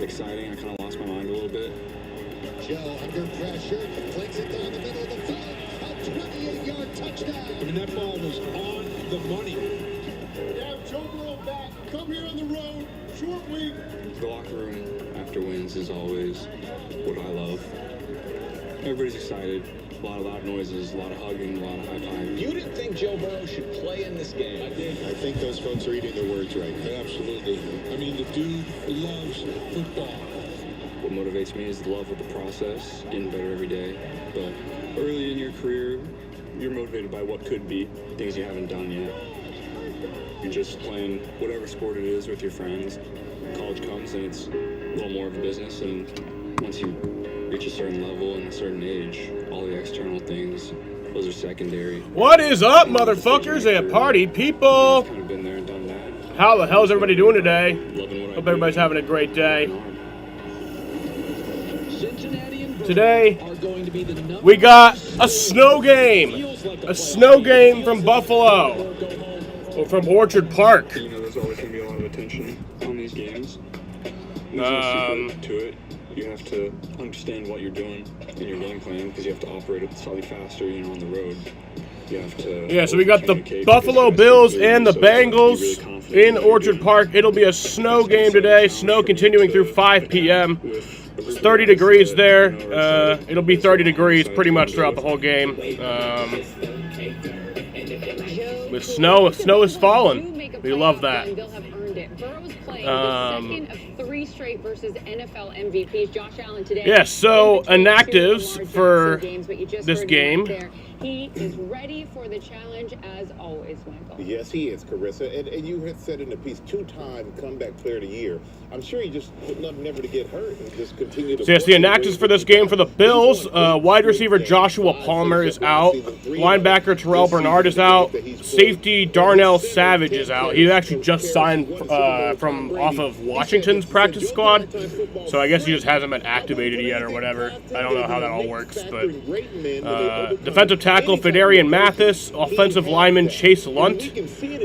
exciting. I kind of lost my mind a little bit. Joe under pressure, flings it down the middle of the field. A 28-yard touchdown. I mean, that ball was on the money. Yeah, Joe Burrow back. Come here on the road. Short week. The locker room after wins is always what I love. Everybody's excited. A lot of loud noises, a lot of hugging, a lot of high-fiving. You didn't think Joe Burrow should play in this game? I did. I think those folks are eating their words right now. Absolutely. I mean, the dude loves football. What motivates me is the love of the process, getting better every day. But early in your career, you're motivated by what could be, things you haven't done yet. You're just playing whatever sport it is with your friends. College comes and it's a little more of a business, and once you reach a certain level and a certain age, all the external things, those are secondary. What is up, motherfuckers and party people? Kind of been there and done that. How the hell is everybody doing today? Loving what I Hope do. everybody's having a great day. Today, Today, we got a snow game. A snow game from Buffalo. Or from Orchard Park. You know, there's always going to be a lot of attention on these games. There's no secret to it. You have to understand what you're doing in your game plan because you have to operate it slightly faster, you know, on the road. You have to. Yeah, so we got the Buffalo Bills and the Bengals in Orchard Park. It'll be a snow game today. Snow continuing through 5 p.m. It's 30 degrees there. It'll be 30 degrees pretty much throughout the whole game. With snow is falling. We love that. Second of 3 straight versus NFL MVPs. Josh Allen today. Yeah, so inactives for this game. He is ready for the challenge as always, Michael. Yes, he is, Carissa. And you had said in the piece, 2-time comeback player of the year. I'm sure he just would love never to get hurt and just continue to. So yes, the inactives for this game for the Bills. Wide receiver Joshua Palmer is out. Linebacker Terrell Bernard is out. Safety Darnell Savage is out. He actually just signed from off of Washington's practice squad. So I guess he just hasn't been activated yet or whatever. I don't know how that all works, but defensive tackle Fedarian Mathis, offensive lineman Chase Lunt,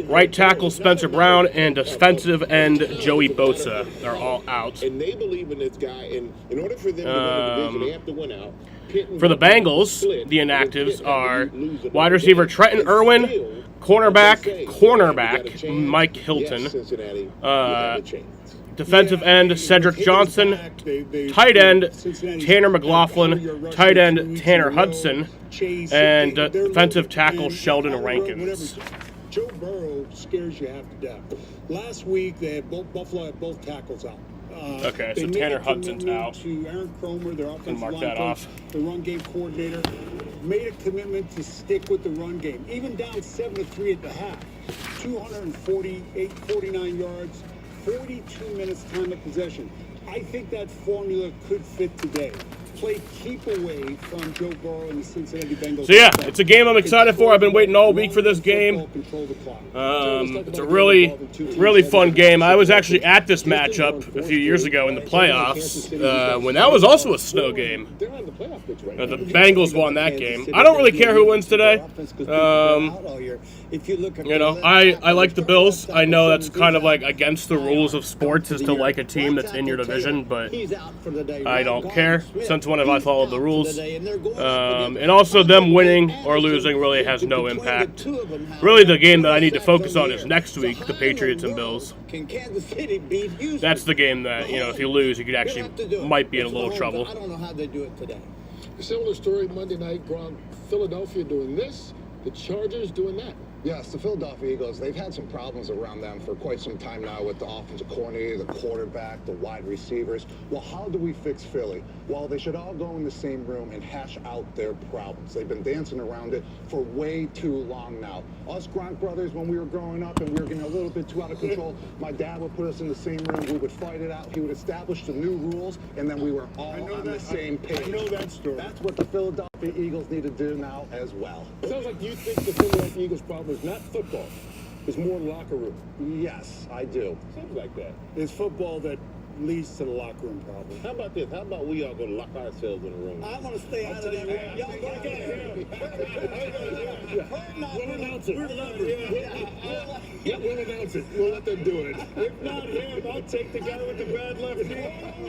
right tackle Spencer Brown, and defensive end Joey Bosa. They're all out. And they believe in this guy, and in order for them to win the division, they have to win out. For the Bengals, the inactives are wide receiver Trenton Irwin, cornerback Mike Hilton, defensive end Cedric Johnson, tight end Tanner McLaughlin, tight end Tanner Hudson, and defensive tackle Sheldon Rankins. Joe Burrow scares you half to death. Last week, Buffalo had both tackles out. Okay, so Tanner Hudson's out. To Aaron Cromer, their offensive mark line that coach, off. the run game coordinator, made a commitment to stick with the run game. Even down 7-3 at the half, 49 yards, 42 minutes time of possession. I think that formula could fit today. Play keep away from Joe Burrow and the Cincinnati Bengals. So yeah, it's a game I'm excited for. I've been waiting all week for this game. It's a really fun game. I was actually at this matchup a few years ago in the playoffs when that was also a snow game. The Bengals won that game. I don't really care who wins today. You know, I like the Bills. I know that's kind of like against the rules of sports is to like a team that's in your division, but I don't care. Since when have I followed the rules? And also them winning or losing really has no impact. Really the game that I need to focus on is next week, the Patriots and Bills. That's the game that, you know, if you lose, you could actually might be in a little trouble. I don't know how they do it today. A similar story Monday night, Gronk. Philadelphia doing this, the Chargers doing that. Yes, the Philadelphia Eagles, they've had some problems around them for quite some time now with the offensive coordinator, the quarterback, the wide receivers. Well, how do we fix Philly? Well, they should all go in the same room and hash out their problems. They've been dancing around it for way too long now. Us Gronk brothers, when we were growing up and we were getting a little bit too out of control, my dad would put us in the same room, we would fight it out, he would establish the new rules, and then we were all on the same page. I know that story. That's what the Philadelphia Eagles need to do now as well. It sounds like you think the Philadelphia Eagles problem is not football. It's more locker room. Yes, I do. Seems like that. It's football that leads to the locker room problem. How about this? How about we all go lock ourselves in a room? I'm going to stay out of that. Y'all go get We'll announce it. We'll announce it. We'll let them do it. If not him, I'll take the guy with the bad left knee.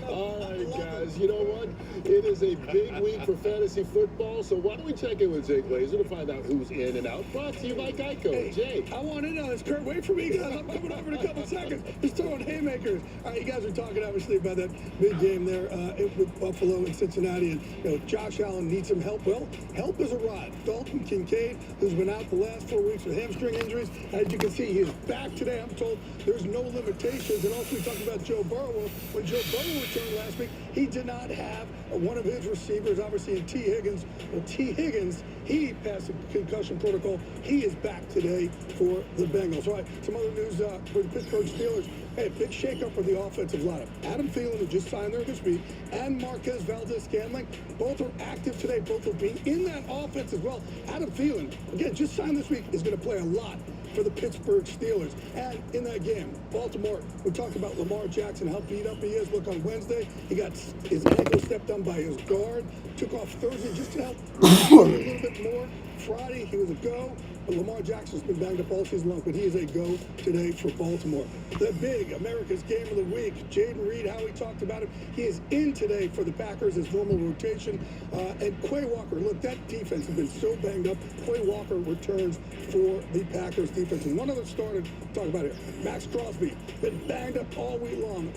All right, guys. You know what? It is a big week for fantasy football, so why don't we check in with Jay Glazer to find out who's in and out? Brought to you by Geico. Hey, Jay. I want in on this, Kurt. Wait for me, guys. I'm coming over in a couple seconds. Just throwing haymakers. All right, you guys are talking, obviously, about that big game there with Buffalo and Cincinnati. And, Josh Allen needs some help. Well, help has arrived. Dalton Kincaid, who's been out the last 4 weeks with hamstring injuries. As you can see, he is back today. I'm told there's no limitations. And also, we talked about Joe Burrow. When Joe Burrow returned last week, he did not have one of his receivers, obviously, in T. Higgins. Well, T. Higgins, he passed the concussion protocol. He is back today for the Bengals. All right, some other news for the Pittsburgh Steelers. Hey, a big shakeup for the offensive lineup. Adam Thielen, who just signed there this week, and Marquez Valdez-Scantling, both are active today. Both will be in that offense as well. Adam Thielen, again, just signed this week, is going to play a lot for the Pittsburgh Steelers. And in that game, Baltimore, we talked about Lamar Jackson, how beat up he is. Look, on Wednesday, he got his ankle stepped on by his guard, took off Thursday just to help a little bit more. Friday, he was a go. But Lamar Jackson's been banged up all season long, but he is a go today for Baltimore. The big America's Game of the Week, Jaden Reed, how he talked about it. He is in today for the Packers, his normal rotation. And Quay Walker, look, that defense has been so banged up. Quay Walker returns for the Packers defense. And one other starter to talk about here, Max Crosby, been banged up all week long.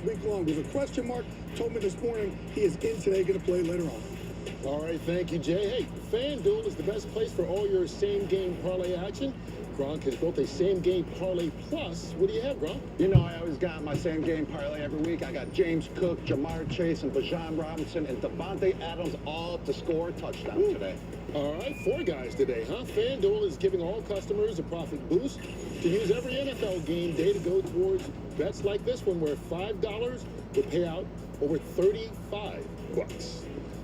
There's a question mark. Told me this morning he is in today, going to play later on. All right, thank you, Jay. Hey, FanDuel is the best place for all your same-game parlay action. Gronk has built a same-game parlay plus. What do you have, Gronk? You know, I always got my same game parlay every week. I got James Cook, Jamar Chase, and Bijan Robinson, and Devontae Adams all to score a touchdown today. All right, 4 guys today, huh? FanDuel is giving all customers a profit boost to use every NFL game day to go towards bets like this one, where $5 will pay out over $35.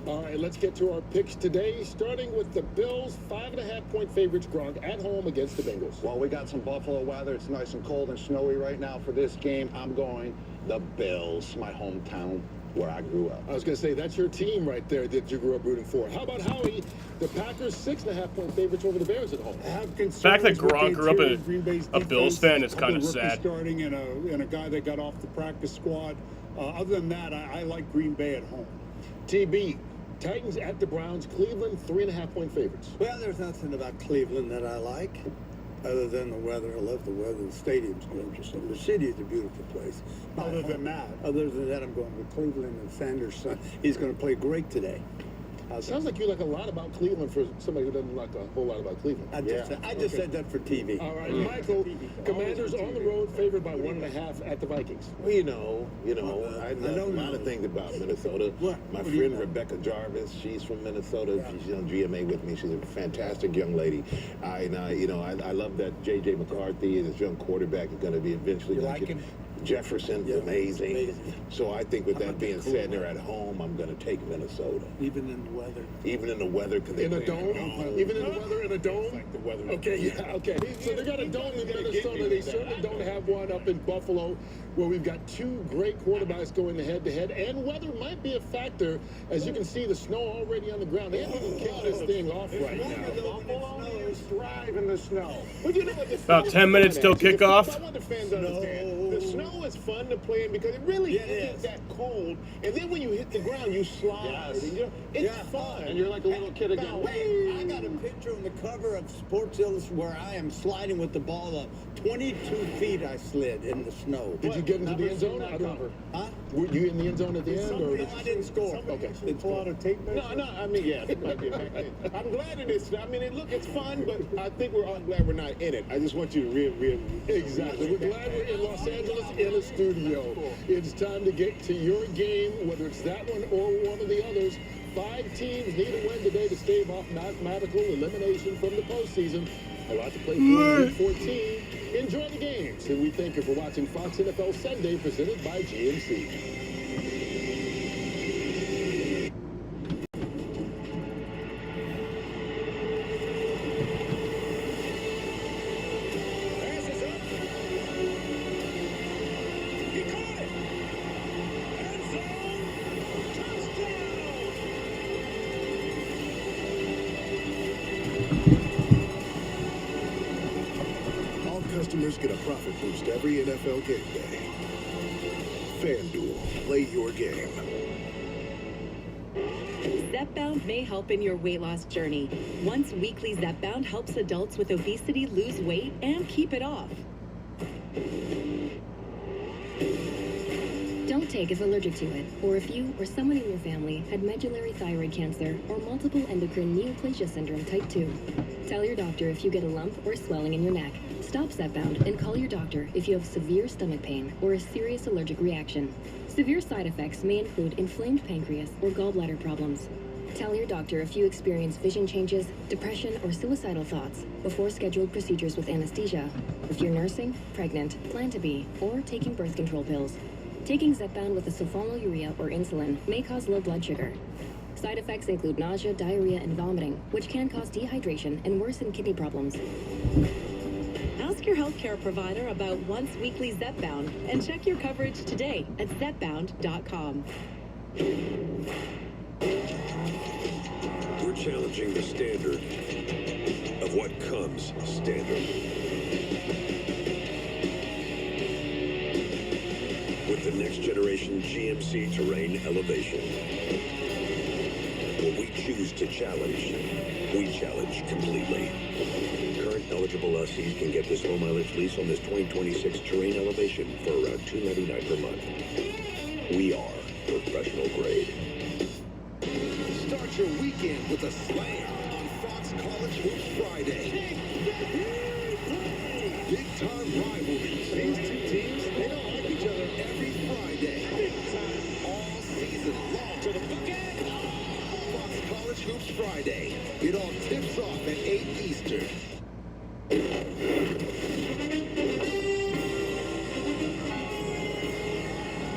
All right, let's get to our picks today, starting with the Bills, 5.5-point favorites, Gronk, at home against the Bengals. Well, we got some Buffalo weather. It's nice and cold and snowy right now for this game. I'm going the Bills, my hometown where I grew up. I was going to say, that's your team right there that you grew up rooting for. How about Howie? The Packers, 6.5-point favorites over the Bears at home. The fact that Gronk grew up a Bills fan is kind of sad. Starting and a guy that got off the practice squad. Other than that, I like Green Bay at home. TB, Titans at the Browns, Cleveland, 3.5-point favorites. Well, there's nothing about Cleveland that I like, other than the weather. I love the weather. The stadium's gorgeous, and the city is a beautiful place. Other than that, I'm going with Cleveland and Sanders. He's going to play great today. Sounds like you like a lot about Cleveland for somebody who doesn't like a whole lot about Cleveland. I just said that for TV. All right, Michael, Commanders on the road, favored by 1.5 at the Vikings. Well, I know a lot of things about Minnesota. My friend Rebecca Jarvis, she's from Minnesota. She's on GMA with me. She's a fantastic young lady. I love that J.J. McCarthy and his young quarterback is going to be eventually going to get Jefferson's amazing. So I think with that being said, they're at home. I'm going to take Minnesota. Even in the weather. Even in the weather. In a dome? Even in the weather in a dome? Like the weather. Okay. So they got a dome in Minnesota. They certainly don't have one up in Buffalo, where we've got 2 great quarterbacks going head-to-head. And weather might be a factor. As you can see, the snow already on the ground. They haven't even kicked this thing off right now. Thrive in the snow. But you know what? About 10 minutes till kickoff. I want the fans to understand. The snow is fun to play in because it really isn't that cold. And then when you hit the ground, you slide. And it's fun. And you're like a little kid again. I got a picture on the cover of Sports Illustrated where I am sliding with the ball up. 22 feet I slid in the snow. Did you get into the end zone? Huh? Were you in the end zone at the end? Or No, I didn't score. Okay. It's pull out a tape measure. No, I mean, yeah, it might be a back then. I'm glad it is. I mean, it's fun, but I think we're all glad we're not in it. I just want you to really. Exactly. We're glad we're in Los Angeles in a studio. It's time to get to your game, whether it's that one or one of the others. 5 teams need a win today to stave off mathematical elimination from the postseason. A lot to play for in Week 14. Enjoy the games, and we thank you for watching Fox NFL Sunday, presented by GMC. Customers get a profit boost every NFL game day. FanDuel, play your game. Zepbound may help in your weight loss journey. Once weekly Zepbound helps adults with obesity lose weight and keep it off. Don't take if allergic to it, or if you or someone in your family had medullary thyroid cancer or multiple endocrine neoplasia syndrome type 2. Tell your doctor if you get a lump or swelling in your neck. Stop Zepbound and call your doctor if you have severe stomach pain or a serious allergic reaction. Severe side effects may include inflamed pancreas or gallbladder problems. Tell your doctor if you experience vision changes, depression, or suicidal thoughts before scheduled procedures with anesthesia. If you're nursing, pregnant, plan to be, or taking birth control pills. Taking Zepbound with a sulfonylurea or insulin may cause low blood sugar. Side effects include nausea, diarrhea, and vomiting, which can cause dehydration and worsen kidney problems. Ask your healthcare provider about once weekly Zepbound and check your coverage today at zepbound.com. We're challenging the standard of what comes standard. With the next generation GMC Terrain Elevation. When we choose to challenge, we challenge completely. Current eligible lessees can get this low mileage lease on this 2026 Terrain Elevation for around $299 per month. We are professional grade. Start your weekend with a slam on Fox College Hoops Friday. Big-time rivalries. These two teams, they don't like each other every Friday. Big time all season long. To the bookend. Fox College Hoops Friday. It all tips off at 8 Eastern.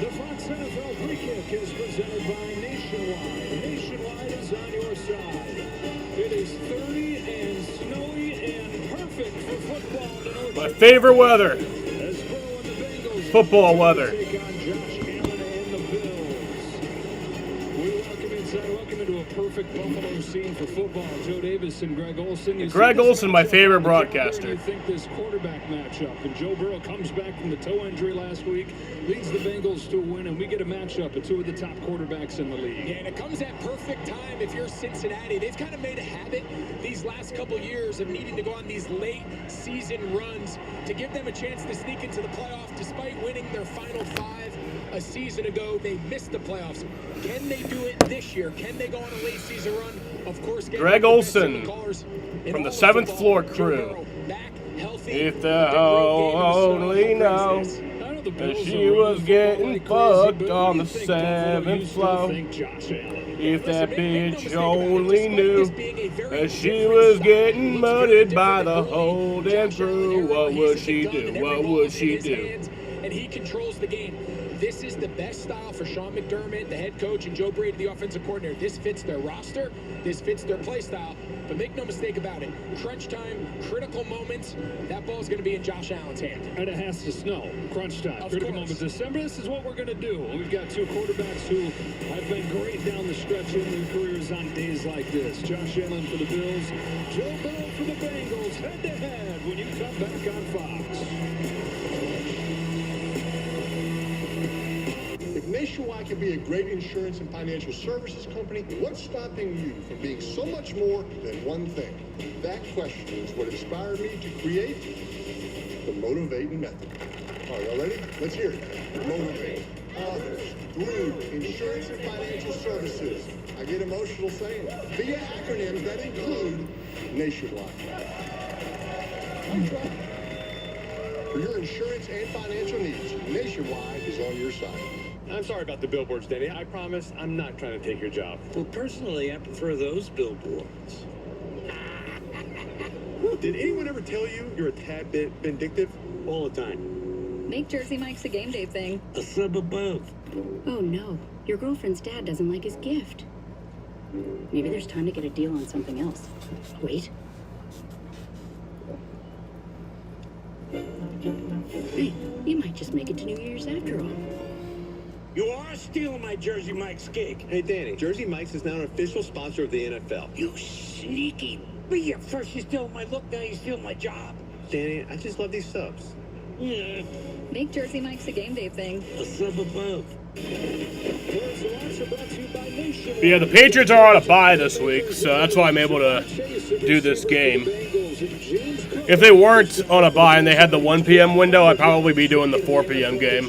The Fox NFL Free Kick is presented by Nationwide. Nationwide is on your side. It is 30 and snowy and perfect for football. My favorite weather. As Burrow and the Bengals Football weather. take on Josh Allen and the Bills. We welcome inside. Welcome into a perfect Buffalo scene for football. Joe Davis and Greg Olson. You Greg see this Olson, my matchup, favorite Joe, where broadcaster. do you think this quarterback matchup? And Joe Burrow comes back from the toe injury last week, leads the Bengals to a win, and we get a matchup of two of the top quarterbacks in the league. Yeah, and it comes at perfect time if you're Cincinnati. They've kind of made a habit these last couple years of needing to go on these late season runs to give them a chance to sneak into the playoffs despite winning their final 5 a season ago. They missed the playoffs. Can they do it this year? Can they go on a late season run? Of course, Greg Olson from the 7th Floor crew. If they only know that she was getting fucked on the 7th floor. If that bitch only knew that she was getting mudded by the whole damn crew, what would she do? What would she do? And he controls the game. This is the best style for Sean McDermott, the head coach, and Joe Brady, the offensive coordinator. This fits their roster. This fits their play style. But make no mistake about it. Crunch time, critical moments, that ball's going to be in Josh Allen's hand. And it has to snow. Crunch time. Critical moments. December, this is what we're going to do. We've got two quarterbacks who have been great down the stretch in their careers on days like this. Josh Allen for the Bills, Joe Burrow for the Bengals, head-to-head when you come back on Fox. If Nationwide can be a great insurance and financial services company, what's stopping you from being so much more than one thing? That question is what inspired me to create the Motivating Method. All right, y'all ready? Let's hear it. Motivate others through insurance and financial services. I get emotional saying it. Via acronyms that include Nationwide. That's right. For your insurance and financial needs, Nationwide is on your side. I'm sorry about the billboards, Danny. I promise I'm not trying to take your job. Well, personally, I prefer those billboards. Did anyone ever tell you you're a tad bit vindictive? All the time. Make Jersey Mike's a game day thing. A sub above. Oh no, your girlfriend's dad doesn't like his gift. Maybe there's time to get a deal on something else. Wait. Hey, you might just make it to New Year's after all. You are stealing my Jersey Mike's gig. Hey, Danny, Jersey Mike's is now an official sponsor of the NFL. You sneaky B. First you steal my look, now you steal my job. Danny, I just love these subs. Yeah, Make Jersey Mike's a game day thing. A sub above. Yeah, the Patriots are on a bye this week, so that's why I'm able to do this game. If they weren't on a bye and they had the 1 p.m. window, I'd probably be doing the 4 p.m. game.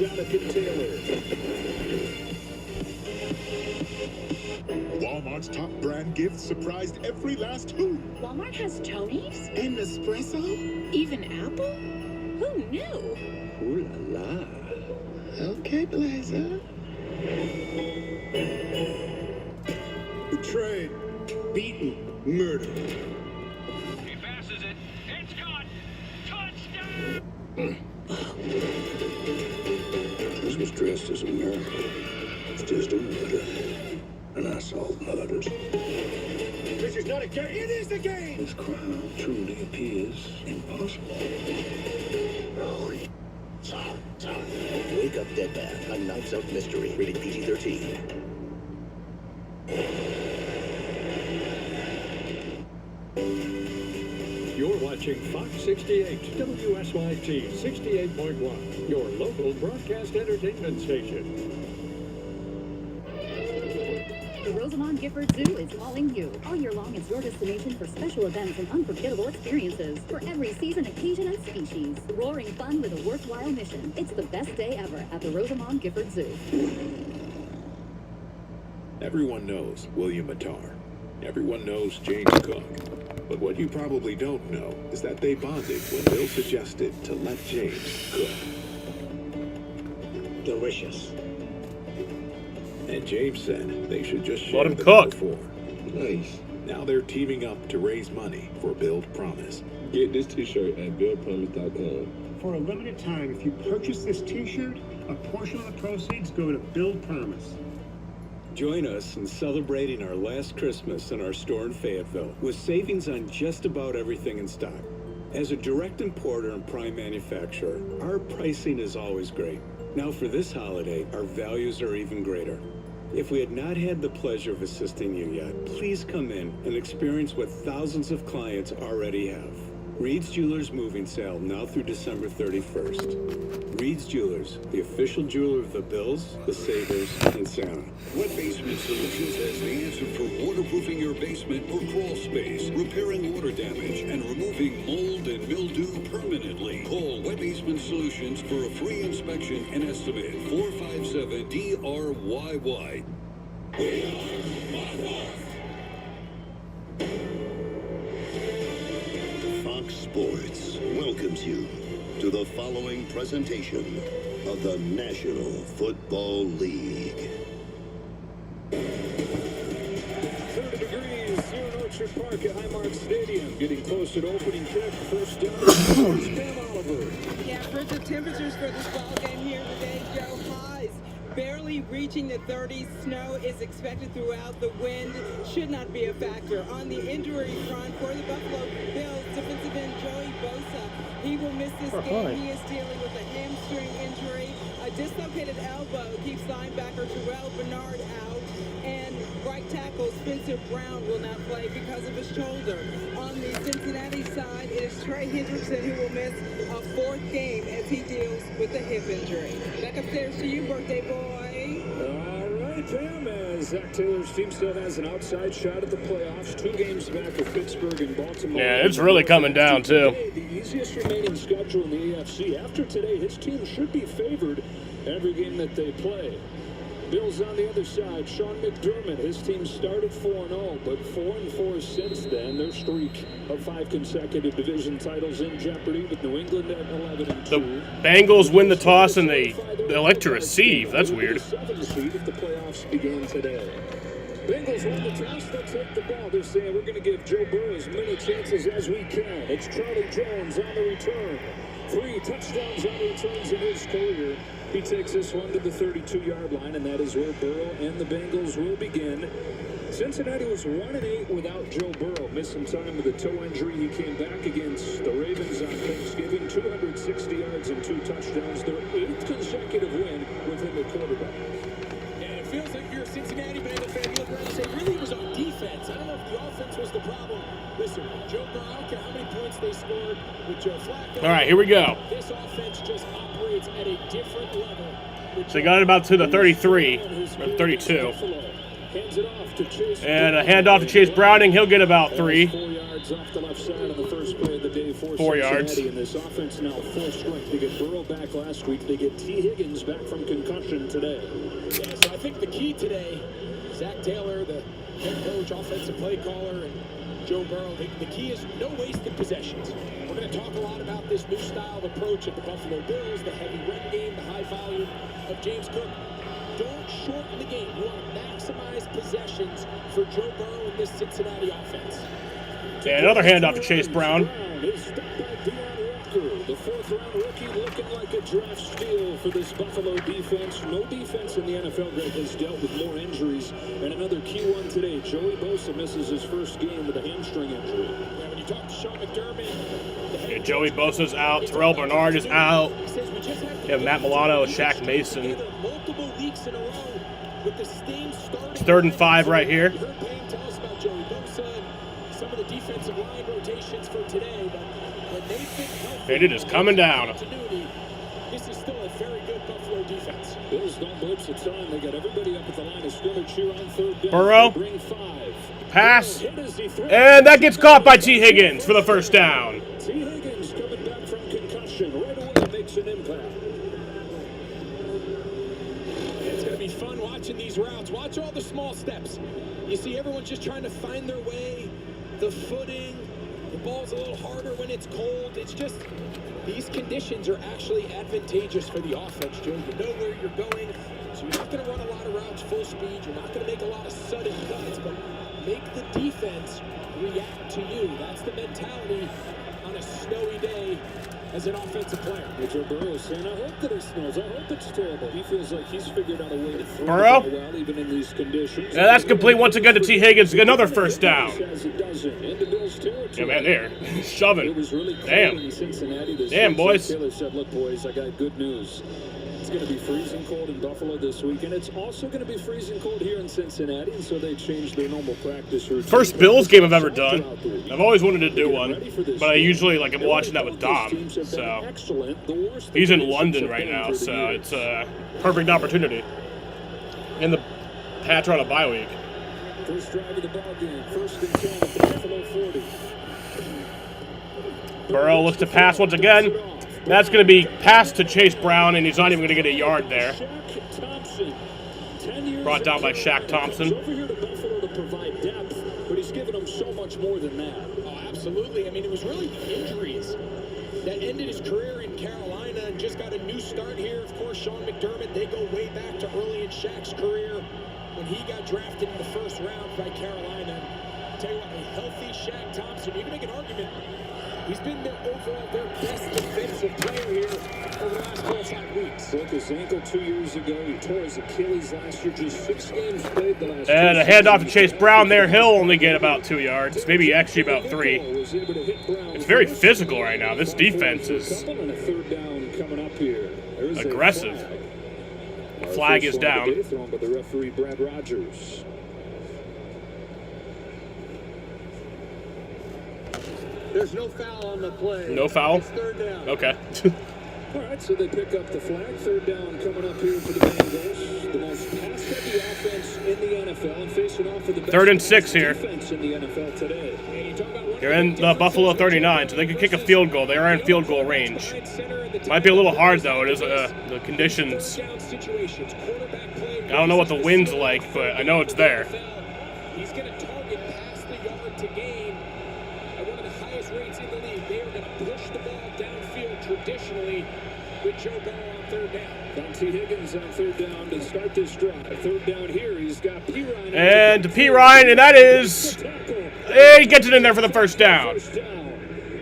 Walmart's top brand gifts surprised every last who. Walmart has Tony's? And Nespresso? Even Apple? Who knew? Ooh la la. Okay, Blazer. Betrayed, beaten, murdered. He passes it. It's caught. Touchdown! This was dressed as a miracle. It's just a murder. And I solve murders. This is not a game. It is a game! This crime truly appears impossible. Wake Up Dead Man, a Knives Out mystery, rated PG-13. You're watching Fox 68, WSYT 68.1, your local broadcast entertainment station. The Rosamond Gifford Zoo is calling you. All year long, it's your destination for special events and unforgettable experiences. For every season, occasion, and species. Roaring fun with a worthwhile mission. It's the best day ever at the Rosamond Gifford Zoo. Everyone knows William Attar. Everyone knows James Cook. But what you probably don't know is that they bonded when Bill suggested to let James cook. Delicious. And James said they should just share Let him the cook. before. Nice. Now they're teaming up to raise money for Build Promise. Get this t-shirt at buildpromise.com. For a limited time, if you purchase this t-shirt, a portion of the proceeds go to Build Promise. Join us in celebrating our last Christmas in our store in Fayetteville with savings on just about everything in stock. As a direct importer and prime manufacturer, our pricing is always great. Now for this holiday, our values are even greater. If we had not had the pleasure of assisting you yet, please come in and experience what thousands of clients already have. Reed's Jewelers moving sale now through December 31st. Reed's Jewelers, the official jeweler of the Bills, the Sabres, and Santa. Wet Basement Solutions has the answer for waterproofing your basement or crawl space, repairing water damage, and removing mold and mildew permanently. Call Wet Basement Solutions for a free inspection and estimate. 457-DRYY. Fox Sports welcomes you to the following presentation of the National Football League. 30 degrees here in Orchard Park at Highmark Stadium. Getting close to the opening kick. First down. Pam Oliver. Yeah, frigid temperatures for this ball game here today, Joe. Highs barely reaching the 30s. Snow is expected throughout. The wind should not be a factor. On the injury front for the Buffalo Bills, defensive end Joey Bosa, he will miss this game. He is dealing with a hamstring injury. A dislocated elbow keeps linebacker Terrell Bernard out. And right tackle Spencer Brown will not play because of his shoulder. On the Cincinnati side is Trey Hendrickson, who will miss a 4th game as he deals with a hip injury. Back upstairs to you, birthday boy. All right, Pam, as Zach Taylor's team still has an outside shot at the playoffs. 2 games back of Pittsburgh and Baltimore. Yeah, it's really coming down, too. The easiest remaining schedule in the AFC. After today, his team should be favored every game that they play. Bills on the other side, Sean McDermott, his team started 4-0, but 4-4 since then. Their streak of 5 consecutive division titles in jeopardy with New England at 11-2. The Bengals win the toss and they elect to receive. That's weird. 7th seed if the playoffs began today. Bengals won the toss, they'll take the ball. They're saying we're going to give Joe Burrow as many chances as we can. It's Charlie Jones on the return. 3 touchdowns on returns in his career. He takes this one to the 32-yard line, and that is where Burrow and the Bengals will begin. Cincinnati was 1-8 without Joe Burrow. Missed some time with a toe injury. He came back against the Ravens on Thanksgiving. 260 yards and 2 touchdowns. Their 8th consecutive win with him at quarterback. And it feels like you're a Cincinnati Bengals fan. You look around and say, really, it was on defense. defense. I don't know if the offense was the problem. Listen, Joe Burrow, I don't care how many points they scored with Joe Flacco. All right, here we go. This offense just operates at a different level. So they got it about to the 33 or 32. And a handoff to Chase Browning. He'll get about 3. 4 yards off the left side on the first play of the day for 4 yards. And this offense now full strength. They get Burrow back last week. They get T. Higgins back from concussion today. Yeah, so I think the key today, Zach Taylor, the head coach, offensive play caller, and Joe Burrow, the key is no wasted possessions. We're going to talk a lot about this new style of approach at the Buffalo Bills, the heavy run game, the high volume of James Cook. Don't shorten the game. You want to maximize possessions for Joe Burrow in this Cincinnati offense. And another handoff to Chase Brown. The fourth-round rookie looking like a draft steal for this Buffalo defense. No defense in the NFL that has dealt with more injuries. And another key one today. Joey Bosa misses his first game with a hamstring injury. Yeah, when you talk to Sean McDermott, Yeah, Joey Bosa's out. Terrell Bernard is out. You have Matt Milano, Shaq Mason. multiple weeks in a row with the same starting. It's 3rd and 5 right here. You heard Payne tell us about Joey Bosa and some of the defensive line rotations for today, but when they've been healthy, And it is coming down. this is still a very good Buffalo defense. Bills don't blitz a ton. They got everybody up at the line of scrimmage here on 3rd down. Burrow. They bring 5. Pass. And that gets caught by T. Higgins for the first down. T. Higgins coming back from concussion. Right away makes an impact. It's going to be fun watching these routes. Watch all the small steps. You see everyone just trying to find their way, the footing. The ball's a little harder when it's cold. It's just these conditions are actually advantageous for the offense, Joe. You know where you're going, so you're not going to run a lot of routes full speed. You're not going to make a lot of sudden cuts, but make the defense react to you. That's the mentality on a snowy day as an offensive player. Joe Burrow saying, I hope that it snows. I hope it's terrible. He feels like he's figured out a way to throw Burrow. the ball well, even in these conditions. Yeah, that's complete once again to T. Higgins. Another first down. Yeah, man, there. Shoving. It was really cold Damn. in Cincinnati this Damn, week. boys. Taylor said, look, boys, I got good news. It's going to be freezing cold in Buffalo this week, and it's also going to be freezing cold here in Cincinnati, and so they changed their normal practice routine. First Bills game I've ever done. I've always wanted to do one, but I usually I'm watching that with Dom. So he's in London right now, so it's a perfect opportunity. And the Pats are on a bye week. First drive of the ball game, 1st and 10 at the Buffalo 40. Burrow looks to pass once again. That's going to be passed to Chase Brown, and he's not even going to get a yard there. Brought down by Shaq Thompson. Over here to Buffalo to provide depth, but he's given them so much more than that. Oh, absolutely. I mean, it was really the injuries that ended his career in Carolina and just got a new start here. Of course, Sean McDermott, they go way back to early in Shaq's career when he got drafted in the 1st round by Carolina. I'll tell you what, a healthy Shaq Thompson, you can make an argument. He's been their overall their best defensive player here over the last 4 or 5 weeks. Broke his ankle 2 years ago. He tore his Achilles last year. Just 6 games played the last And a handoff to Chase Brown there. He'll only get about 2 yards, maybe actually about 3. It's very physical right now. This defense is aggressive. The flag is down. Thrown by the referee, Brad Rogers. There's no foul on the play. No foul? It's 3rd down. Okay. All right, so they pick up the flag. 3rd down coming up here for the Bengals. The most pass-heavy offense in the NFL and facing off for the best 3rd and 6 here. defense in the NFL today. They're in the Buffalo 39, so they could kick a field goal. They are in field goal range. Might be a little hard, though. It is the conditions. I don't know what the wind's like, but I know it's there. He's going to target past the yard to gain at one of the highest rates in the league. They are going to push the ball downfield traditionally with Joe Burrow on 3rd down. Dante Higgins on 3rd down to start this drive. 3rd down here, he's got P. Ryan. And to P. Ryan, and that is... He gets it in there for the first down.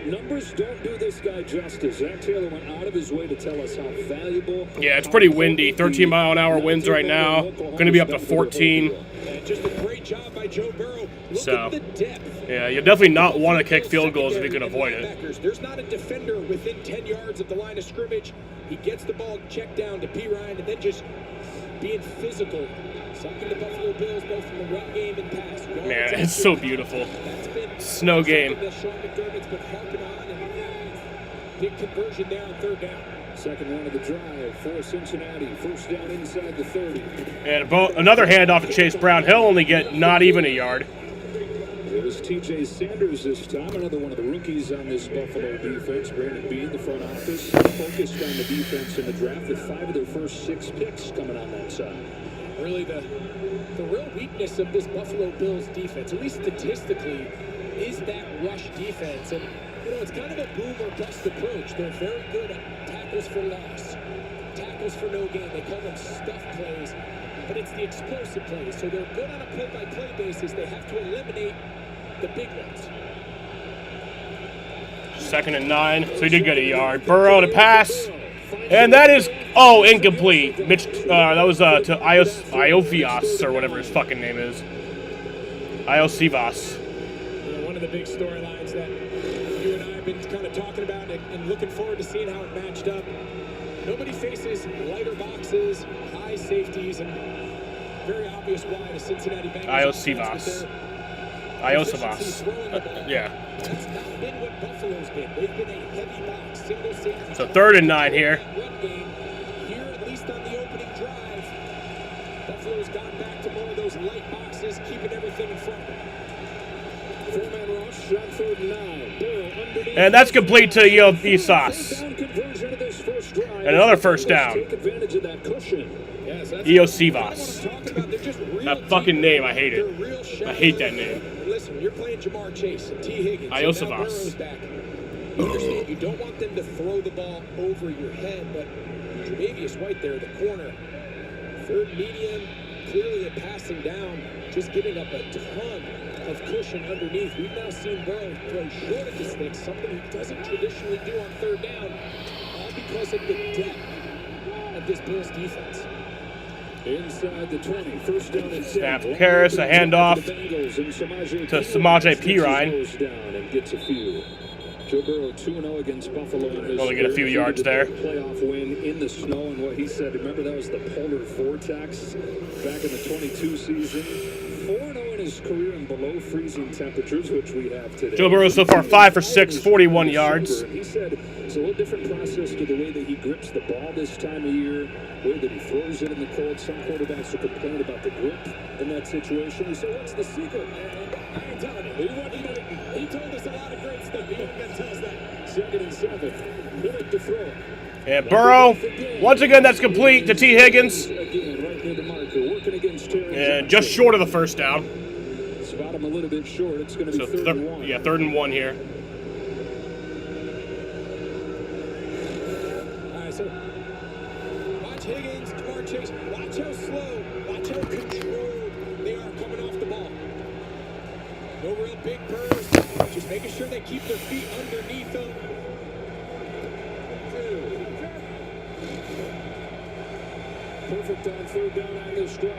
Numbers don't do this guy justice. Zach Taylor went out of his way to tell us how valuable... Yeah, it's pretty windy. 13-mile-an-hour winds right now. Going to be up to 14. Just a great job by Joe Burrow. So, yeah, you definitely not want to kick field goals if you can avoid it. There's not a defender within 10 yards of the line of scrimmage. He gets the ball checked down to P. Ryan and then just being physical, something the Buffalo Bills both in the run game and pass. Man, it's so beautiful. Snow game. Sean McDermott's been harping on, and big conversion there on third down. Second run of the drive for Cincinnati. First down inside the 30. And another handoff to Chase Brown. He'll only get not even a yard. It was T.J. Sanders this time, another one of the rookies on this Buffalo defense. Brandon Beane, the front office, focused on the defense in the draft with 5 of their first 6 picks coming on that side. Really, the real weakness of this Buffalo Bills defense, at least statistically, is that rush defense. And, you know, it's kind of a boom or bust approach. They're very good at tackles for loss, tackles for no gain. They call them stuff plays, but it's the explosive plays. So they're good on a play-by-play basis. They have to eliminate the big ones. 2nd and 9, so he did get a yard. Burrow to pass, and that is incomplete. That was to Iofias or whatever his fucking name is. Iosivas. One of the big storylines that you and I have been kind of talking about and looking forward to seeing how it matched up. Nobody faces lighter boxes, high safeties, and very obvious why the Cincinnati Bengals. Iosivas. Yeah. That's not been what Buffalo's been. They've been a heavy box, single safety. So 3rd and 9 here. Here, at least on the opening drive, Buffalo's gone back to more of those light boxes, keeping everything in front of them. 4-man rush on 3rd and 9. Burrow underneath. And that's complete to Iosivas. And another first down. Take advantage of that cushion. Iosivas. That fucking name, I hate it. I hate that name. Listen, you're playing Jamar Chase and T. Higgins. Iosivas. You understand you don't want them to throw the ball over your head, but Tre'Davious White there, the corner, 3rd medium, clearly a passing down, just giving up a ton of cushion underneath. We've now seen Burrow throw short of the sticks, something he doesn't traditionally do on 3rd down, all because of the depth of this Bills defense. Inside the 20, first down and Snap to Karras, a handoff to Samaje Perine. Down and gets a few. Joe Burrow 2-0 against Buffalo in his only get a few yards there. Playoff win in the snow, and what he said, remember that was the polar vortex back in the 22 season. 4-0 in his career in below freezing temperatures, which we have today. Joe Burrow so far 5 for 6, 41 yards. He said it's a little different process to the way that he grips the ball this time of year, the way that he throws it in the cold. Some quarterbacks will complain about the grip in that situation. He said, what's the secret? I ain't telling you. He told us a lot of great stuff. He wasn't going to tell us that. 2nd and 7. Hit to throw. And Burrow, once again, that's complete to T. Higgins. Again, right near the marker, working against Terry. And just short of the first down. Spot him a little bit short. It's going to be 3rd and 1. Yeah, 3rd and 1 here. All right, so watch Higgins, Jamar Chase. Watch how slow, watch how controlled they are coming off the ball. No real big burst. Just making sure they keep their feet underneath them. Perfect on 3rd down on this drive.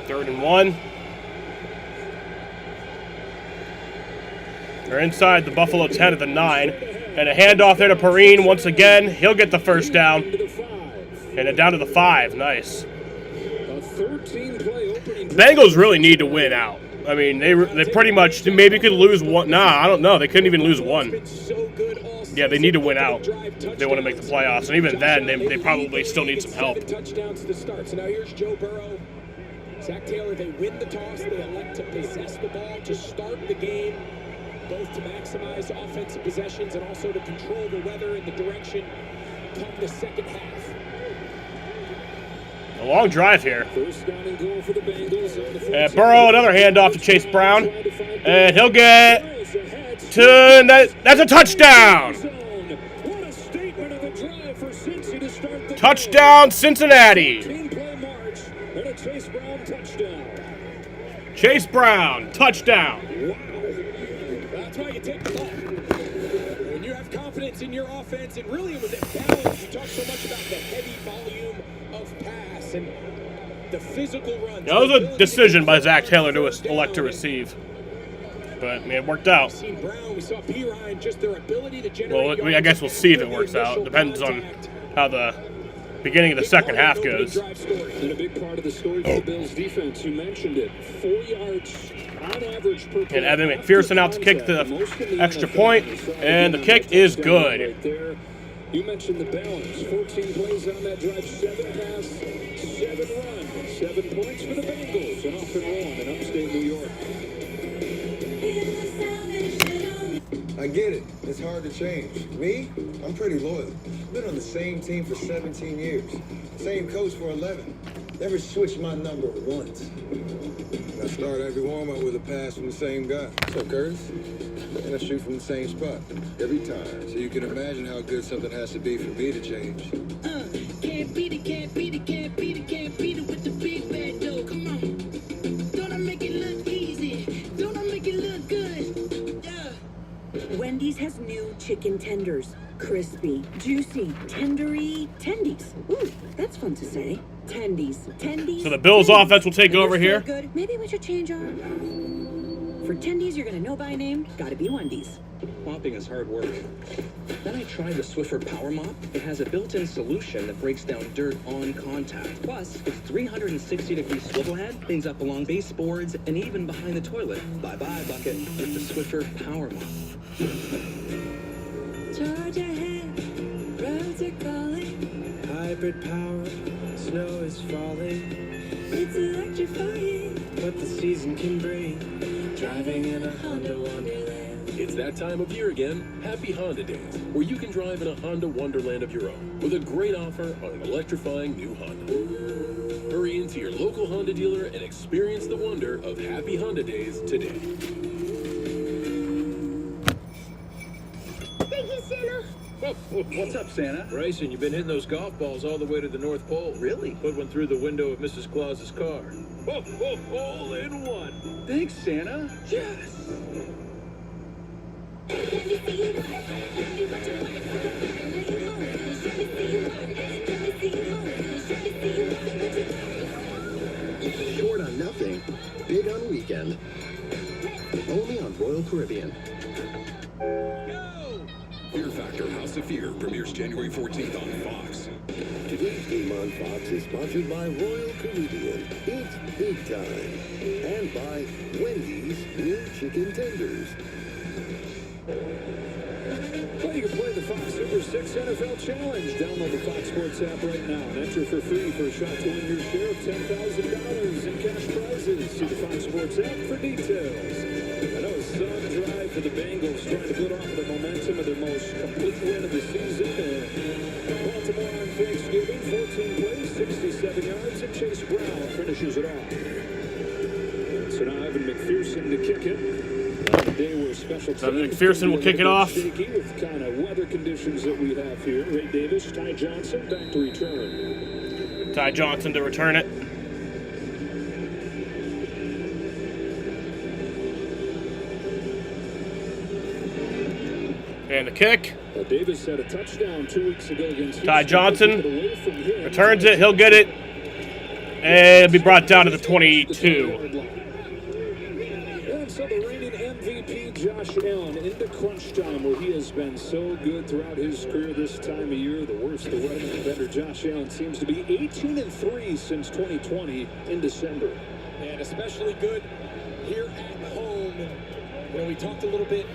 3rd and 1. They're inside the Buffalo 10 at the 9. And a handoff there to Perine once again. He'll get the first down. And it down to the 5. Nice. The Bengals really need to win out. I mean, they pretty much maybe could lose one. Nah, I don't know. They couldn't even lose one. Yeah, they need to win out if they want to make the playoffs. And even then, they probably still need some help. Touchdowns to start. So now here's Joe Burrow. Zach Taylor, they win the toss. They elect to possess the ball to start the game, both to maximize offensive possessions and also to control the weather in the direction come the second half. A long drive here. First down and goal for the Bengals. And Burrow, another handoff to Chase Brown. And he'll get to, that's a touchdown. Touchdown, Cincinnati. Chase Brown, touchdown. That's why you take the ball. When you have confidence in your offense, and really it was at balance. You talk so much about the heavy volume of pass and the physical runs. That was a decision by Zach Taylor to elect to receive. But, I mean, it worked out. We saw Perine, just their ability to generate. Well, I guess we'll see if it works out. Depends on how the beginning of the second half goes. And a big part of the story for the Bills defense, you mentioned it, 4 yards on average per play. And Evan McPherson out to kick the extra point, and the kick is good. Right there. You mentioned the balance. 14 plays on that drive, 7 pass, 7 run, 7 points for the Bengals, and off and rolling in upstate New York. I get it. It's hard to change. Me? I'm pretty loyal. Been on the same team for 17 years. Same coach for 11. Never switched my number once. I start every warm-up with a pass from the same guy. What's up, Curtis? And I shoot from the same spot every time. So you can imagine how good something has to be for me to change. Can't beat it, can't beat it, can't beat it, can't beat it with the big bad dough. Come on. Don't I make it look easy? Don't I make it look good? Yeah. Wendy's has new chicken tenders. Crispy, juicy, tendery, tendies. Ooh, that's fun to say. Tendies, tendies. So the Bills offense will take over here. Good. Maybe we should change our... For tendies you're gonna know by name, gotta be Wendy's. Mopping is hard work. Then I tried the Swiffer Power Mop. It has a built-in solution that breaks down dirt on contact. Plus, its 360-degree swivel head cleans up along baseboards and even behind the toilet. Bye-bye, bucket, with the Swiffer Power Mop. Charge ahead, roads are calling. Hybrid power, snow is falling. It's electrifying. What the season can bring. Driving in a Honda Wonderland. It's that time of year again. Happy Honda Days, where you can drive in a Honda Wonderland of your own with a great offer on an electrifying new Honda. Hurry into your local Honda dealer and experience the wonder of Happy Honda Days today. Thank you, Santa. What's up, Santa? Bryson, you've been hitting those golf balls all the way to the North Pole. Really? Put one through the window of Mrs. Claus's car. All in one. Thanks, Santa. Yes. Short on nothing, big on weekend. Only on Royal Caribbean. Fear Factor House of Fear premieres January 14th on Fox. Today's game on Fox is sponsored by Royal Caribbean. It's big time. And by Wendy's new chicken tenders. Well, you can play the Fox Super 6 NFL Challenge. Download the Fox Sports app right now and enter for free for a shot to win your share of $10,000 in cash prizes. See the Fox Sports app for details. I know a sun drive for the Bengals, trying to build off the momentum of their most complete win of the season. Baltimore on Thanksgiving, 14 plays, 67 yards, and Chase Brown finishes it off. So now Evan McPherson to kick it. McPherson will kick it off. With kind of weather conditions that we have here. Ray Davis, Ty Johnson back to return. Ty Johnson to return it. And the kick. Well, Davis had a touchdown 2 weeks ago against Ty Johnson returns it. He'll get it. And it'll be brought down to the 22. And so the reigning MVP, Josh Allen, into crunch time, where he has been so good throughout his career this time of year. The worst the weather defender, Josh Allen, seems to be 18-3 since 2020 in December. And especially good here at home. You know, we talked a little bit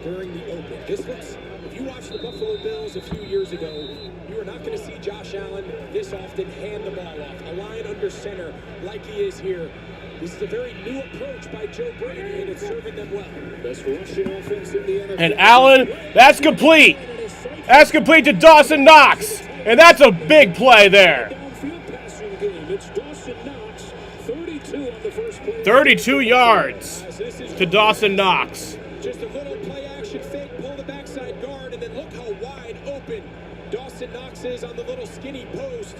during the open. This looks, if you watched the Buffalo Bills a few years ago, you are not going to see Josh Allen this often hand the ball off. A line under center like he is here. This is a very new approach by Joe Brady, and it's serving them well. Best rushing offense in the NFL. And Allen, that's complete. That's complete to Dawson Knox. And that's a big play there. 32 yards to Dawson Knox. Just a little play action fake, pull the backside guard, and then look how wide open Dawson Knox is on the little skinny post.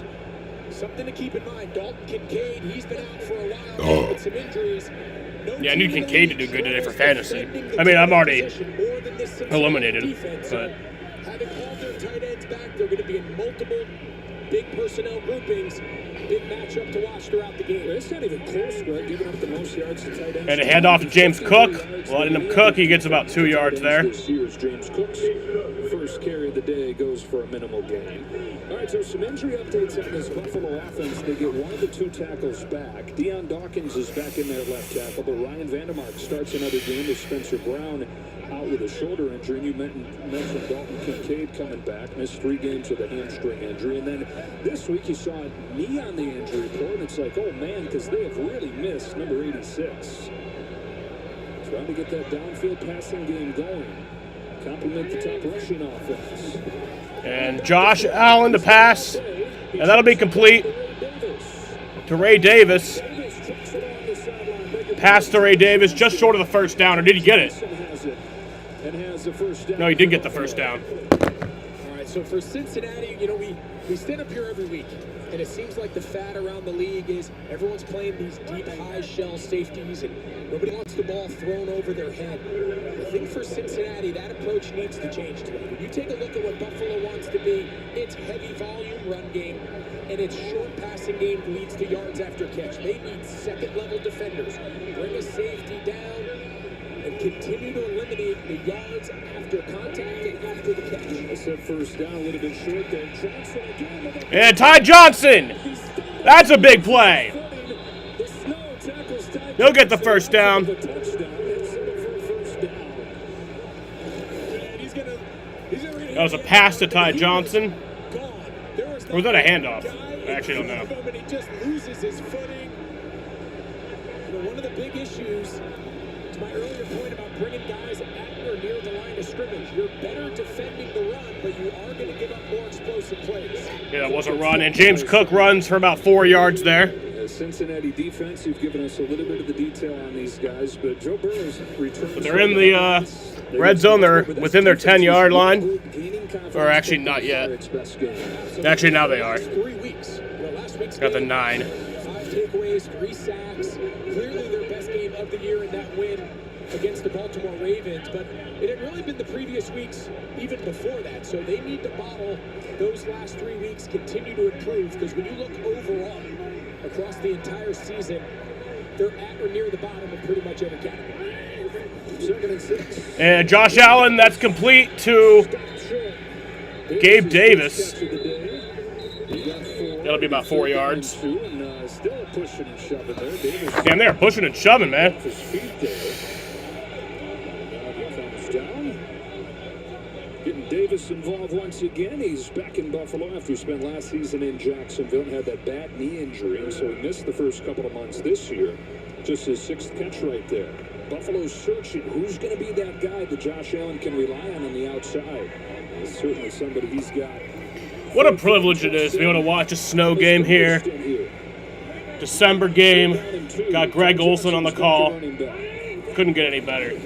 Something to keep in mind, Dalton Kincaid, he's been out for a while with some injuries. Yeah, I need Kincaid to do good today for fantasy. I mean, I'm already eliminated, but having all their tight ends back, they're going to be in multiple big personnel groupings. Big matchup to watch throughout the game. It's not even close, Greg, giving up the most yards to tight ends. And a handoff to James Cook. Letting him cook, he gets about 2 yards there. This year's James Cook's first carry of the day goes for a minimal gain. All right, so some injury updates on this Buffalo offense. They get 1 of the 2 tackles back. Deion Dawkins is back in there left tackle, but Ryan Vandermark starts another game with Spencer Brown out with a shoulder injury. And you mentioned Dalton Kincaid coming back, missed 3 games with a hamstring injury. And then this week you saw a knee on the injury report, and it's like, oh man, because they have really missed number 86. Trying to get that downfield passing game going. Compliment the top rushing offense. And Josh Allen to pass, and that'll be complete to Ray Davis. Pass to Ray Davis, just short of the first down, or did he get it? No, he did get the first down. All right, so for Cincinnati, you know, we stand up here every week, and it seems like the fad around the league is everyone's playing these deep, high shell safeties, and nobody wants the ball thrown over their head. I think for Cincinnati, that approach needs to change today. When you take a look at what Buffalo wants to be, it's heavy volume run game, and it's short passing game that leads to yards after catch. They need second-level defenders. Bring a safety down and continue to eliminate the yards after contact and after the catch. I said first down, a little bit short there. Johnson again. And Ty Johnson! That's a big play. He'll get the first down. That was a pass to Ty Johnson. Or was that a handoff? I actually don't know. He just loses his footing. You know, one of the big issues, to my earlier point about bringing guys at or near the line of scrimmage, you're better defending the run, but you are going to give up more explosive plays. Yeah, that was a run. And James Cook runs for about 4 yards there. Cincinnati defense, you've given us a little bit of the detail on these guys, but Joe Burrow's return. But they're in the red zone. They're within their 10-yard line. Or actually not yet. Actually, now they are. 3 weeks. You know, last week's Got the game, 9. 5 takeaways, 3 sacks. Clearly their best game of the year in that win against the Baltimore Ravens, but it had really been the previous weeks even before that, so they need to bottle those last 3 weeks, continue to improve, because when you look overall across the entire season, they're at or near the bottom of pretty much every category. 2nd and 6. And Josh Allen, that's complete to Gabe Davis. That'll be about 4 yards. Still pushing and shoving there. Damn, they're pushing and shoving, man. His feet there. Now he comes down. Getting Davis involved once again. He's back in Buffalo after he spent last season in Jacksonville and had that bad knee injury, and so he missed the first couple of months this year. Just his 6th catch right there. Buffalo's searching who's going to be that guy that Josh Allen can rely on the outside. It's certainly somebody he's got. What a privilege it is to be able to watch a snow game here. December game. Got Greg Olson on the call. Couldn't get any better.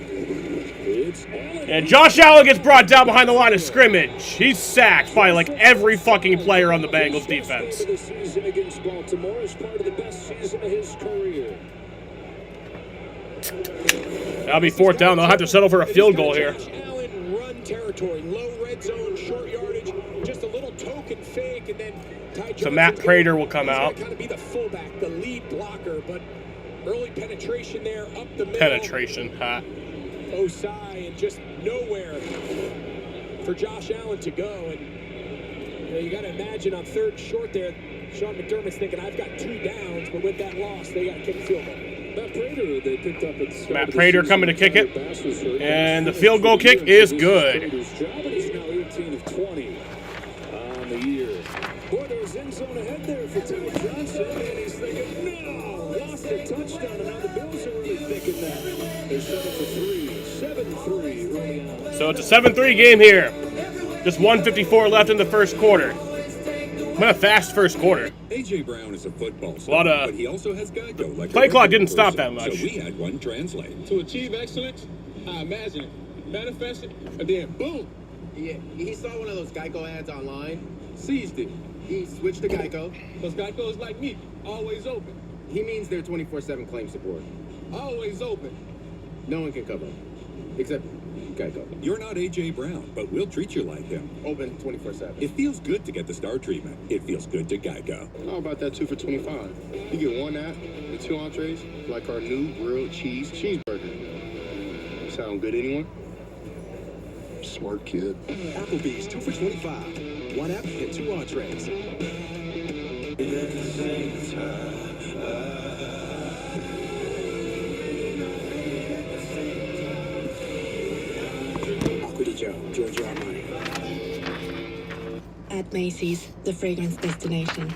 And Josh Allen gets brought down behind the line of scrimmage. He's sacked by like every fucking player on the Bengals defense. The season against Baltimore is part of the best season of his career. That'll be 4th down. They'll have to settle for a field goal here. Josh Allen run territory, low red zone, short yardage, just a little token fake, and then Ty Johnson. So Matt Prater will come out. Kind of be the fullback, the lead blocker, but early penetration there up the middle. Penetration, huh? Osai, and just nowhere for Josh Allen to go. And you know, you got to imagine on 3rd and short there, Sean McDermott's thinking, I've got 2 downs, but with that loss, they got to kick a field goal. Matt Prater, they picked up at the start Matt of the Prater season. coming to kick it. And the field goal kick is good. He's now 18 of 20 on the year. Boy, there's end zone ahead there for Ty Johnson, and he's thinking, no, lost a touchdown, and now the Bills are really thinking that. They're 7-3 early on. So it's a 7-3 game here. Just 1:54 left in the first quarter. What a fast first quarter. A.J. Brown is a football A lot of but he also has Geico. Like play clock didn't stop that much. So we had one translate. To achieve excellence, I imagine it, manifest it, and then boom. Yeah, he saw one of those Geico ads online, seized it. He switched to Geico. Because Geico is like me, always open. He means they're 24/7 claim support. Always open. No one can cover him, except Geico. You're not A.J. Brown, but we'll treat you like him. Open 24/7. It feels good to get the star treatment. It feels good to Geico. How about that 2 for $25? You get 1 app and 2 entrees, like our new grilled cheeseburger. Sound good, anyone? smart kid. Applebee's 2 for $25. One app, get 2 entrees. Giorgio Armani. At Macy's, the fragrance destination.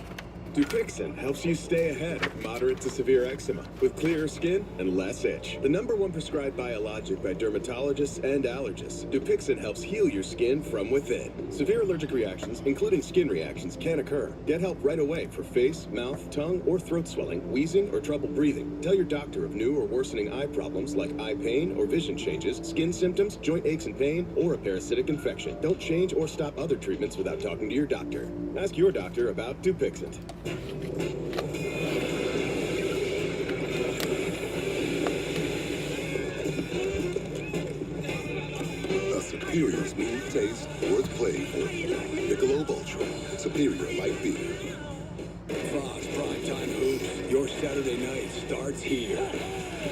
Dupixent helps you stay ahead of moderate to severe eczema with clearer skin and less itch. The #1 prescribed biologic by dermatologists and allergists, Dupixent helps heal your skin from within. Severe allergic reactions, including skin reactions, can occur. Get help right away for face, mouth, tongue, or throat swelling, wheezing, or trouble breathing. Tell your doctor of new or worsening eye problems like eye pain or vision changes, skin symptoms, joint aches and pain, or a parasitic infection. Don't change or stop other treatments without talking to your doctor. Ask your doctor about Dupixent. A superior smooth taste worth playing for. Michelob Ultra, superior light beer. Fox Primetime Hoops, your Saturday night starts here.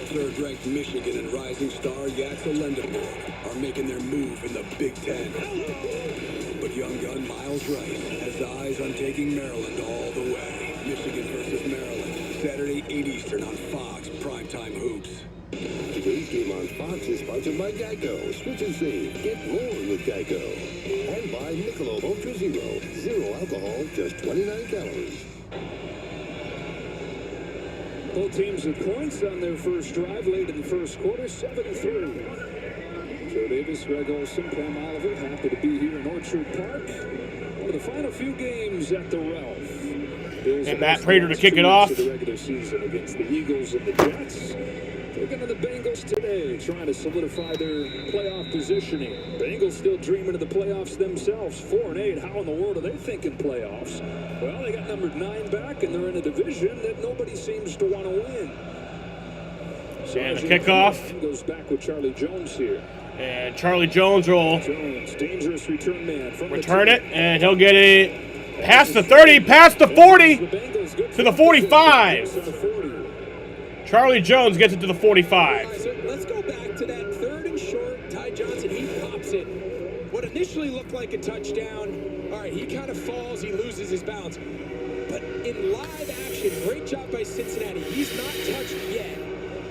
Third-ranked Michigan and rising star Yaxel Lendenborg are making their move in the Big Ten. But young gun Miles Rice has eyes on taking Maryland all the way. Michigan versus Maryland, Saturday 8 Eastern on Fox Primetime Hoops. Today's game on Fox is sponsored by Geico. Switch and save. Get more with Geico. And by Michelob Ultra Zero. Zero alcohol, just 29 calories. Both teams with points on their first drive late in the first quarter, 7-3. Joe Davis, Greg Olson, Pam Oliver, happy to be here in Orchard Park. One of the final few games at the Ralph. And Matt Prater to kick it off. The regular season against the Eagles and the Jets. Taking on the Bengals today, trying to solidify their playoff positioning. Bengals still dreaming of the playoffs themselves. 4-8. How in the world are they thinking playoffs? Well, they got numbered 9 back, and they're in a division that nobody seems to want to win. And the kickoff goes back with Charlie Jones here. And Charlie Jones will dangerous return man from return it, and he'll get it past the 30, past the 40, to the 45. Charlie Jones gets it to the 45. So let's go back to that 3rd and short. Ty Johnson, he pops it. What initially looked like a touchdown. All right, he kind of falls, he loses his balance. But in live action, great job by Cincinnati. He's not touched yet.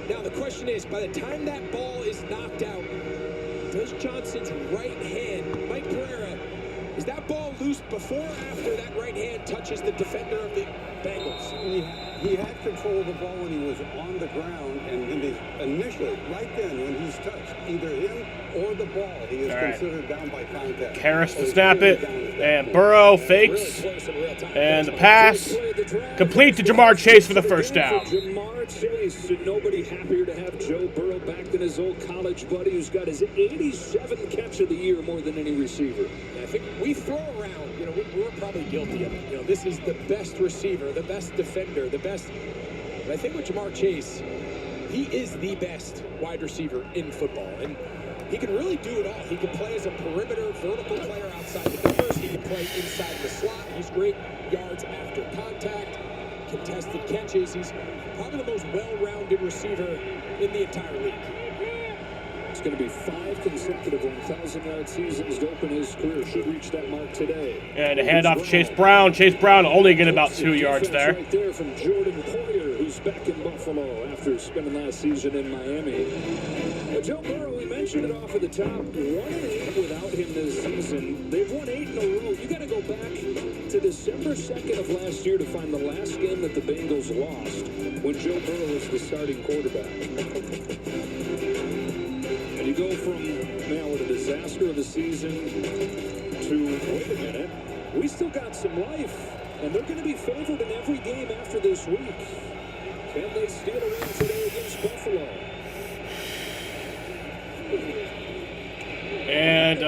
Now the question is, by the time that ball is knocked out, does Johnson's right hand, Mike Pereira, is that ball loose before or after that right hand touches the defender of the Bengals? He had control of the ball when he was on the ground, and initially, right then, when he's touched, either him or the ball, he is considered down by contact. Harris to snap it, and Burrow fakes, and the pass complete to Jamar Chase for the first down. Jamar Chase, and nobody happier to have Joe Burrow back than his old college buddy who's got his 87th catch of the year, more than any receiver. I think we throw around, we're probably guilty of it. This is the best receiver, the best defender, the best. But I think with Jamar Chase, he is the best wide receiver in football. And he can really do it all. He can play as a perimeter vertical player outside the numbers. He can play inside the slot. He's great yards after contact, contested catches. He's probably the most well-rounded receiver in the entire league. It's going to be 5 consecutive 1,000-yard seasons to open his career. Should reach that mark today. And a handoff to Chase Brown. Chase Brown only get about 2 yards there. Right there from Jordan Poyer, who's back in Buffalo after spending last season in Miami. Joe Burrow, we mentioned it off at the top. 1-8 without him this season. They've won 8 in a row. You got to go back to December 2nd of last year to find the last game that the Bengals lost when Joe Burrow was the starting quarterback. You go from now with a disaster of the season to, wait a minute, we still got some life, and they're going to be favored in every game after this week. Can they steal a win today against Buffalo? And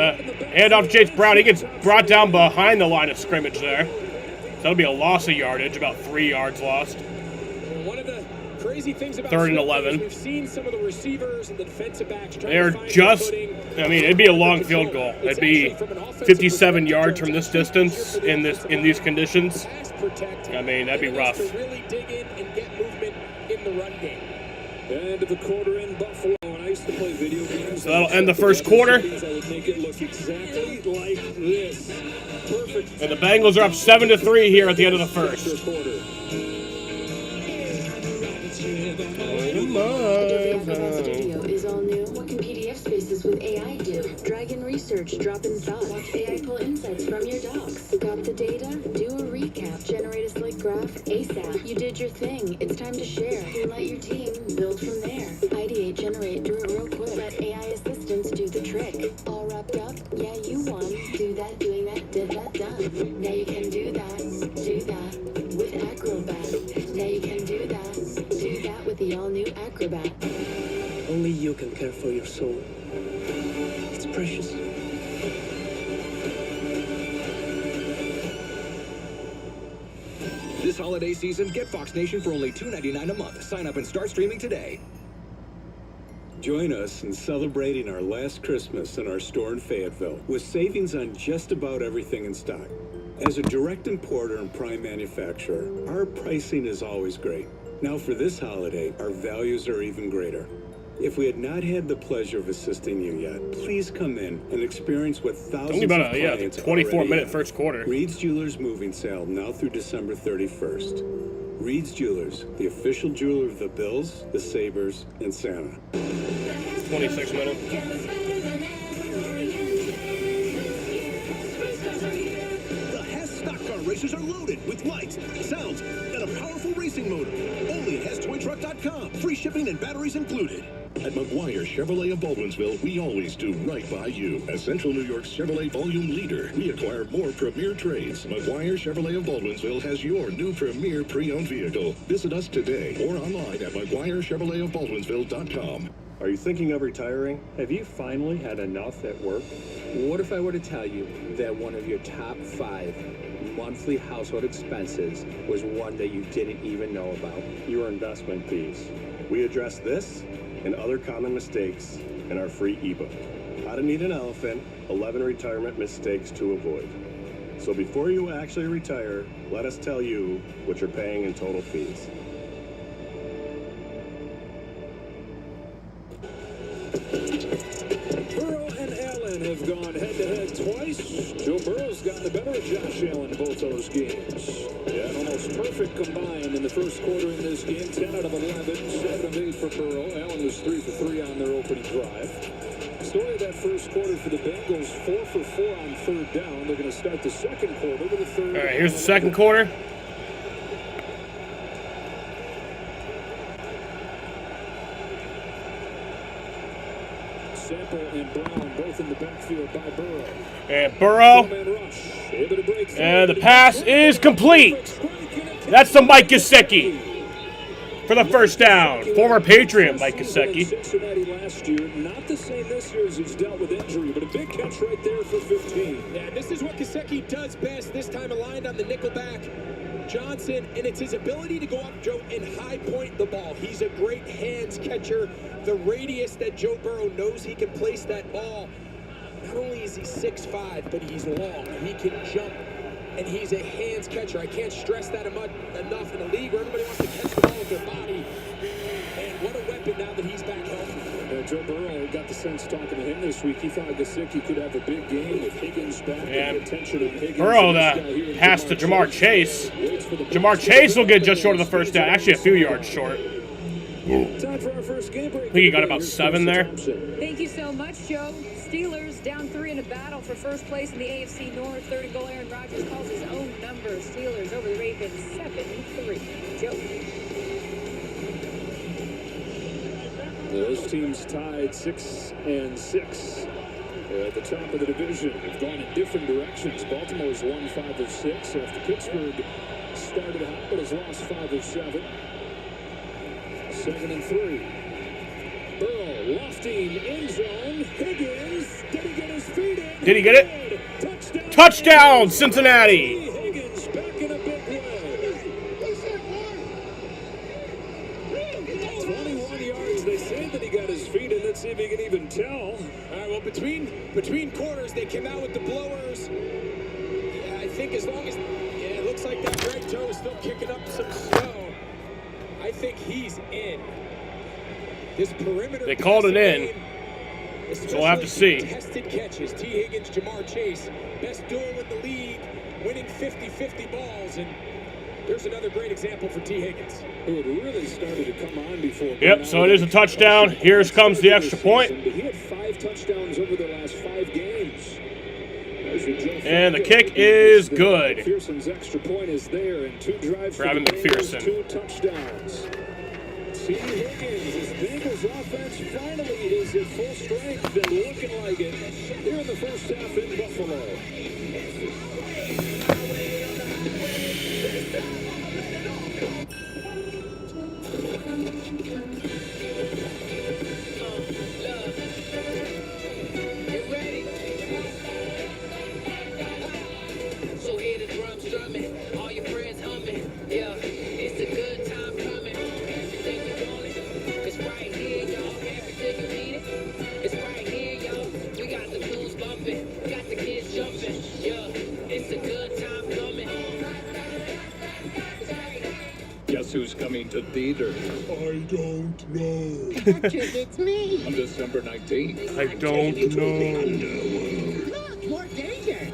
handoff to Chase Brown. He gets brought down behind the line of scrimmage there. So that'll be a loss of yardage, about 3 yards lost. One of the crazy things about 3rd and 11. We've seen some of the receivers and the defensive backs They're just, it'd be a long field goal. It'd be 57 yards from this distance in these conditions. That'd be rough. Really dig in and get movement in the run game. End of the quarter in Buffalo, and nice to play video games. So that'll end the first quarter. That would make it look exactly like this. Perfect. And the Bengals are up 7-3 here at the end of the first. Studio is all new. What can PDF spaces with AI do? Drag in research, drop in thoughts. Watch AI pull insights from your docs. Got the data? Do a recap. Generate a slick graph ASAP. You did your thing. It's time to share. And let your team build from there. Ideate, generate, do it real quick. Let AI assistants do the trick. All wrapped up? Yeah, you won. Do that, doing that, did that, done. Now you can do that with Acrobat. Now you can do that with the all-new Acrobat. Only you can care for your soul. It's precious. This holiday season, get Fox Nation for only $2.99 a month. Sign up and start streaming today. Join us in celebrating our last Christmas in our store in Fayetteville with savings on just about everything in stock. As a direct importer and prime manufacturer, our pricing is always great. Now for this holiday, our values are even greater. If we had not had the pleasure of assisting you yet, please come in and experience what thousands Only about of clients 24-minute first quarter. Reed's Jewelers moving sale now through December 31st. Reed's Jewelers, the official jeweler of the Bills, the Sabres, and Santa. 26 minutes. The Hess stock car races are loaded with lights, sounds, and a powerful racing motor. Only at HessToyTruck.com. Free shipping and batteries included. At McGuire Chevrolet of Baldwinsville, we always do right by you. As Central New York's Chevrolet volume leader, we acquire more premier trades. McGuire Chevrolet of Baldwinsville has your new premier pre-owned vehicle. Visit us today or online at McGuireChevroletofBaldwinsville.com. Are you thinking of retiring? Have you finally had enough at work? What if I were to tell you that one of your top 5 monthly household expenses was one that you didn't even know about? Your investment fees. We address this and other common mistakes in our free ebook, How to Meet an Elephant, 11 Retirement Mistakes to Avoid. So before you actually retire, let us tell you what you're paying in total fees. Burrow and Allen have gone head-to-head twice. Joe Burrow's gotten the better of Josh Allen both those games. Yeah, almost perfect combined in the first quarter in this game. 10 out of 11, 7 of 8 for Burrow. Allen was 3 for 3 on their opening drive. Story of that first quarter for the Bengals, 4 for 4 on third down. They're going to start the second quarter with a third. All right, here's the second quarter. Sample and Brown both in the backfield by Burrow. And Burrow. And the pass is complete. That's to Mike Gesicki for the first down. Former Patriot Mike Gesicki. Cincinnati last year, not the same this year as he's dealt with injury, but a big catch right there for 15. Yeah, this is what Gesicki does best. This time aligned on the nickelback. Johnson, and it's his ability to go up, Joe, and high point the ball. He's a great hands catcher. The radius that Joe Burrow knows he can place that ball. Not only is he 6'5", but he's long. He can jump, and he's a hands catcher. I can't stress that enough in a league where everybody wants to catch the ball with their body. And what a weapon now that he's back healthy. Joe Burrow got the sense talking to him this week. He thought Gesicki could have a big game with Higgins back. Yeah. Attention on Higgins. Burrow the pass to Jamar Chase. Jamar Chase will get just short of the first down. Actually, a few yards short. Time for our first game break. I think he got about 7 there. Thank you so much, Joe. Steelers down 3 in a battle for first place in the AFC North. Third and goal, Aaron Rodgers calls his own number. Steelers over the Ravens 7-3. Joe. Those teams tied 6-6 at the top of the division. Have gone in different directions. Baltimore's won 5 of 6 after Pittsburgh started hot but has lost 5 of 7. 2nd and 3. Burrow lofting end zone. Higgins, did he get his feet in? Did he get it? Touchdown, Cincinnati. Higgins back in a big way. 21 yards. They say that he got his feet in. Let's see if he can even tell. All right, well, between quarters, they came out with the blowers. Yeah, I think as long as it looks like that right toe is still kicking up some snow, I think he's in. This perimeter. They called it in, game, so we'll have to see. Contested catches. T. Higgins, Jamar Chase, best duel in the league, winning 50-50 balls, and there's another great example for T. Higgins, who had really started to come on before. Yep, so it is a touchdown. Here comes the extra point. He had 5 touchdowns over the last 5 games. And the kick is good. McPherson's extra point is there, and 2 drives for the McPherson. Bengals, 2 touchdowns. T. Higgins, his Bengals offense finally is at full strength and looking like it here in the first half in Buffalo. Guess who's coming to theater? I don't know. It's me. On December 19th. I don't know. Look, more danger.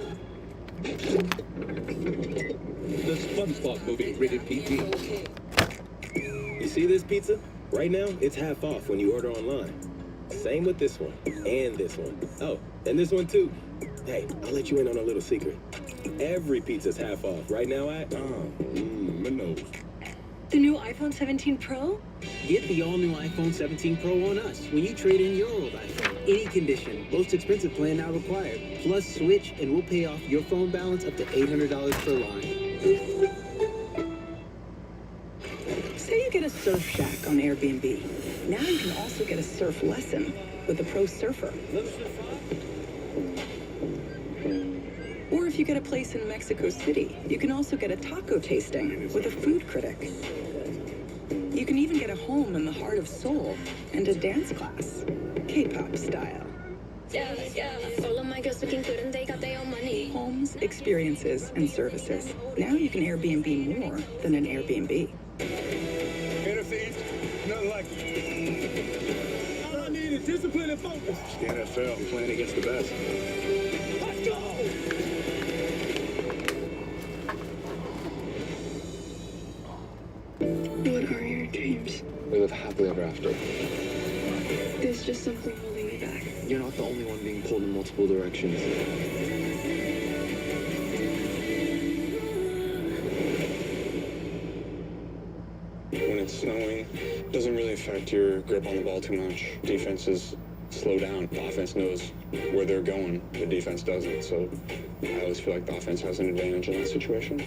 The SpongeBob movie, rated PG. You see this pizza? Right now, it's half off when you order online. Same with this one, and this one. Oh, and this one too. Hey, I'll let you in on a little secret. Every pizza's half off right now at, my nose. The new iPhone 17 Pro? Get the all-new iPhone 17 Pro on us when you trade in your old iPhone. Any condition, most expensive plan now required. Plus switch and we'll pay off your phone balance up to $800 per line. Say you get a surf shack on Airbnb. Now you can also get a surf lesson with a pro surfer. Or if you get a place in Mexico City, you can also get a taco tasting with a food critic. You can even get a home in the heart of Seoul and a dance class, K-pop style. All of my girls looking good and they got their own money. Homes, experiences, and services. Now you can Airbnb more than an Airbnb. NFC, nothing like it. All I need is discipline and focus. It's the NFL, playing against the best. Let's go! What are your dreams? We live happily ever after. There's just something holding me back. You're not the only one being pulled in multiple directions. When it's snowing, it doesn't really affect your grip on the ball too much. Defenses slow down. The offense knows where they're going. The defense doesn't. So I always feel like the offense has an advantage in that situation.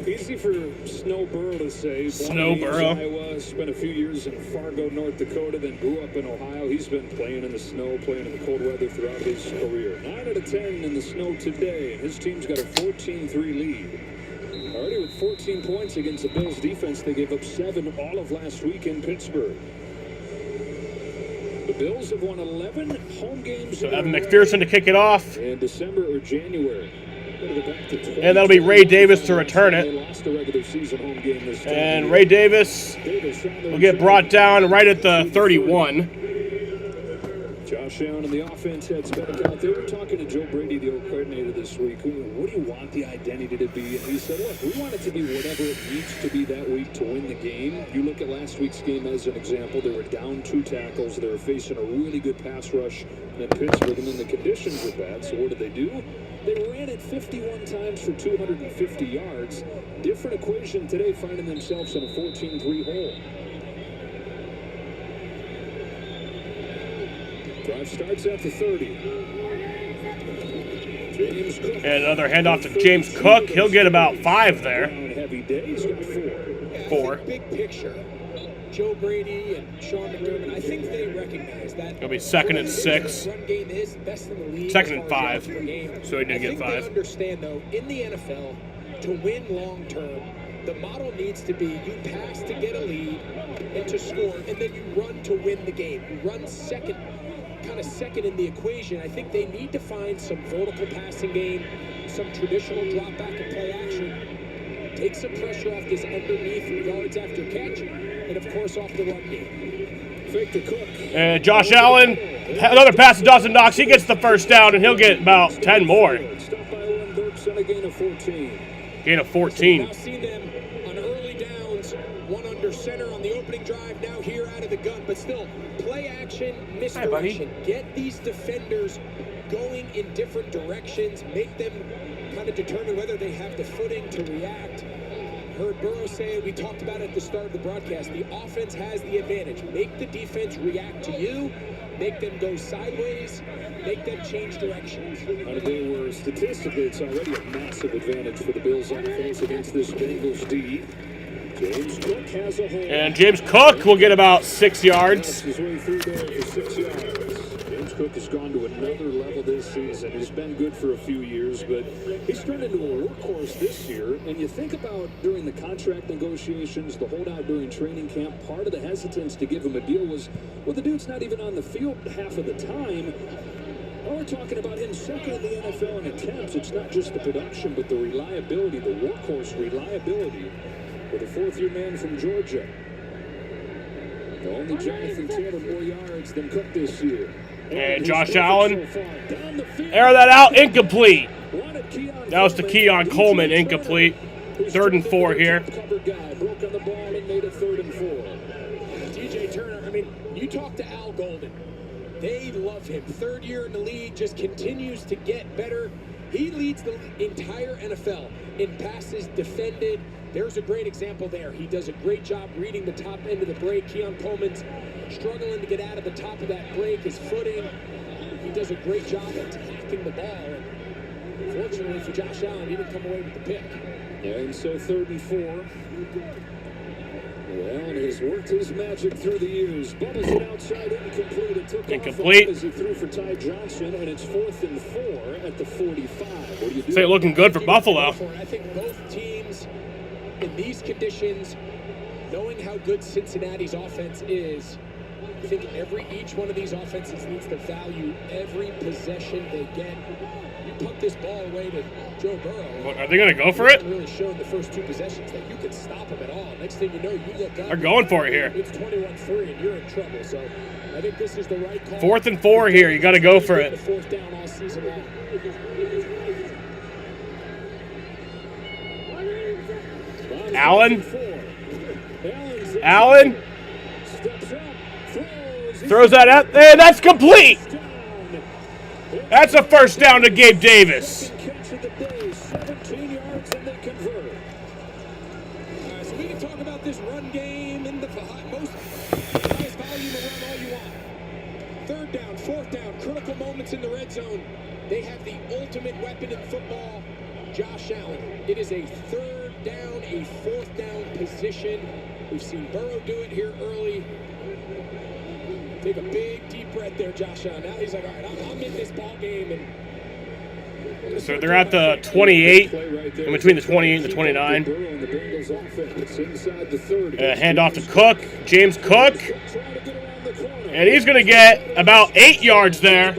Easy for Snowborough to say. Snowborough. Iowa, spent a few years in Fargo, North Dakota, then grew up in Ohio. He's been playing in the snow, playing in the cold weather throughout his career. 9 out of 10 in the snow today, and his team's got a 14-3 lead. Already with 14 points against the Bills defense, they gave up 7 all of last week in Pittsburgh. The Bills have won 11 home games. So Evan McPherson to kick it off. In December or January. And that'll be Ray Davis to return it. And Ray Davis will get brought down right at the 31. Josh Allen and the offense heads back out. They were talking to Joe Brady, the old coordinator, this week. What do you want the identity to be? And he said, look, we want it to be whatever it needs to be that week to win the game. You look at last week's game as an example. They were down 2 tackles. They were facing a really good pass rush in Pittsburgh, and then the conditions were bad. So what did they do? They ran it 51 times for 250 yards. Different equation today, finding themselves in a 14-3 hole. Drive starts at the 30. James Cook. And another handoff to James Cook. He'll get about 5 there. Heavy day. He's got 4. Big picture. Joe Brady and Sean McDermott, I think they recognize that. It'll be 2nd and 6. Run game is best in the league. 2nd and 5. So he didn't get 5. They understand, though, in the NFL, to win long term, the model needs to be you pass to get a lead and to score, and then you run to win the game. You run second in the equation. I think they need to find some vertical passing game, some traditional drop back and play action to take some pressure off this underneath yards after catch, and of course off the run game. Fake the Cook. And Josh Allen, another pass to Dawson Knox. He gets the first down, and he'll get about 10 more. Stop by Owen Burks and a gain of 14. Gain of 14. We've now seen them on early downs, one under center on the opening drive, now here out of the gun, but still, play action, misdirection. Get these defenders going in different directions, make them kind of determine whether they have the footing to react. Heard Burrow say it, we talked about it at the start of the broadcast, the offense has the advantage. Make the defense react to you, make them go sideways, make them change directions. On a day where statistically it's already a massive advantage for the Bills offense against this Bengals D. James Cook has a hold. And James Cook will get about 6 yards. His way through there for 6 yards. James Cook has gone to another level this season. He's been good for a few years, but he's turned into a workhorse this year. And you think about during the contract negotiations, the holdout during training camp, part of the hesitance to give him a deal was, well, the dude's not even on the field half of the time. Well, we're talking about him second in the NFL in attempts. It's not just the production, but the reliability, the workhorse reliability with a fourth-year man from Georgia. Only Jonathan Taylor more yards than Cook this year. And Josh Allen, air that out, incomplete. That was to Keon Coleman, incomplete. 3rd and 4 here. Covered guy broke on the ball and made it 3rd and 4. DJ Turner, I mean, you talk to Al Golden. They love him. 3rd year in the league, just continues to get better. He leads the entire NFL in passes defended. There's a great example there. He does a great job reading the top end of the break. Keon Coleman's struggling to get out of the top of that break, his footing. He does a great job attacking the ball. And fortunately for Josh Allen, he didn't come away with the pick. And so 3rd and 4. Allen has worked his magic through the years. Bubbles it outside, incomplete. It took incomplete. Off as he threw for Ty Johnson, and it's 4th and 4 at the 45. What do you do? Say, looking good for Buffalo. I think both teams in these conditions, knowing how good Cincinnati's offense is, I think each one of these offenses needs to value every possession they get. You punt this ball away to Joe Burrow. What, are they going to go for it? Really showed the first 2 possessions that you can stop him at all. Next thing you know, you look up. They're going for it here. It's 21-3 and you're in trouble. So I think this is the right call. 4th and 4 here. You got to go for it. 4th down all season long. Allen throws that out, and that's complete. That's a first down to Gabe Davis. 17 yards and they convert. So we can talk about this run game and the highest volume of run all you want. 3rd down, 4th down, critical moments in the red zone. They have the ultimate weapon in football, Josh Allen. It is a 3rd down, a 4th down position. We've seen Burrow do it here early. Take a big, deep breath there, Josh Allen. Now he's like, all right, I'm in this ball game. And so they're at the 28, in between the 28 and the 29. Hand off to Cook, James Cook. And he's going to get about 8 yards there.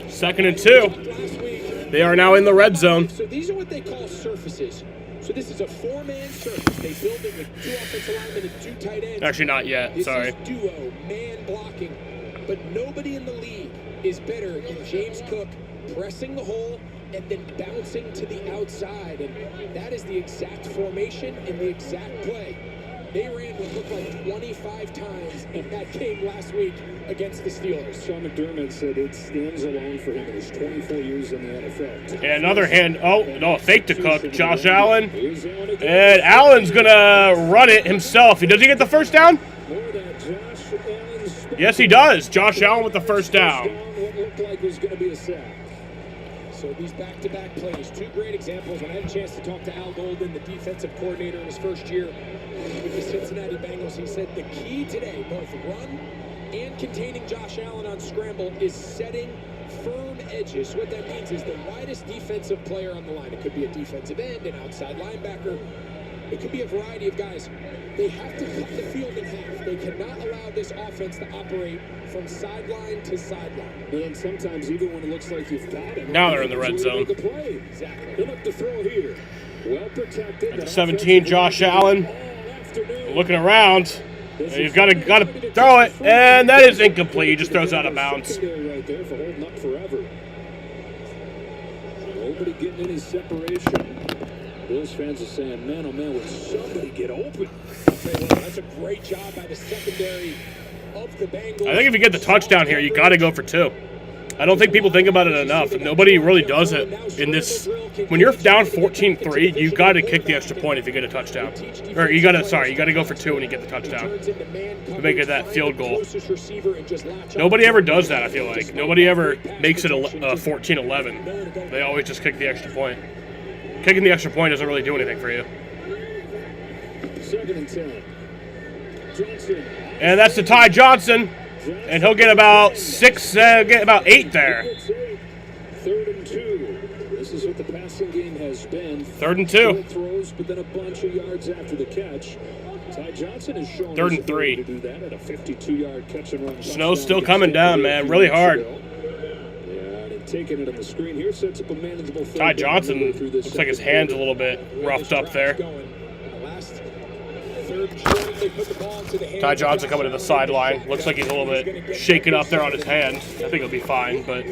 2nd and 2. They are now in the red zone. So these are what they call surfaces. So this is a 4-man surface. They build it with 2 offensive linemen and 2 tight ends. Actually, not yet. This Sorry. is duo, man blocking. But nobody in the league is better than James Cook pressing the hole and then bouncing to the outside. And that is the exact formation and the exact play. They ran what looked like 25 times in that game last week against the Steelers. Sean McDermott said it stands alone for him in his 24 years in the NFL. And another hand. Oh, no, fake to Cook. Josh Allen. And Allen's going to run it himself. Does he get the first down? Yes, he does. Josh Allen with the first down. What looked like was going to be a sack. So these back-to-back plays, 2 great examples. When I had a chance to talk to Al Golden, the defensive coordinator in his first year with the Cincinnati Bengals, he said the key today, both run and containing Josh Allen on scramble, is setting firm edges. What that means is the widest defensive player on the line. It could be a defensive end, an outside linebacker. It could be a variety of guys. They have to cut the field in half. They cannot allow this offense to operate from sideline to sideline. And then sometimes even when it looks like you've got it. Now they're in the red zone. Make a play. Exactly. Good up to throw here. Well protected. At the 17, Josh Allen looking around. He's got to throw it, and that is incomplete. He just throws out of bounds. Right there for holding up forever. Nobody getting any separation. Bills fans are saying, man, oh man, would somebody get open? That's a great job by the secondary of the Bengals. I think if you get the touchdown here, you got to go for 2. I don't think people think about it enough. Nobody really does it in this. When you're down 14-3, you got to kick the extra point if you get a touchdown. Or you got to go for 2 when you get the touchdown to make it that field goal. Nobody ever does that, I feel like. Nobody ever makes it a 14-11. They always just kick the extra point. Kicking the extra point doesn't really do anything for you. 2nd and 10. Johnson. And that's to Ty Johnson. And he'll get about 8 there. 3rd and 2. This is what the passing game has been. 3rd and 2. Throws, but then a bunch of yards after the catch. Ty Johnson has shown 3rd and 3. to do that at a 52-yard catch and run. Snow's still coming down, man. Really hard. Taking it on the screen here, sets up a manageable. Ty Johnson looks like his hand's a little bit roughed up there. Ty Johnson coming to the sideline. Looks like he's a little bit shaken up there on his hand. I think he'll be fine, but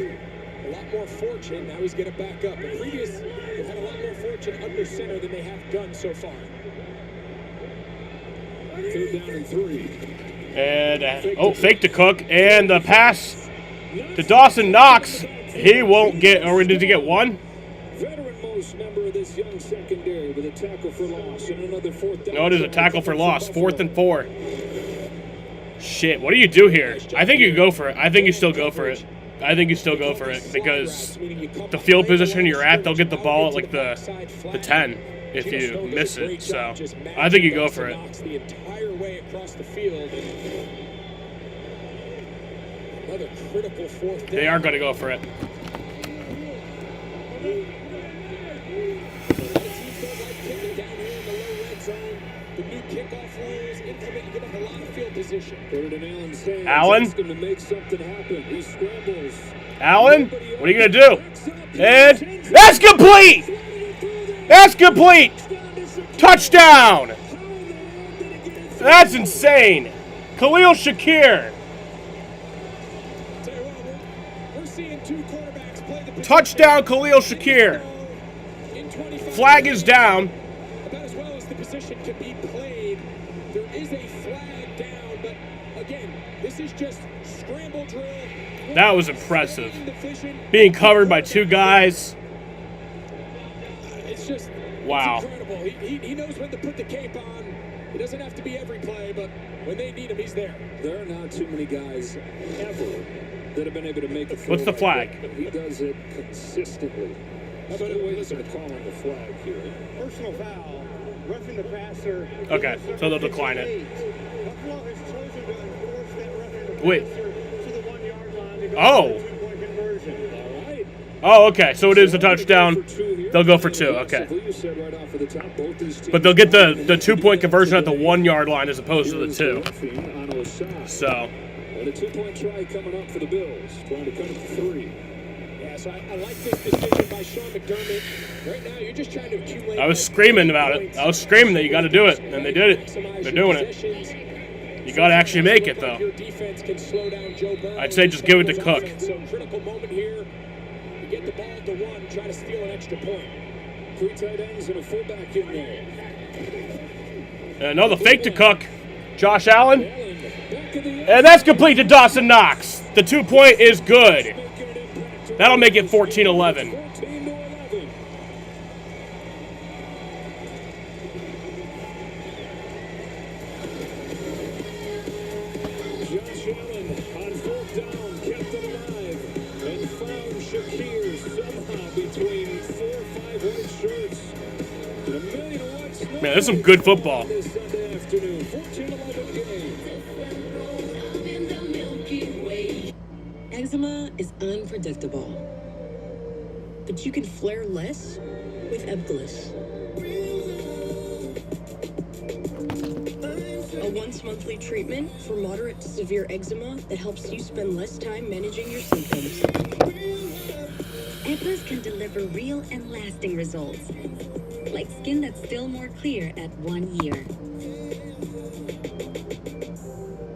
A lot more fortune. Now he's going to back up. In previous, they've had a lot more fortune under center than they have done so far. 3rd down and 3. And fake to Cook, and the pass to Dawson Knox. He won't get, or did he get 1? Veteran-most member of this young secondary with a tackle for loss and another 4th down. No, it is a tackle for loss. 4th and 4. Shit, what do you do here? I think you go for it. I think you still go for it. Because the field position you're at, they'll get the ball at like the 10 if you miss it. So I think you go for it. The entire way across the field. Another critical 4th down. They are going to go for it. The new kickoff rules implement, you get up a lot of field position. Put it in Allen's hands. Allen? He's going to make something happen. He scrambles. Allen, what are you going to do? And that's complete! That's complete! Touchdown! That's insane! Khalil Shakir. Touchdown, Khalil Shakir. Flag is down. About as well as the position can be played. There is a flag down, but again, this is just scramble drill. That was impressive. Being covered by 2 guys. It's just wow. It's incredible. He knows when to put the cape on. It doesn't have to be every play, but when they need him, he's there. There are not too many guys ever that have been able to make a throw. What's the flag? Like he does it consistently. How about the ways they're calling the flag here? Personal foul. Roughing the passer. Okay, so they'll decline it. Wait. Oh. Oh, okay. So it is a touchdown. They'll go for 2. Okay. But they'll get the 2-point conversion at the 1-yard line as opposed to the 2. So. And a 2-point try coming up for the Bills, trying to cut it to 3. Yeah, so I like this decision by Sean McDermott. Right now, you're just trying to accumulate. I was screaming about it. I was screaming that you got to do it, and they did it. They're doing it. You got to actually make it, though. I'd say just give it to Cook. So critical moment here. You get the ball at the 1, try to steal an extra point. 3 tight ends and a fullback in there. And another fake to Cook. Josh Allen. And that's complete to Dawson Knox. The 2-point is good. That'll make it 14-11. Josh Allen on 4th down kept it alive and found Shakir somehow between 4 or 5 white shirts. And a million white snow. Man, that's some good football. This Sunday afternoon, 14-11 game. Eczema is unpredictable, but you can flare less with Ebglyss. once monthly treatment for moderate to severe eczema that helps you spend less time managing your symptoms. Eblis can deliver real and lasting results, like skin that's still more clear at 1 year.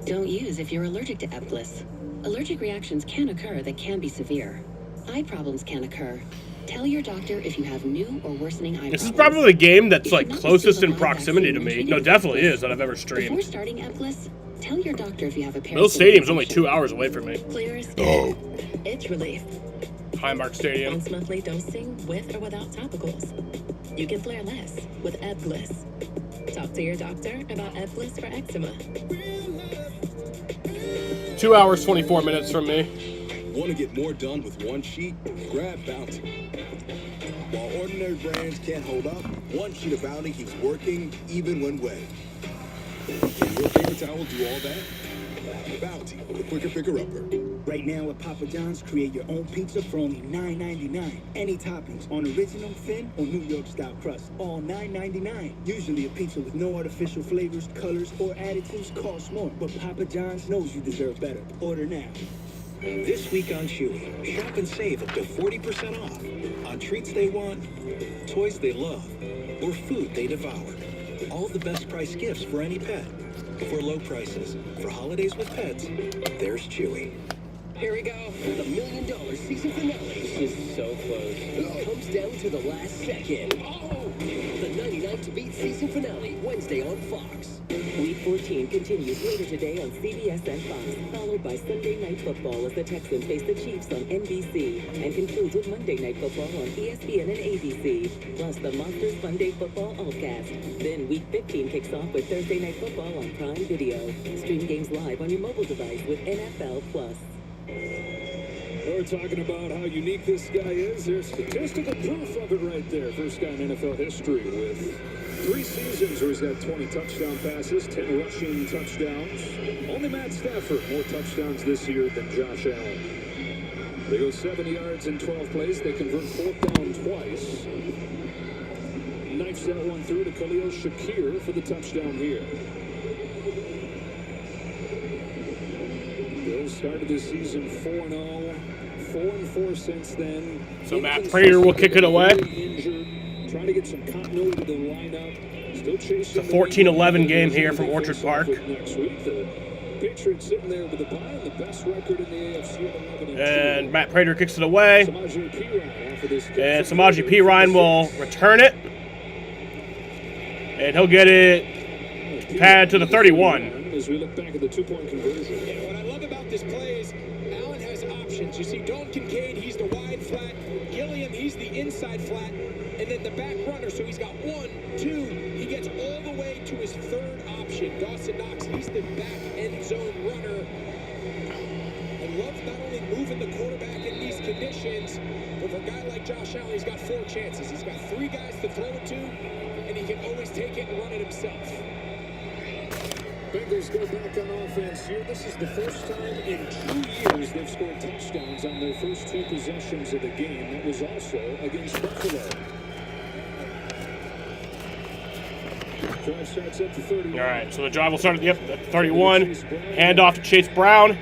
Don't use if you're allergic to Eblis. Allergic reactions can occur that can be severe. Eye problems can occur. Tell your doctor if you have new or worsening eye problems. This is probably the game that's like closest in proximity to me. No, definitely is that I've ever Before streamed. starting Eblis, tell your doctor if you have a Those stadiums only 2 hours away from me. Clear as Oh. Itch relief. Highmark Stadium. Once monthly dosing with or without topicals. You can flare less with Eblis. Talk to your doctor about Eblis for eczema. 2 hours, 24 minutes from me. Want to get more done with one sheet? Grab Bounty. While ordinary brands can't hold up, one sheet of Bounty keeps working even when wet. Can your paper towel do all that? Bounty, the quicker picker-upper. Right now at Papa John's, create your own pizza for only $9.99. Any toppings on original, thin, or New York style crust, all $9.99. Usually a pizza with no artificial flavors, colors, or additives costs more, but Papa John's knows you deserve better. Order now. This week on Chewy, shop and save up to 40% off on treats they want, toys they love, or food they devour. All the best price gifts for any pet. For low prices, for holidays with pets, there's Chewy. Here we go. The $1 million season finale. This is so close. It comes down to the last second. Oh! The 99 to Beat season finale, Wednesday on Fox. Week 14 continues later today on CBS and Fox, followed by Sunday Night Football as the Texans face the Chiefs on NBC, and concludes with Monday Night Football on ESPN and ABC, plus the Monsters Monday Football Allcast. Then Week 15 kicks off with Thursday Night Football on Prime Video. Stream games live on your mobile device with NFL Plus. We're talking about how unique this guy is. There's statistical proof of it right there. First guy in NFL history with 3 seasons where he's got 20 touchdown passes, 10 rushing touchdowns. Only Matt Stafford more touchdowns this year than Josh Allen. They go 70 yards in 12 plays. They convert 4th down twice. Knifes that one through to Khalil Shakir for the touchdown here. Bills started this season 4-0. 4-4 since then. So Matt Prater will kick it away. Trying to get some continuity to the lineup. Still chasing. It's a 14-11 game here from Orchard Park. Next week, the Patriots sitting there with the bye and the best record in the AFC at 11-2. And Matt Prater kicks it away. And Samaje Perine will return it. And he'll get it pad to the 31. As we look back at the 2-point conversion. Yeah, what I love about this play is Allen has options. You see Dalton Kincaid, he's the wide flat. Gilliam, he's the inside flat. And then the back runner, so he's got 1, 2. He gets all the way to his 3rd option. Dawson Knox, he's the back end zone runner. And loves not only moving the quarterback in these conditions, but for a guy like Josh Allen, he's got 4 chances. He's got 3 guys to throw it to, and he can always take it and run it himself. Bengals go back on offense here. This is the first time in 2 years they've scored touchdowns on their first 2 possessions of the game. That was also against Buffalo. Drive starts at the 30. All right, so the drive will start at the 31. Hand off to Chase Brown.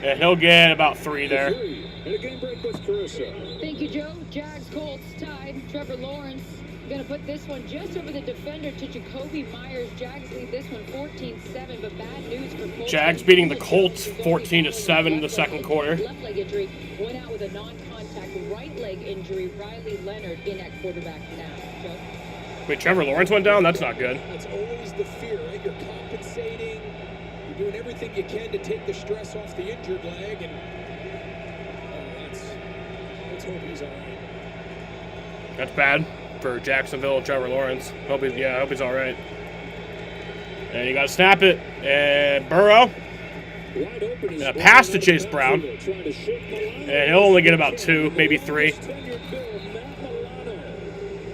And he'll get about 3 there. And a game break with Carissa. Thank you, Joe. Jags Colts tied. Trevor Lawrence going to put this one just over the defender to Jacoby Myers. Jags lead this one 14-7, but bad news for Colts. Jags beating the Colts 14-7 in the second quarter. Left leg injury, went out with a non-contact right leg injury. Riley Leonard in at quarterback now. Joe? Wait, Trevor Lawrence went down? That's not good. It's always the fear, right? You're compensating. You're doing everything you can to take the stress off the injured leg, and let's hope he's all right. That's bad for Jacksonville and Trevor Lawrence. I hope he's all right. And you got to snap it. And Burrow. Pass to Chase Brown. And he'll only get about 2, maybe 3.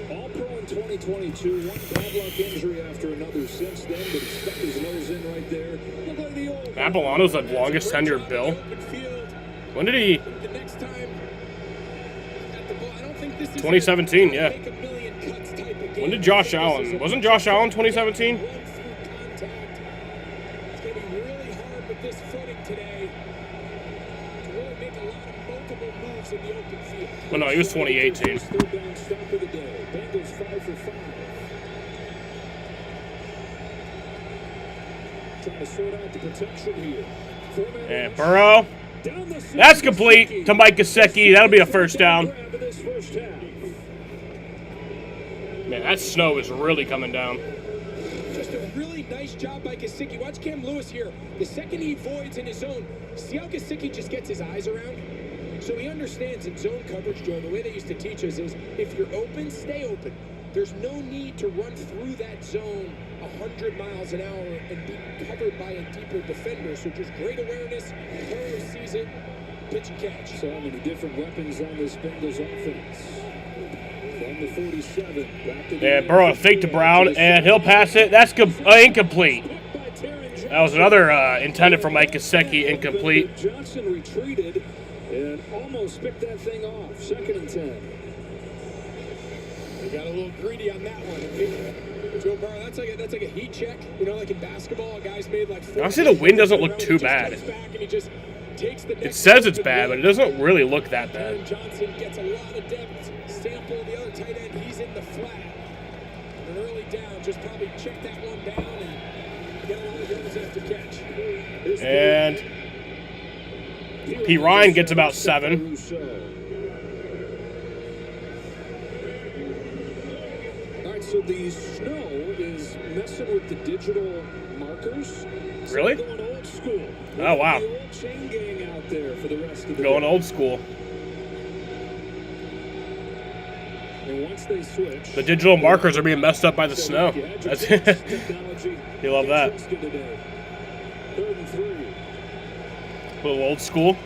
All-Pro in 2022. One bad luck injury after another since then, but he stuck his nose in right there. Look like the old Matt Milano's the longest tenured Bill. When did he? 2017, yeah. When did Josh Allen? Wasn't Josh Allen 2017? Oh, no, he was 2018. Third down stop of the day. Bengals 5 for 5. Trying to sort out the protection here. And Burrow. That's complete to Mike Gesicki. That'll be a first down. Man, that snow is really coming down. Just a really nice job by Gesicki. Watch Cam Lewis here. The second he voids in his zone, see how Gesicki just gets his eyes around? So he understands in zone coverage, Joe, the way they used to teach us is if you're open, stay open. There's no need to run through that zone 100 miles an hour and be covered by a deeper defender. So just great awareness, thorough sees it, pitch and catch. So many different weapons on this Bengals offense. From the 47, back to And Burrow a fake to Brown, and he'll pass it. That's incomplete. That was another intended for Mike Gesicki, incomplete. Johnson retreated and almost picked that thing off. 2nd and 10. They got a little greedy on that one. Joe Burrow, that's like a heat check. You know, like in basketball, a guy's made like 4. Honestly, the wind doesn't look too bad. It says it's bad, but it doesn't really look that bad. Johnson gets a lot of depth. Sample, the other tight end, he's in the flat. An early down, just probably check that one down and get a lot of yards after catch. And P. Ryan gets about 7. All right, so the snow is messing with the digital markers. Really? Going old school. Oh, wow. The old chain gang out there for the rest of the Going day. old school. And once they switch, The digital markers are being messed up by the snow. That's you love that. 3rd and 3. A little old school.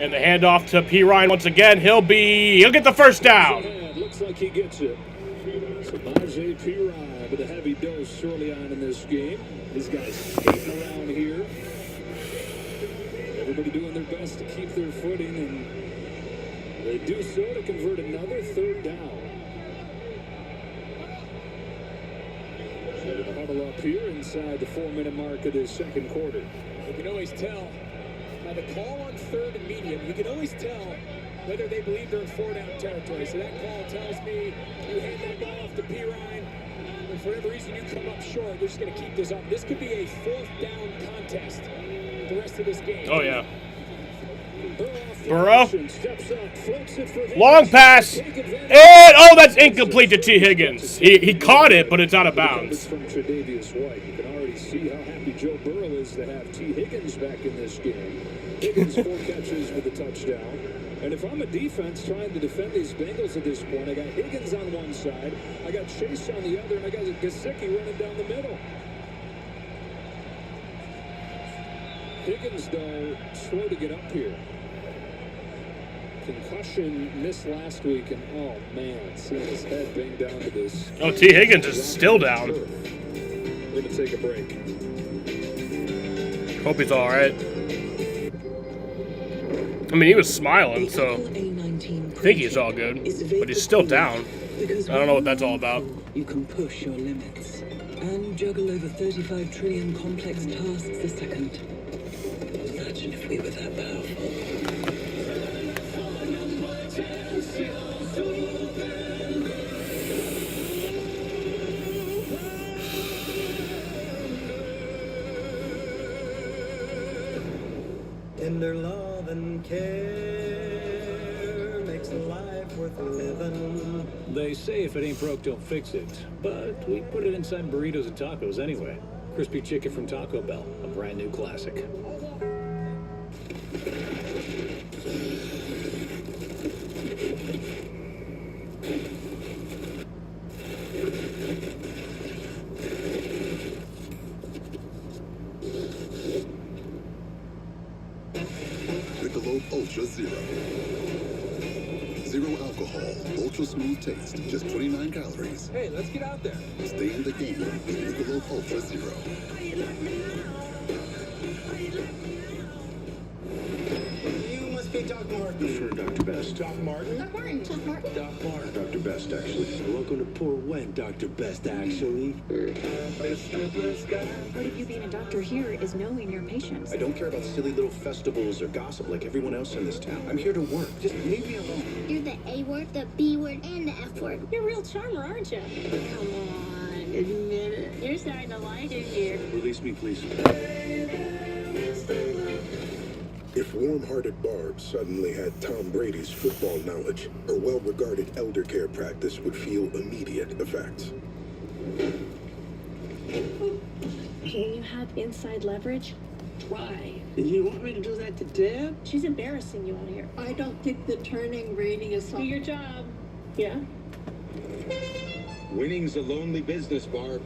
And the handoff to P. Ryan once again. He'll get the first down. Looks like he gets it. So Najee P. Ryan with a heavy dose early on in this game. These guys skating around here. Everybody doing their best to keep their footing, and they do so to convert another 3rd down. So the huddle up here inside the 4-minute mark of this 2nd quarter. You can always tell by the call on 3rd and medium, you can always tell whether they believe they're in 4-down territory. So that call tells me you hand that ball off to P. Ryan, and for whatever reason you come up short, they're just going to keep this up. This could be a 4th down contest the rest of this game. Oh, yeah. Burrow. Long pass. And, oh, that's incomplete to T. Higgins. He caught it, but it's out of bounds. From Tre'Davious White, you can already see how happy Joe Burrow is to have T. Higgins back in this game. Higgins 4 catches with a touchdown. And if I'm a defense trying to defend these Bengals at this point, I got Higgins on one side, I got Chase on the other, and I got Gesicki running down the middle. Higgins, though, slow to get up here. Concussion missed last week, and oh man, seeing his head bang down to this. Oh, T. Higgins is still down. We're gonna take a break. Hope he's all right. I mean, he was smiling, so I think he's all good. But he's still down. I don't know what that's all about. You can push your limits and juggle over 35 trillion complex tasks a second. Imagine if we were that powerful. Tender love and care makes life worth living. They say if it ain't broke, don't fix it. But we put it inside burritos and tacos anyway. Crispy chicken from Taco Bell, a brand new classic. Michelob Ultra Zero. Zero alcohol, ultra smooth taste, just 29 calories. Hey, let's get out there. Stay in the game with Michelob Ultra Zero. You must be Doc Moore. Prefer Dr. Best. Doc Martin. Doc Martin. Doc Martin. Doc Martin. Dr. Best, actually. Welcome to Poor When, Dr. Best, actually. Part of you being a doctor here is knowing your patients. I don't care about silly little festivals or gossip like everyone else in this town. I'm here to work. Just leave me alone. You're the A word, the B word, and the F word. You're a real charmer, aren't you? Come on, admit it. You're starting to like it here. Release me, please. If warm-hearted Barb suddenly had Tom Brady's football knowledge, her well-regarded elder care practice would feel immediate effects. Can you have inside leverage? Try. You want me to do that to Deb? She's embarrassing you out here. I don't think the turning radius Do your job. Yeah? Winning's a lonely business, Barb.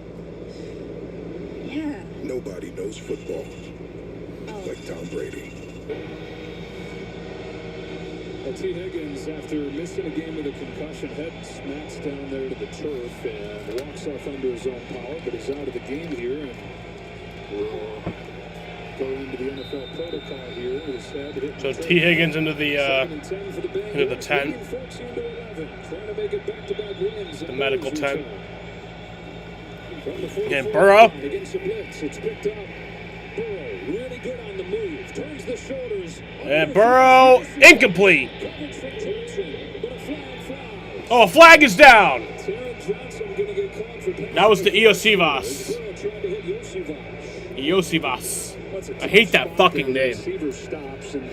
Yeah. Nobody knows football like Tom Brady. Well, T. Higgins, after missing a game with a concussion, smacks down there to the turf and walks off under his own power, but he's out of the game here and will go into the NFL protocol here. His head hit So T. Higgins into the 10. 14-11, trying to make it back-to-back wins. The medical 10. And And Burrow. Against the blitz, it's picked up. Burrow, really good on the move. Turns the shoulders. And Burrow, incomplete. Oh, a flag is down. That was the Iosivas. Iosivas. I hate that fucking name. Receiver stops, and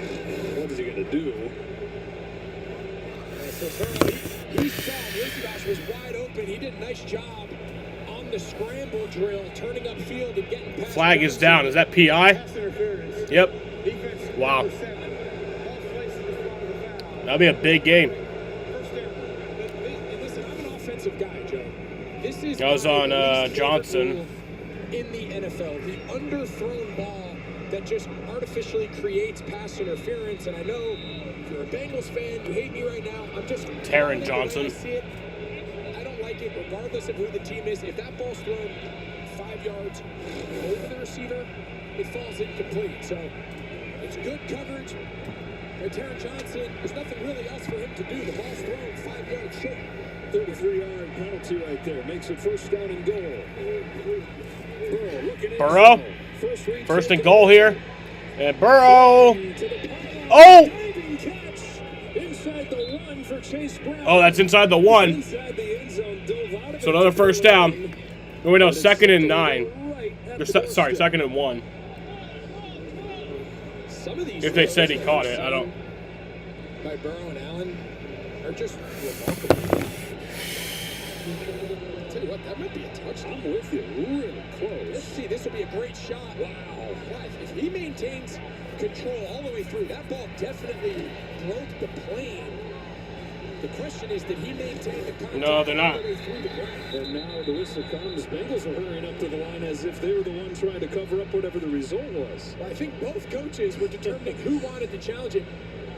what is he going to do? He saw Iosivas was wide open. He did a nice job on the scramble drill, turning upfield and getting past. Flag is down. Is that PI? Yep. Wow. That'll be a big game. Listen, I'm an offensive guy, Joe. This is Goes on Johnson. In the NFL, the underthrown ball that just artificially creates pass interference. And I know if you're a Bengals fan, you hate me right now. I'm just Taron Johnson. I see it. I don't like it, regardless of who the team is. If that ball's thrown 5 yards over the receiver, it falls incomplete. So it's good coverage. And Taron Johnson, there's nothing really else for him to do. The ball's thrown 5 yards short. 33-yard penalty right there. Makes it first down and goal. Burrow. First and goal here. And Burrow. Oh! Oh, that's inside the 1. So another first down. Oh, wait, no, 2nd and 9. Sorry, 2nd and 1. If they said he caught it, I don't. By Burrow and Allen are just remarkable. I'll tell you what, that might be a touchdown. I'm with you. Really close. Let's see, this will be a great shot. Wow. If he maintains control all the way through, that ball definitely broke the plane. The question is, did he maintain the contact? No, they're not. And now the whistle comes. Bengals are hurrying up to the line as if they were the one trying to cover up whatever the result was. Well, I think both coaches were determining who wanted to challenge it.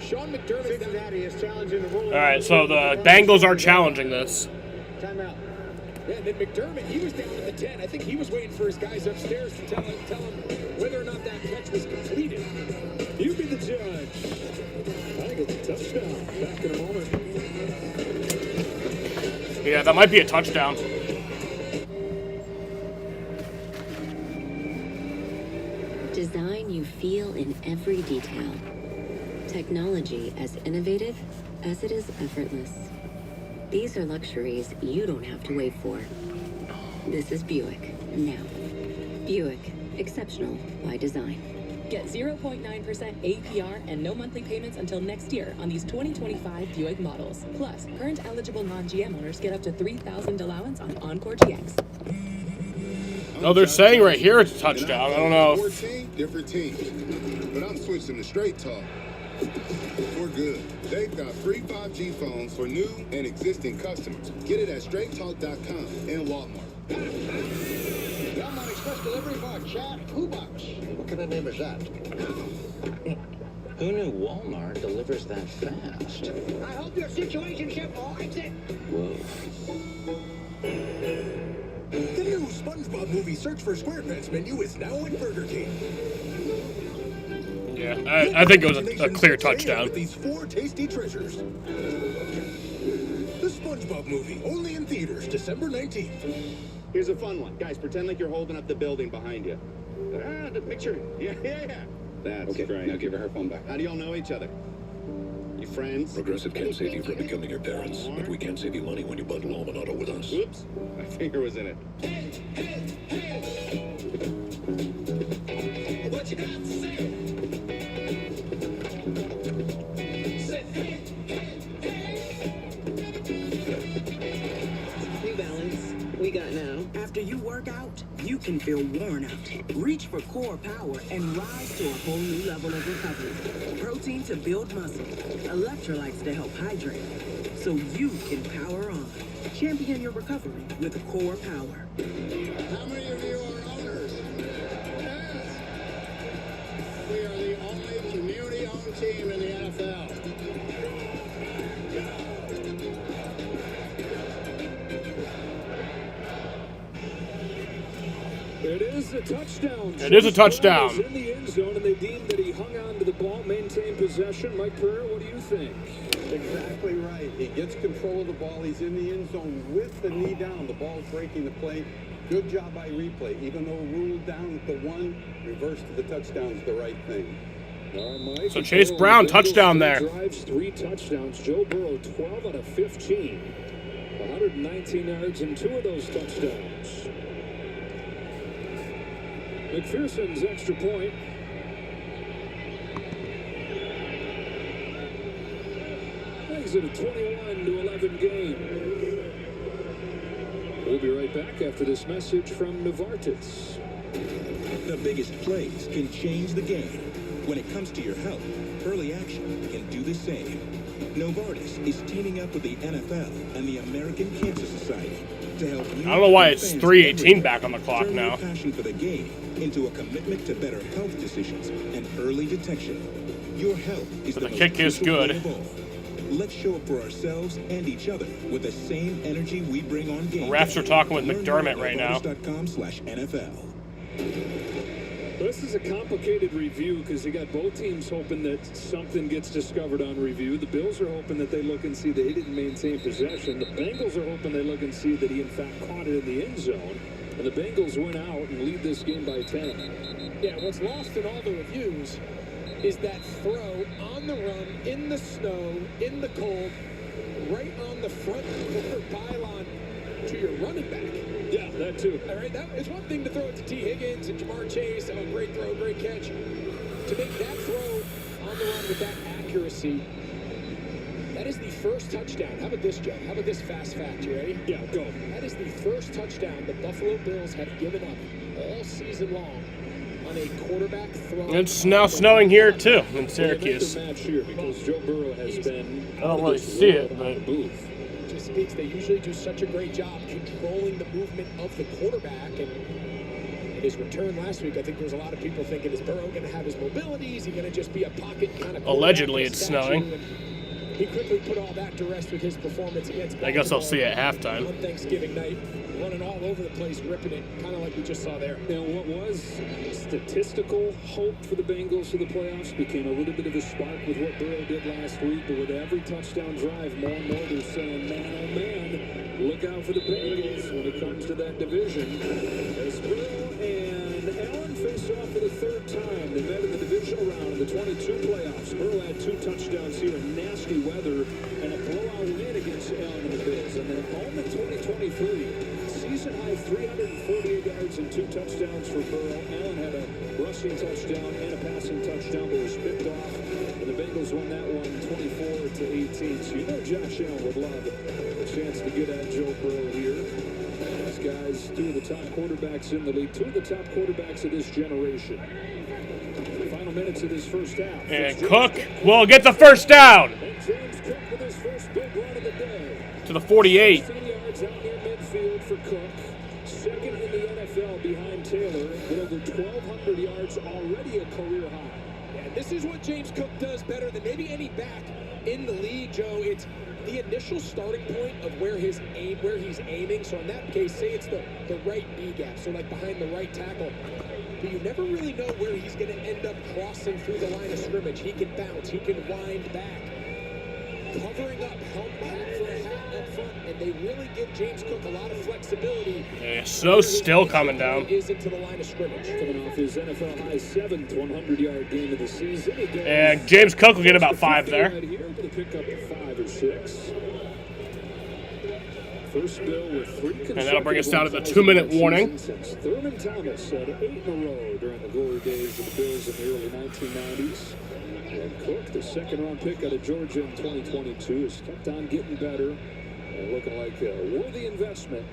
Sean McDermott. Cincinnati is challenging the rule. All right, so the Bengals are challenging this. Timeout. Yeah, and then McDermott, he was down in the 10. I think he was waiting for his guys upstairs to tell him whether or not that catch was completed. You be the judge. I think it's a touchdown. Back in a moment. Yeah, that might be a touchdown. Design you feel in every detail. Technology as innovative as it is effortless. These are luxuries you don't have to wait for. This is Buick now. Buick, exceptional by design. Get 0.9% APR and no monthly payments until next year on these 2025 Buick models. Plus, current eligible non-GM owners get up to $3,000 allowance on Encore GX. No, they're saying right here it's a touchdown. I don't know. 14 different teams, but I'm switching to Straight Talk. For good. They've got free 5G phones for new and existing customers. Get it at straighttalk.com and Walmart. Walmart Express delivery for a chat $2. What kind of name is that? Who knew Walmart delivers that fast? I hope your situationship likes it. Whoa. The new SpongeBob movie Search for SquarePants menu is now at Burger King. Yeah. I think it was a clear touchdown. With these 4 tasty treasures. The SpongeBob movie, only in theaters, December 19th. Here's a fun one. Guys, pretend like you're holding up the building behind you. Ah, the picture. Yeah. That's Okay, right. now give her her phone back. How do y'all know each other? You friends? Progressive can't save you from becoming your parents, but we can save you money when you bundle home and auto with us. Oops. My finger was in it. What you got to say? New Balance, we got now. After you work out, you can feel worn out. Reach for core power and rise to a whole new level of recovery. Protein to build muscle, electrolytes to help hydrate, so you can power on. Champion your recovery with Core Power. How many of you are owners? Yes. We are the only community-owned team in the NFL. It is a touchdown. It is a touchdown. Chase Brown is in the end zone, and they deemed that he hung on to the ball, maintained possession. Mike Pereira, what do you think? Exactly right. He gets control of the ball. He's in the end zone with the knee down. The ball's breaking the play. Good job by replay. Even though ruled down at the 1, reverse to the touchdown is the right thing. All right, Mike. So Chase Brown, touchdown there. Drives 3 touchdowns. Joe Burrow, 12 out of 15. 119 yards and 2 of those touchdowns. McPherson's extra point. Makes it a 21-11 game. We'll be right back after this message from Novartis. The biggest plays can change the game. When it comes to your health, early action can do the same. Novartis is teaming up with the NFL and the American Cancer Society to help you. I don't know why it's 3:18 back on the clock turn now. your passion for the game into a commitment to better health decisions and early detection. Your health is But the the most kick is crucial good. thing of all. Let's show up for ourselves and each other with the same energy we bring on game. Refs are talking with Learn McDermott more at right now. Novartis.com/NFL. This is a complicated review because you got both teams hoping that something gets discovered on review. The Bills are hoping that they look and see that he didn't maintain possession. The Bengals are hoping they look and see that he in fact caught it in the end zone. And the Bengals win out and lead this game by 10. Yeah, what's lost in all the reviews is that throw on the run, in the snow, in the cold, right on the front corner pylon to your running back. Yeah, that too. All right, it's one thing to throw it to T. Higgins and Jamar Chase. Oh, great throw, great catch. To make that throw on the run with that accuracy, that is the first touchdown. How about this, Joe? How about this fast fact? You ready? Yeah, go. That is the first touchdown the Buffalo Bills have given up all season long on a quarterback throw. It's now snowing here too in Syracuse. Match here because Joe Burrow has been. I don't really see it, but Just speaks. They usually do such a great job controlling the movement of the quarterback. And in his return last week, I think there was a lot of people thinking, is Burrow going to have his mobility? Is he going to just be a pocket kind of? Allegedly, it's snowing. He quickly put all that to rest with his performance against Baltimore. I guess I'll see it at halftime. On Thanksgiving night, running all over the place, ripping it, kind of like we just saw there. Now, what was statistical hope for the Bengals for the playoffs became a little bit of a spark with what Burrow did last week. But with every touchdown drive, more and more they're saying, man, oh man, look out for the Bengals when it comes to that division. As Burrow and Allen face off for the 3rd time, they met in the divisional round of the 22 playoffs. Burrow had 2 touchdowns here in nasty weather and a blowout win against Allen and the Bills. And then home in 2023, season high 348 yards and 2 touchdowns for Burrow. Allen had a rushing touchdown and a passing touchdown, but was picked off. And the Bengals won that one 24-18. So you know Josh Allen would love a chance to get at Joe Burrow here. These guys, 2 of the top quarterbacks in the league, 2 of the top quarterbacks of this generation. Final minutes of this first half. And Cook will get the first down James Cook with his first big run of the day. to the 48. 16 yards out near midfield for Cook. Second in the NFL behind Taylor with over 1,200 yards, already a career high. Yeah, this is what James Cook does better than maybe any back in the league, Joe. It's the initial starting point of where he's aiming. So in that case, say it's the right knee gap, so like behind the right tackle. But you never really know where he's going to end up crossing through the line of scrimmage. He can bounce. He can wind back. Covering up, help back for a hat up front, and they really give James Cook a lot of flexibility. Yeah, so still coming down. Is into the line of scrimmage. Coming off his NFL high 7th 100-yard game of the season. And James Cook will get about 5 there. Right here, going to pick up 5 or 6. First bill with 3 consecutive. And that'll bring us down to the 2-minute warning. Since Thurman Thomas had 8 in a row during the glory days of the Bills in the early 1990s. And Cook, the second-round pick out of Georgia in 2022, has kept on getting better and looking like a worthy investment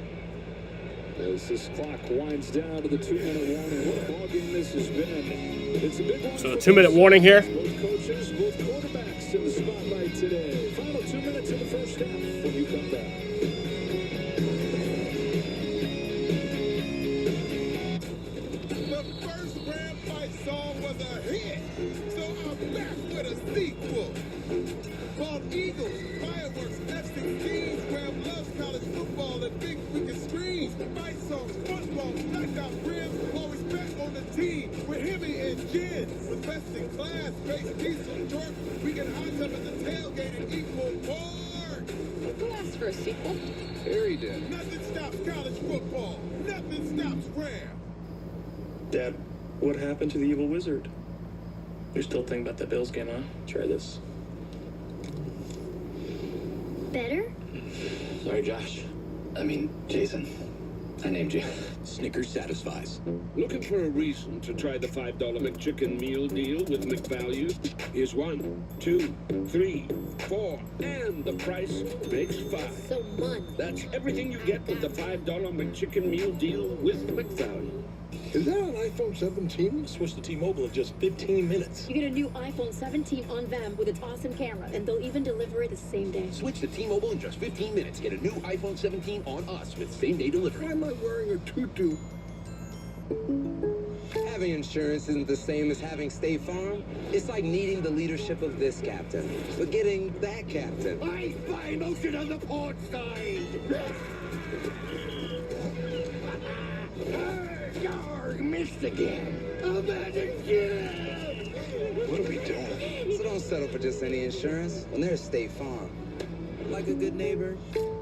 as this clock winds down to the 2-minute warning. What a ball game this has been. It's a big one. So the 2-minute warning here. Both coaches, both quarterbacks in the spotlight today. Final 2 minutes of the first half when you come back. The first Grand Fight song was a hit, so I'm back with a sequel. Bald Eagles, fireworks, F-16s, Graham loves college football and big wicked screens. Fight songs, football, knockout ribs, always bet on the team with Hemi and Jen. With best in class, race, diesel, torque, we can hot tub at the tailgate and eat more pork. Who asked for a sequel? Harry did. Nothing stops college football. Nothing stops Graham. Dad, what happened to the evil wizard? You're still thinking about that Bills game, huh? Try this. Better? Sorry, Josh. I mean, Jason. I named you. Snickers satisfies. Looking for a reason to try the $5 McChicken meal deal with McValue? Here's 1, 2, 3, 4, and the price makes 5. So much. That's everything you get with the $5 McChicken meal deal with McValue. Is that an iPhone 17? Switch to T-Mobile in just 15 minutes. You get a new iPhone 17 on them with its awesome camera, and they'll even deliver it the same day. Switch to T-Mobile in just 15 minutes. Get a new iPhone 17 on us with same-day delivery. Why am I wearing a tutu? Having insurance isn't the same as having State Farm. It's like needing the leadership of this captain, but getting that captain. I spy motion on the port side! Yarg, missed again. I'm at again. What are we doing? So don't settle for just any insurance when there's State Farm. Like a good neighbor,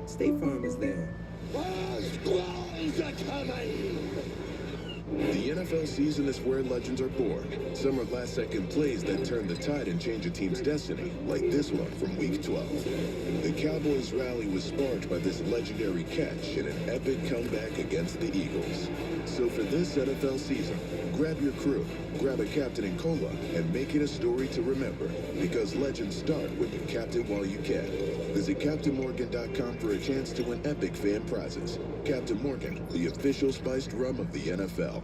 State Farm is there. Squalls are coming! The NFL season is where legends are born. Some are last-second plays that turn the tide and change a team's destiny, like this one from Week 12. The Cowboys' rally was sparked by this legendary catch in an epic comeback against the Eagles. So for this NFL season, grab your crew, grab a captain in cola, and make it a story to remember, because legends start when you captain while you can. Visit CaptainMorgan.com for a chance to win epic fan prizes. Captain Morgan, the official spiced rum of the NFL.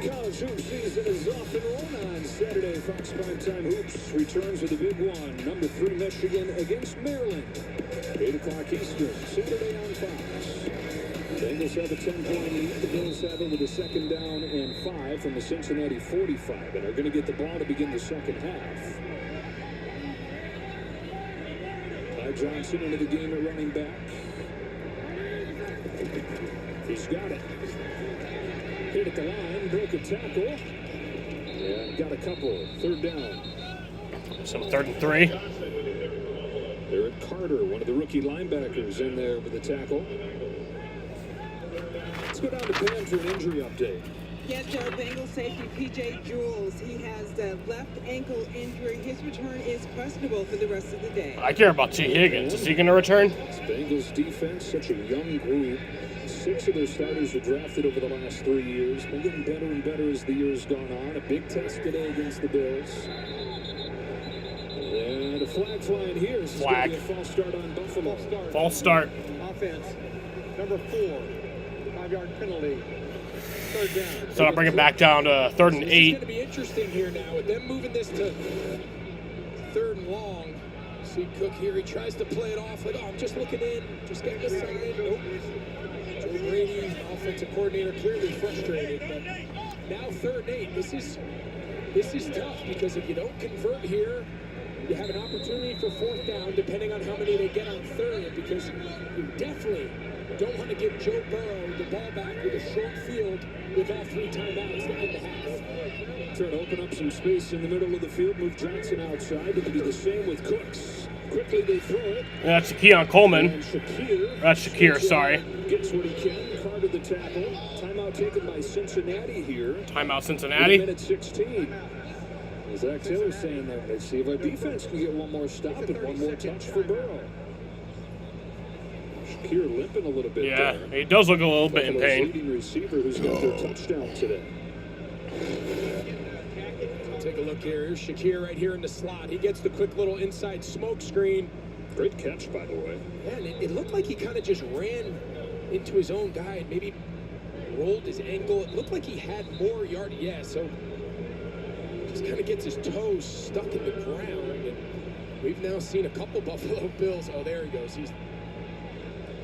College hoop season is off and rolling on Saturday. Fox Primetime Hoops returns with a big one. Number 3 Michigan against Maryland. 8 o'clock Eastern, Saturday on Fox. Bengals have a 10-point lead. The Bills have it with a second down and 5 from the Cincinnati 45, and are going to get the ball to begin the second half. Ty Johnson into the game at running back. He's got it. Hit at the line, broke a tackle, and got a couple. Third down. Some 3rd and 3. Eric Carter, one of the rookie linebackers, in there with a tackle. Let's go down to Pam for an injury update. Yes, Joe, Bengals safety P.J. Jules. He has the left ankle injury. His return is questionable for the rest of the day. I care about T. Higgins. Is he going to return? Bengals defense, such a young group. 6 of their starters were drafted over the last 3 years. They're getting better and better as the year's gone on. A big test today against the Bills. And a flag flying here. This is going to be a false start on Buffalo. False start. Offense, number 4, 5-yard penalty. Third down. So I'll bring it back down to 3rd and 8. It's going to be interesting here now with them moving this to 3rd and long. See Cook here, he tries to play it off like, oh, I'm just looking in, just getting this side. Nope. Joe Brady, offensive coordinator, clearly frustrated, but now 3rd and 8. This is tough because if you don't convert here, you have an opportunity for 4th down depending on how many they get on 3rd, because you definitely don't want to give Joe Burrow the ball back with a short field with all 3 timeouts to end the half. Try to open up some space in the middle of the field, move Johnson outside. They can do the same with Cooks. Quickly they throw it. That's Keon Coleman. And Shakir. That's Shakir, sorry. Gets what he can. Carter the tackle. Timeout taken by Cincinnati here. Timeout Cincinnati. Minute 16. As Zach Taylor's saying there, let's see if our defense can get one more stop and one more touch for Burrow. Shakir limping a little bit. Yeah, there. he does look a little bit in Buffalo's pain. leading receiver who's got their touchdown today. Take a look here. Here's Shakir right here in the slot. He gets the quick little inside smoke screen. Great catch, by the way. Yeah, and it looked like he kind of just ran into his own guy and maybe rolled his ankle. It looked like he had more yard. Yeah, so just kind of gets his toes stuck in the ground. And we've now seen a couple Buffalo Bills. Oh, there he goes. He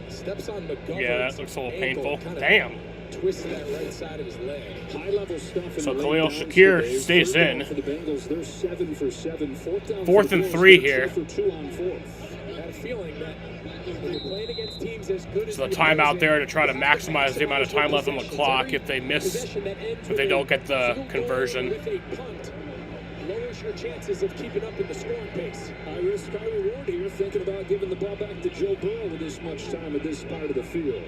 steps on McGovern's Yeah, that looks a little ankle, painful. Damn. Twists that right side of his leg. High level stuff. So Khalil Shakir stays in. For the Bengals, they're 7 for 7. Fourth and 3 here. 2 for 2 on fourth. I had a feeling that when you're playing against teams as good as So the timeout there to try to maximize the amount of time left on the clock if they miss, if they don't get the conversion. with a punt lowers your chances of keeping up in the scoring pace. High risk, high reward here. Thinking about giving the ball back to Joe Burrow with this much time at this part of the field.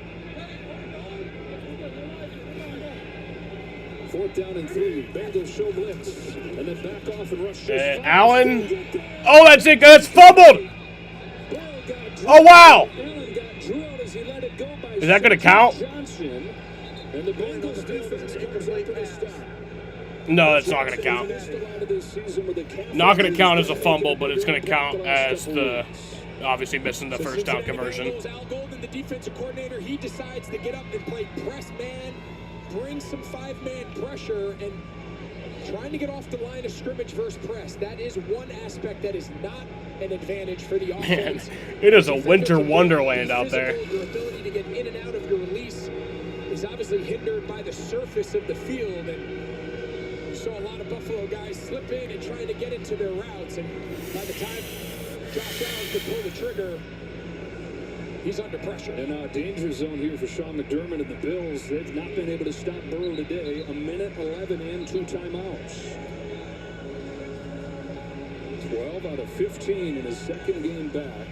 4th down and 3. Bengals show blitz. And then back off and rush. Allen. Oh, that's it. That's fumbled. Oh, wow. Is that going to count? And the Bengals defense comes up with a stop. No, it's not going to count. Not going to count as a fumble, but it's going to count as the obviously missing the first down conversion. Al Golden, the defensive coordinator, he decides to get up and play press man, bring some 5-man pressure, and trying to get off the line of scrimmage versus press. That is one aspect that is not an advantage for the offense. Man, it is a winter wonderland out there. Your ability to get in and out of your release is obviously hindered by the surface of the field, and you saw a lot of Buffalo guys slip in and trying to get into their routes, and by the time Josh Allen could pull the trigger, he's under pressure. And now a danger zone here for Sean McDermott and the Bills. They've not been able to stop Burrow today. A minute 11 and 2 timeouts. 12 out of 15 in his second game back.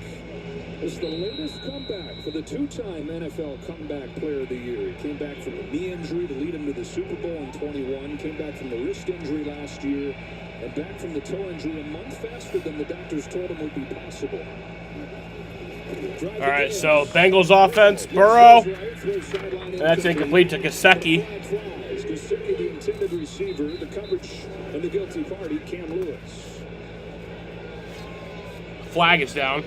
It's the latest comeback for the 2-time NFL Comeback Player of the Year. He came back from a knee injury to lead him to the Super Bowl in 21. Came back from the wrist injury last year. And back from the toe injury a month faster than the doctors told him would be possible. All right, so Bengals offense, Burrow. That's incomplete to Gesicki. Gesicki, the intended receiver, the coverage, and the guilty party, Cam Lewis. Flag is down.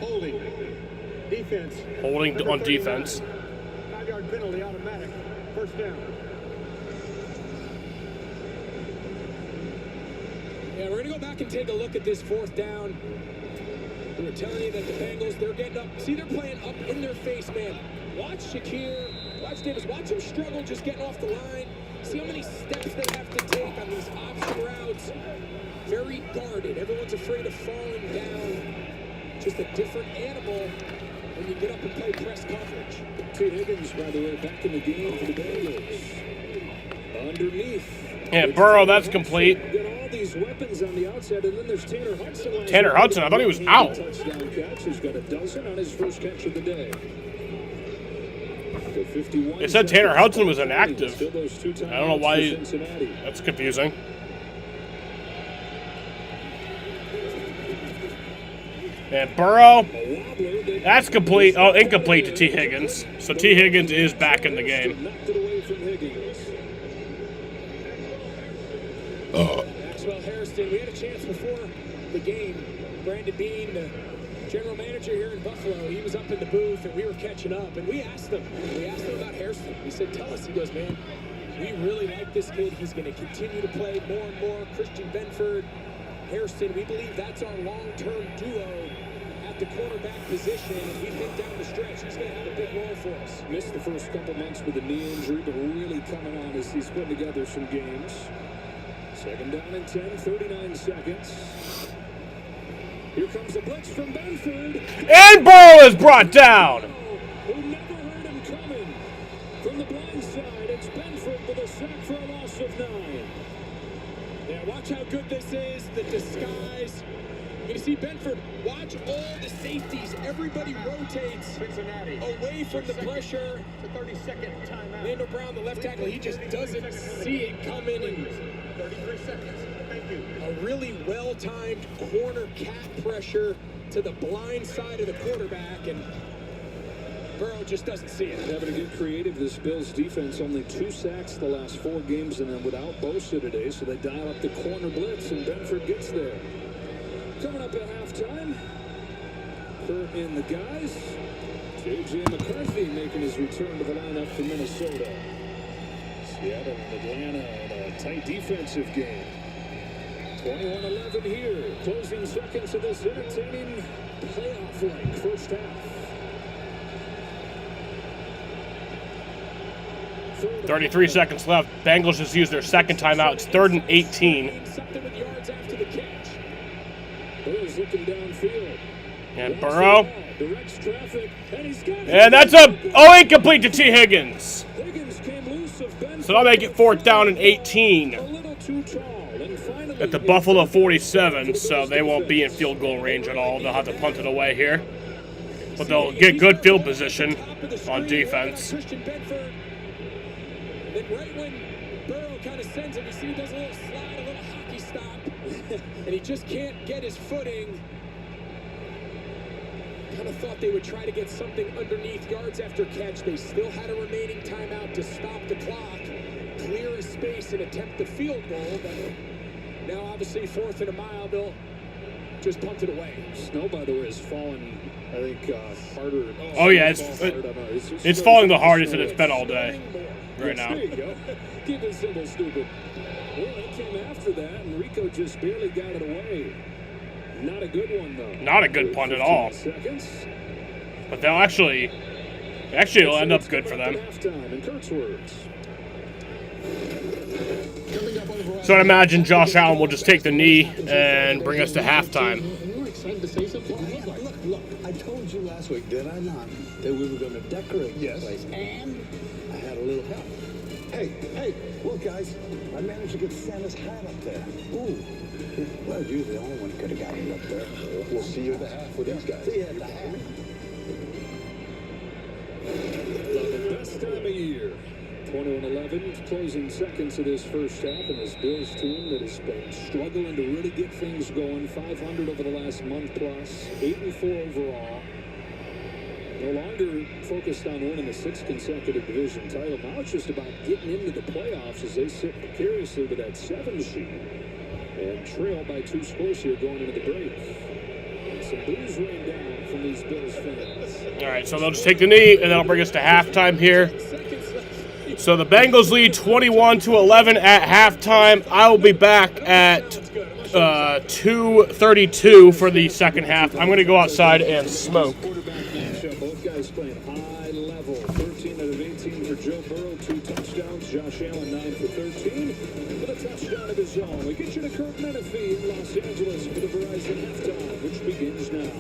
Holding. Defense. Holding on defense. 5-yard penalty, automatic. First down. Yeah, we're going to go back and take a look at this 4th down. We were telling you that the Bengals, they're getting up. See, they're playing up in their face, man. Watch Shakir. Watch Davis. Watch him struggle just getting off the line. See how many steps they have to take on these option routes. Very guarded. Everyone's afraid of falling down. Just a different animal when you get up and play press coverage. T. Higgins, by the way, back in the game for the Bengals. Underneath. Yeah, Burrow, that's complete. Got all these weapons on the outside, and then there's Tanner Hudson. Tanner Hudson, I thought he was out. Touchdown catch. He's got a dozen on his first catch of the day. It said Tanner Hudson was inactive. I don't know why. That's confusing. And Burrow, that's complete. Oh, incomplete to T. Higgins. So T. Higgins is back in the game. Maxwell Harrison, we had a chance before the game. Brandon Bean, the general manager here in Buffalo, he was up in the booth and we were catching up. And we asked him about Harrison. We said, tell us. He goes, man, we really like this kid. He's going to continue to play more and more. Christian Benford, Harrison, we believe that's our long-term duo at the quarterback position. And we think down the stretch, he's going to have a big role for us. Missed the first couple months with a knee injury, but really coming on as he's putting together some games. 2nd down and 10, 39 seconds. Here comes a blitz from Benford. And Burrow is brought down. Who never heard him coming from the blind side. side. It's Benford with a sack for a loss of 9. Yeah, watch how good this is, the disguise. You see Benford, watch all the safeties. Everybody rotates Cincinnati away from the pressure. It's a 30-second timeout. Lando Brown, the left tackle, he just doesn't see it coming. And 33 seconds. Thank you. a really well-timed corner cat pressure to the blind side of the quarterback, and Burrow just doesn't see it. Having to get creative, this Bills defense only 2 sacks the last 4 games, and then without Bosa today, so they dial up the corner blitz, and Benford gets there. Coming up at halftime, Kurt and the guys. J.J. McCarthy making his return to the lineup for Minnesota. Seattle and Atlanta in a tight defensive game. 21-11 here. Closing seconds of this entertaining playoff-like first half. 33 seconds left. Bengals just used their second timeout. It's 3rd and 18. Something with yards after the catch. Burrow's looking downfield. And Burrow. Directs traffic, and he's got it. And that's incomplete to T. Higgins. Higgins came loose of Benford. So that'll make it 4th down and 18 A little too tall, and finally at the Buffalo 47. So they won't be in field goal range at all. They'll have to punt it away here. But they'll get good field position on defense. Christian Benford. Then right when Burrow kind of sends him, you see he does a little slide, a little hockey stop, and he just can't get his footing. Kind of thought they would try to get something underneath yards after catch. They still had a remaining timeout to stop the clock, clear a space, and attempt the field goal. But now, obviously, 4th and a mile, they'll just punt it away. Snow, by the way, is falling, I think, harder. Oh, yeah, it's falling the hardest that it's been all day right now. There you go. Keep it simple, stupid. Well, they came after that, and Rico just barely got it away. Not a good one, though. Not a good punt at all. Seconds. But they'll actually it'll end up good for them. Halftime in Kurt's words. So I'd imagine Josh Allen will just take the knee and bring us to halftime. You were excited to say something? Look, I told you last week, did I not, that we were going to decorate this place, and I had a little help. Hey, look, guys, I managed to get Santa's hat up there. Ooh. Well, you're the only one who could have gotten it up there. We'll see you at the half with these guys. See you at the half. The best time of year. 21-11, closing seconds of this first half, and this Bills team that has been struggling to really get things going. 500 over the last month plus, 8-4 overall. No longer focused on winning the 6th consecutive division title. Now it's just about getting into the playoffs as they sit precariously with that 7 seed and trail by 2 scores here going into the break. And some booze rain down from these Bills fans. All right, so they'll just take the knee, and that'll bring us to halftime here. So the Bengals lead 21-11 at halftime. I will be back at 2:32 for the second half. I'm going to go outside and smoke. Both guys playing high level. 13 out of 18 for Joe Burrow, 2 touchdowns. Josh Allen 9 for 13 with a touchdown of his own. We get you to Kurt Menefee in Los Angeles for the Verizon halftime, which begins now.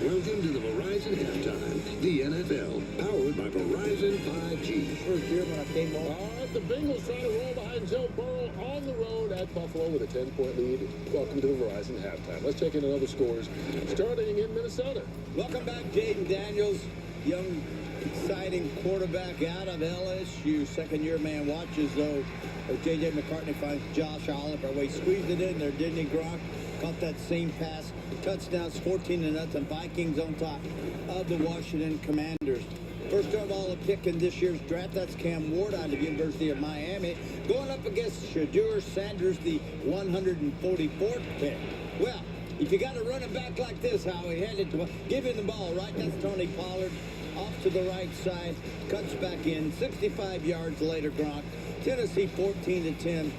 Welcome to the Verizon halftime. The NFL, powered by Verizon 5G. First year when I came on. All right, the Bengals trying to roll behind Joe Burrow on the road at Buffalo with a 10-point lead. Welcome to the Verizon halftime. Let's take in another scores starting in Minnesota. Welcome back, Jaden Daniels, young, exciting quarterback out of LSU. Second-year man watches, though, as J.J. McCartney finds Josh Oliver. He squeezed it in there, didn't he, Gronk? Caught that seam pass. Touchdowns, 14-0. Vikings on top of the Washington Commanders. First overall pick in this year's draft, that's Cam Ward out of the University of Miami, going up against Shadur Sanders, the 144th pick. Well, if you got a running back like this, Howie, hand it to him. Give him the ball, right? That's Tony Pollard off to the right side, cuts back in, 65 yards later, Gronk. Tennessee 14-10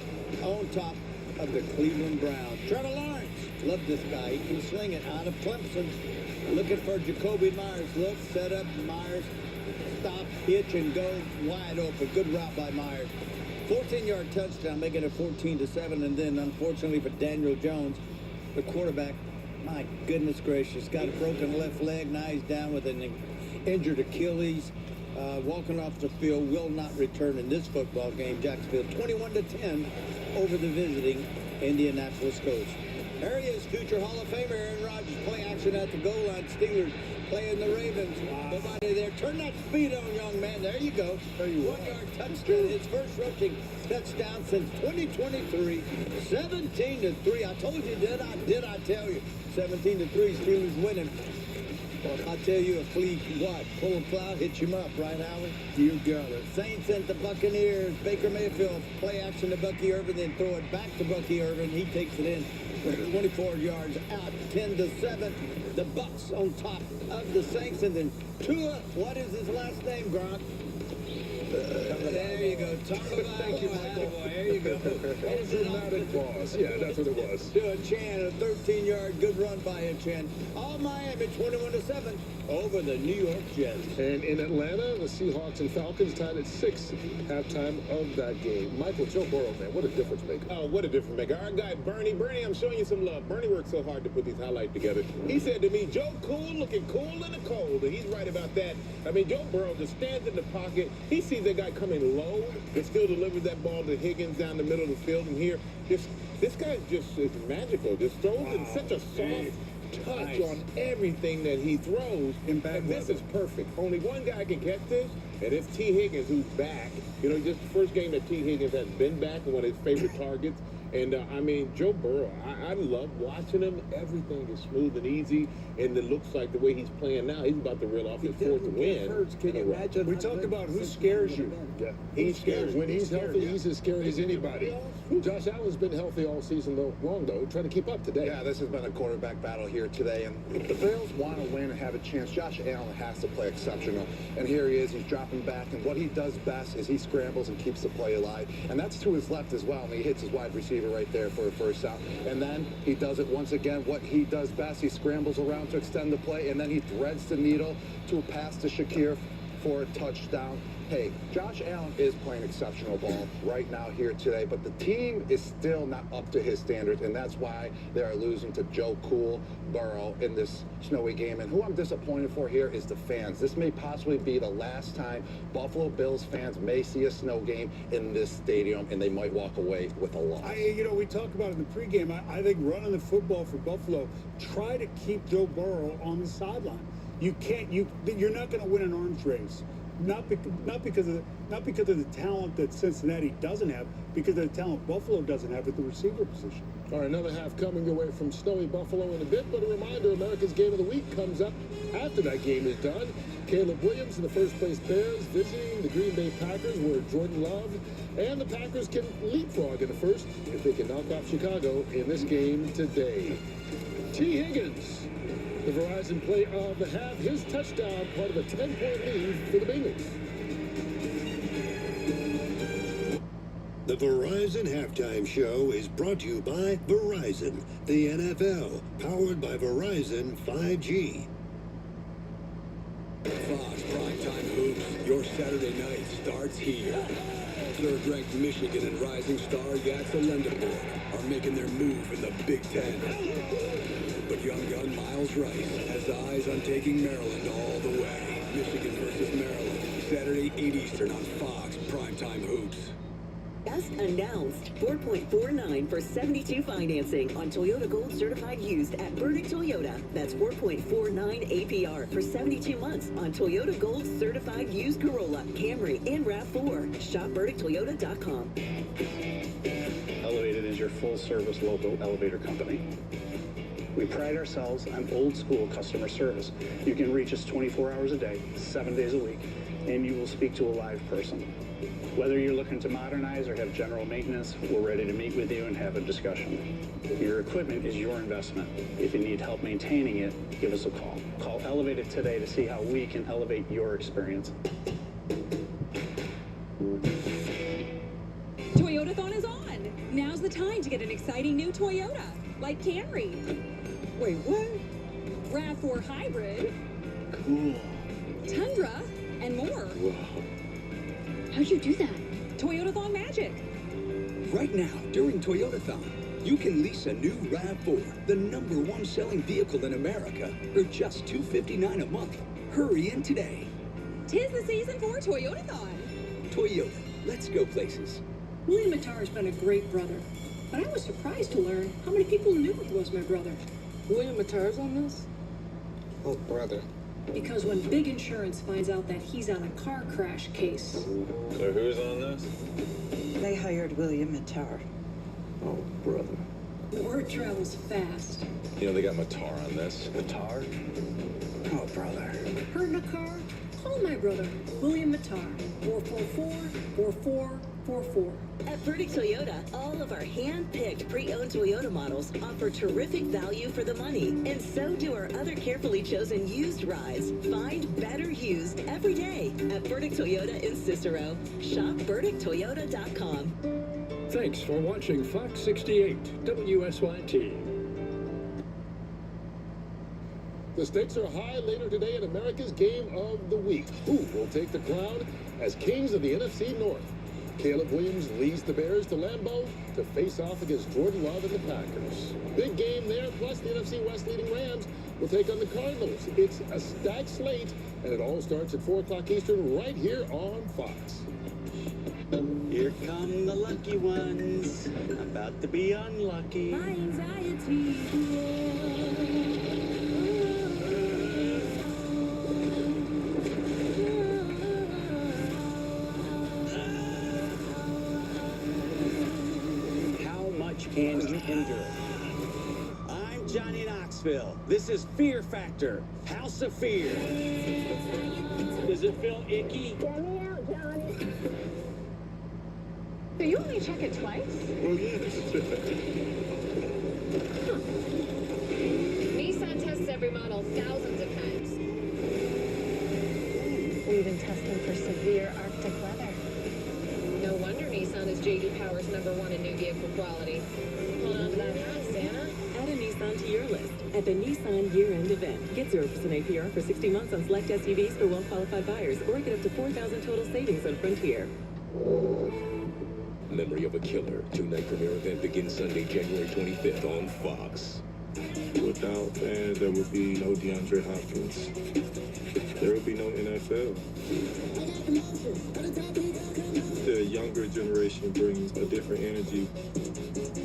on top of the Cleveland Browns. Trevor Lawrence, love this guy. He can sling it out of Clemson. Looking for Jacoby Myers. Look, set up Myers. Stop, hitch, and go wide open. Good route by Myers. 14-yard touchdown, making it 14-7, and then unfortunately for Daniel Jones, the quarterback, my goodness gracious, got a broken left leg. Now he's down with an injured Achilles. Walking off the field, will not return in this football game. Jacksonville 21-10 over the visiting Indianapolis Colts. There he is, future Hall of Famer Aaron Rodgers. Play action at the goal line. Steelers playing the Ravens. Nobody there. Turn that speed on, young man. There you go. 1-yard touchdown. His first rushing touchdown since 2023. 17-3. I told you, did I tell you? 17-3. Steelers winning. Well, I tell you, a flea, what? Pull a plow, hit him up, right, Howard? You got it. Saints and the Buccaneers. Baker Mayfield, play action to Bucky Irvin, then throw it back to Bucky Irvin. He takes it in with 24 yards out, 10-7. The Bucs on top of the Saints, and then Tua, what is his last name, Gronk? There you go. Talk about Thank you, Michael. There you go. Dramatic pause. Yeah, that's what it was. To a Chan, a 13-yard good run by a Chan. All Miami 21-7 over the New York Jets. And in Atlanta, the Seahawks and Falcons tied at 6 halftime of that game. Michael, Joe Burrow, man, what a difference maker. Oh, what a difference maker. Our guy, Bernie, I'm showing you some love. Bernie worked so hard to put these highlights together. He said to me, Joe Cool looking cool in the cold. And he's right about that. I mean, Joe Burrow just stands in the pocket. He sees that guy coming low and still delivers that ball to Higgins down the middle of the field. And here, this guy just is magical. Just throws in such a soft touch on everything that he throws. And this is perfect. Only one guy can catch this, and it's T. Higgins, who's back. You know, just the first game that T. Higgins has been back and one of his favorite targets. And, I mean, Joe Burrow, I love watching him. Everything is smooth and easy, and it looks like the way he's playing now, he's about to reel off his fourth win. Can you imagine? We talked about who scares you. Yeah, he scares. When he's healthy, he's as scary as anybody. Josh Allen's been healthy all season long, though, trying to keep up today. Yeah, this has been a quarterback battle here today, and if the Bills want to win and have a chance, Josh Allen has to play exceptional. And here he is, he's dropping back, and what he does best is he scrambles and keeps the play alive. And that's to his left as well, and he hits his wide receiver right there for a first down. And then he does it once again, what he does best, he scrambles around to extend the play, and then he threads the needle to a pass to Shakir for a touchdown. Hey, Josh Allen is playing exceptional ball right now here today, but the team is still not up to his standards, and that's why they are losing to Joe Cool Burrow in this snowy game. And who I'm disappointed for here is the fans. This may possibly be the last time Buffalo Bills fans may see a snow game in this stadium, and they might walk away with a loss. We talked about it in the pregame. I think running the football for Buffalo, try to keep Joe Burrow on the sideline. You're not going to win an arms race. Not because of the talent that Cincinnati doesn't have, because of the talent Buffalo doesn't have at the receiver position. All right, another half coming your way from snowy Buffalo in a bit, but a reminder, America's Game of the Week comes up after that game is done. Caleb Williams and the first place Bears visiting the Green Bay Packers, where Jordan Love and the Packers can leapfrog in the first if they can knock off Chicago in this game today. T. Higgins, the Verizon play of the half, his touchdown, part of a 10-point lead for the Bengals. The Verizon Halftime Show is brought to you by Verizon, the NFL, powered by Verizon 5G. Fox Primetime Hoops, your Saturday night starts here. Third-ranked Michigan and rising star Yatza Lendeborg are making their move in the Big Ten. But young gun Miles Rice has eyes on taking Maryland all the way. Michigan versus Maryland, Saturday 8 Eastern on Fox Primetime Hoops. Just announced 4.49 for 72 financing on Toyota Gold certified used at Burdick Toyota. That's 4.49 APR for 72 months on Toyota Gold certified used Corolla, Camry, and RAV4. Shop BurdickToyota.com. Elevated is your full-service local elevator company. We pride ourselves on old-school customer service. You can reach us 24 hours a day, 7 days a week, and you will speak to a live person. Whether you're looking to modernize or have general maintenance, we're ready to meet with you and have a discussion. Your equipment is your investment. If you need help maintaining it, give us a call. Call Elevated today to see how we can elevate your experience. Toyotathon is on. Now's the time to get an exciting new Toyota, like Camry. Wait, what? RAV4 Hybrid. Cool. Tundra, and more. Wow. How'd you do that? Toyotathon magic. Right now, during Toyotathon, you can lease a new RAV4, the #1 selling vehicle in America, for just $259 a month. Hurry in today. 'Tis the season for Toyotathon. Toyota, let's go places. William Mattar's been a great brother, but I was surprised to learn how many people knew he was my brother. William Mattar's on this? Oh, brother. Because when Big Insurance finds out that he's on a car crash case. So who's on this? They hired William Mattar. Oh, brother. The word travels fast. You know, they got Mattar on this. Mattar? Oh, brother. Hurt in a car? Call my brother, William Mattar. 444-4444. At Burdick Toyota, all of our hand-picked pre-owned Toyota models offer terrific value for the money, and so do our other carefully chosen used rides. Find better used every day at Burdick Toyota in Cicero. Shop BurdickToyota.com. Thanks for watching Fox 68 WSYT. The stakes are high later today in America's Game of the Week. Who will take the crown as kings of the NFC North? Caleb Williams leads the Bears to Lambeau to face off against Jordan Love and the Packers. Big game there, plus the NFC West leading Rams will take on the Cardinals. It's a stacked slate, and it all starts at 4 o'clock Eastern right here on Fox. Here come the lucky ones, about to be unlucky. My anxiety. Can you endure? I'm Johnny Knoxville. This is Fear Factor, House of Fear. Does it feel icky? Get me out, Johnny. So you only check it twice? Oh, yes. Nissan tests every model thousands of times. We even test them for severe Arctic weather. No wonder Nissan is J.D. Power's #1 in new vehicle quality. Hold on to that high, Santa. Add a Nissan to your list at the Nissan year-end event. Get 0% APR for 60 months on select SUVs for well-qualified buyers, or get up to $4,000 total savings on Frontier. Memory of a Killer. Two-night premiere event begins Sunday, January 25th on Fox. Without fans, there would be no DeAndre Hopkins. There would be no NFL. The younger generation brings a different energy.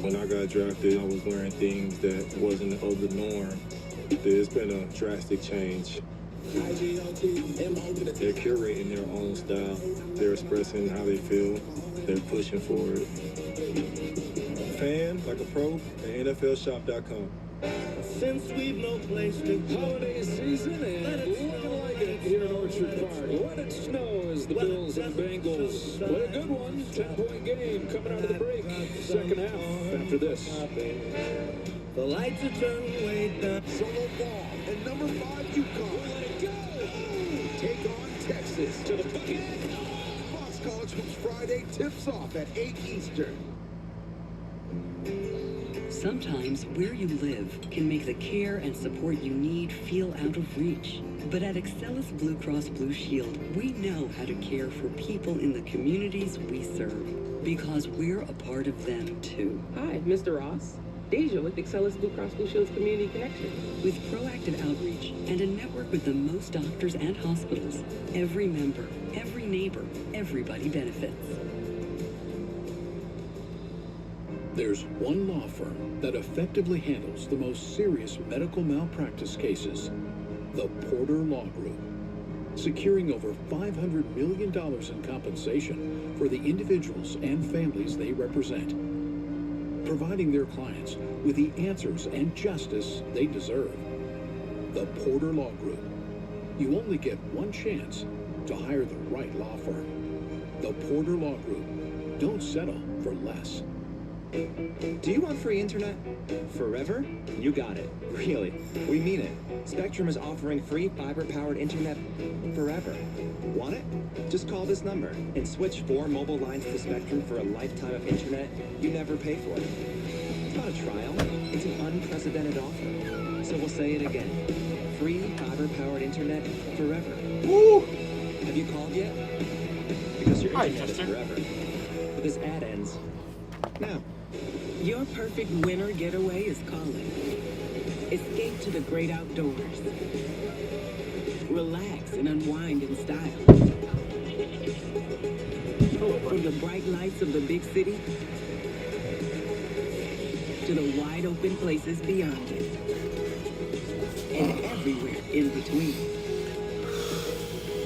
When I got drafted, I was wearing things that wasn't of the norm. There's been a drastic change. They're curating their own style. They're expressing how they feel. They're pushing for it. Fan, like a pro, at NFLshop.com. Since we've no place to go. Holiday season and looking like it here in Orchard Park. Let it snow as the Bills and Bengals play a good one. 10-point game coming out of the break. Second half after this. The lights are turned way down. Solo ball and number 5 UConn. Let it go. Take on Texas to the bucket. Fox College Hoops Friday tips off at 8 Eastern. Sometimes where you live can make the care and support you need feel out of reach. But at Excellus Blue Cross Blue Shield, we know how to care for people in the communities we serve, because we're a part of them too. Hi, Mr. Ross. Deja with Excellus Blue Cross Blue Shield's Community Connection. With proactive outreach and a network with the most doctors and hospitals, every member, every neighbor, everybody benefits. There's one law firm that effectively handles the most serious medical malpractice cases, the Porter Law Group, securing over $500 million in compensation for the individuals and families they represent, providing their clients with the answers and justice they deserve. The Porter Law Group. You only get one chance to hire the right law firm. The Porter Law Group. Don't settle for less. Do you want free internet? Forever? You got it. Really. We mean it. Spectrum is offering free fiber-powered internet forever. Want it? Just call this number and switch 4 mobile lines to Spectrum for a lifetime of internet you never pay for. It's not a trial. It's an unprecedented offer. So we'll say it again. Free fiber-powered internet forever. Woo! Have you called yet? Because your internet is forever. this ad ends. Now. Your perfect winter getaway is calling. Escape to the great outdoors. Relax and unwind in style. From the bright lights of the big city to the wide open places beyond it. And everywhere in between.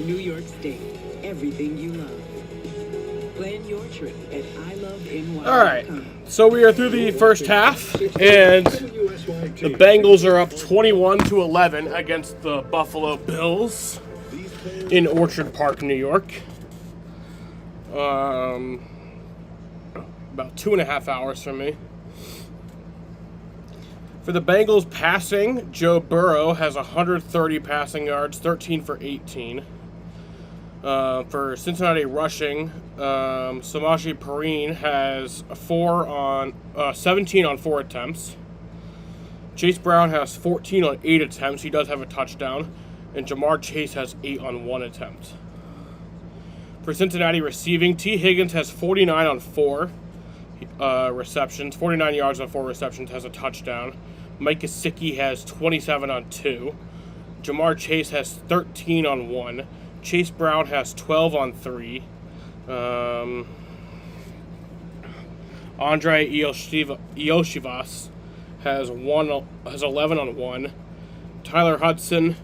New York State, everything you love. Plan your trip at iloveny.com. All right, so we are through the first half, and the Bengals are up 21-11 against the Buffalo Bills in Orchard Park, New York. About 2.5 hours from me. For the Bengals passing, Joe Burrow has 130 passing yards, 13 for 18. For Cincinnati rushing, Samaje Perine has 17 on 4 attempts. Chase Brown has 14 on 8 attempts. He does have a touchdown. And Jamar Chase has 8 on 1 attempt. For Cincinnati receiving, T. Higgins has 49 on 4 receptions, 49 yards on 4 receptions, has a touchdown. Mike Gesicki has 27 on 2. Jamar Chase has 13 on 1. Chase Brown has 12 on 3. Andre Iosivas has 11 on 1. Tanner Hudson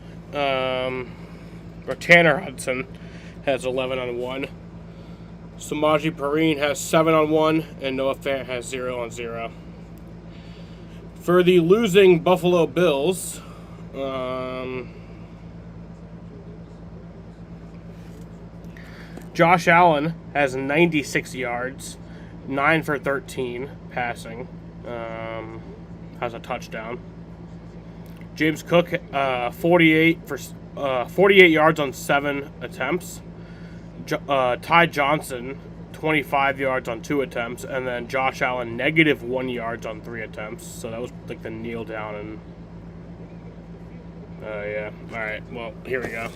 has 11 on 1. Samaje Perine has 7 on 1, and Noah Fant has 0 on 0. For the losing Buffalo Bills, Josh Allen has 96 yards, 9 for 13 passing, has a touchdown. James Cook, 48 yards on 7 attempts. Ty Johnson, 25 yards on 2 attempts, and then Josh Allen, -1 yards on 3 attempts. So that was like the kneel down and. Yeah. All right. Well, here we go.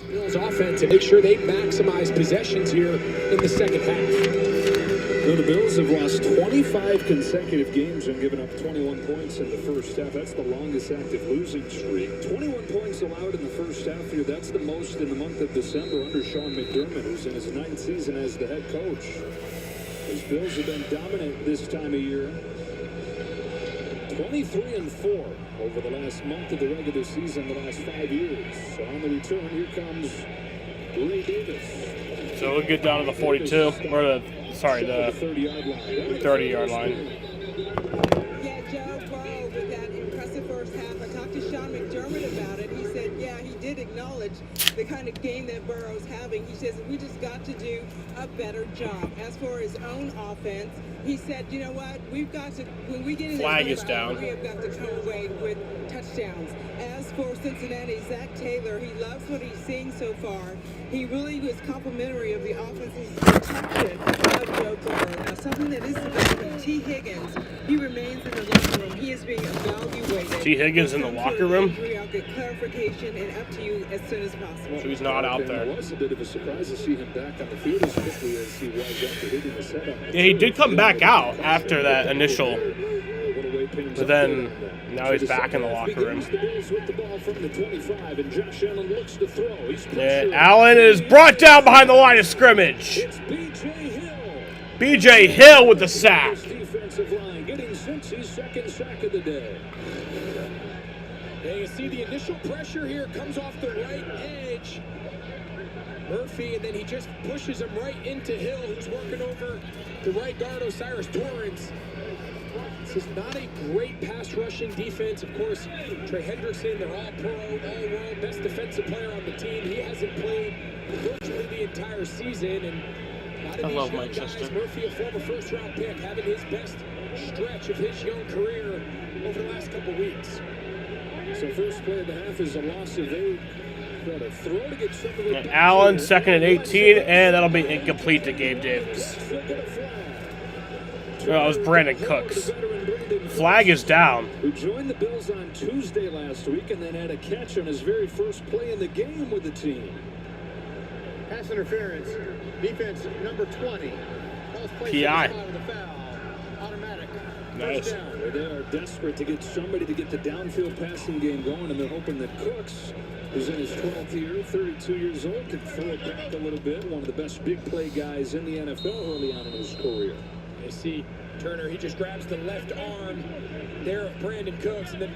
Bills offense and make sure they maximize possessions here in the second half. Well, the Bills have lost 25 consecutive games and given up 21 points in the first half. That's the longest active losing streak. 21 points allowed in the first half here. That's the most in the month of December under Sean McDermott, who's in his 9th season as the head coach. His Bills have been dominant this time of year. 23-4 over the last month of the regular season, the last 5 years. So on the return, here comes Ray Davis. So we'll get down to the 42, or the 30-yard line. Yeah, Joe Burrow with that impressive first half. I talked to Sean McDermott about it. He said, yeah, he did acknowledge the kind of game that Burrow's having. He says, we just got to do a better job. As for his own offense, he said, you know what, we've got to, when we get in flag is down. We have got to come away with touchdowns. As for Cincinnati, Zach Taylor, he loves what he's seeing so far. He really was complimentary of the offense's protection of Joe Burrow. Now, something that is about T. Higgins, he remains in the locker room. He is being evaluated. T. Higgins in the locker room? I'll get clarification and up to you as soon as possible. So he's not out there. It was a bit of a surprise to see him back on the field as quickly as he was after hitting the setup. Yeah, he did come back out after that initial, but then now he's back in the locker room. And Allen is brought down behind the line of scrimmage. B.J. Hill with the sack. Defensive line getting Cincy's second sack of the day. Yeah, you see the initial pressure here comes off the right edge. Murphy, and then he just pushes him right into Hill, who's working over the right guard, Osiris Torrance. This is not a great pass rushing defense. Of course, Trey Hendrickson, they're all pro, all world, best defensive player on the team. He hasn't played virtually the entire season. And I love Manchester. Murphy, a former first-round pick, having his best stretch of his young career over the last couple weeks. So first play of the half is a loss of 8. Got a throw to get some of it. And Allen, 2nd and 18, and that'll be incomplete to Gabe Davis. That was Brandon Cooks. Flag is down. Who joined the Bills on Tuesday last week and then had a catch on his very first play in the game with the team. Pass interference. Defense number 20. Call PI. Nice. They are desperate to get somebody to get the downfield passing game going, and they're hoping that Cooks, who's in his 12th year, 32 years old, can throw it back a little bit. One of the best big play guys in the NFL early on in his career. You see Turner, he just grabs the left arm there of Brandon Cooks, and then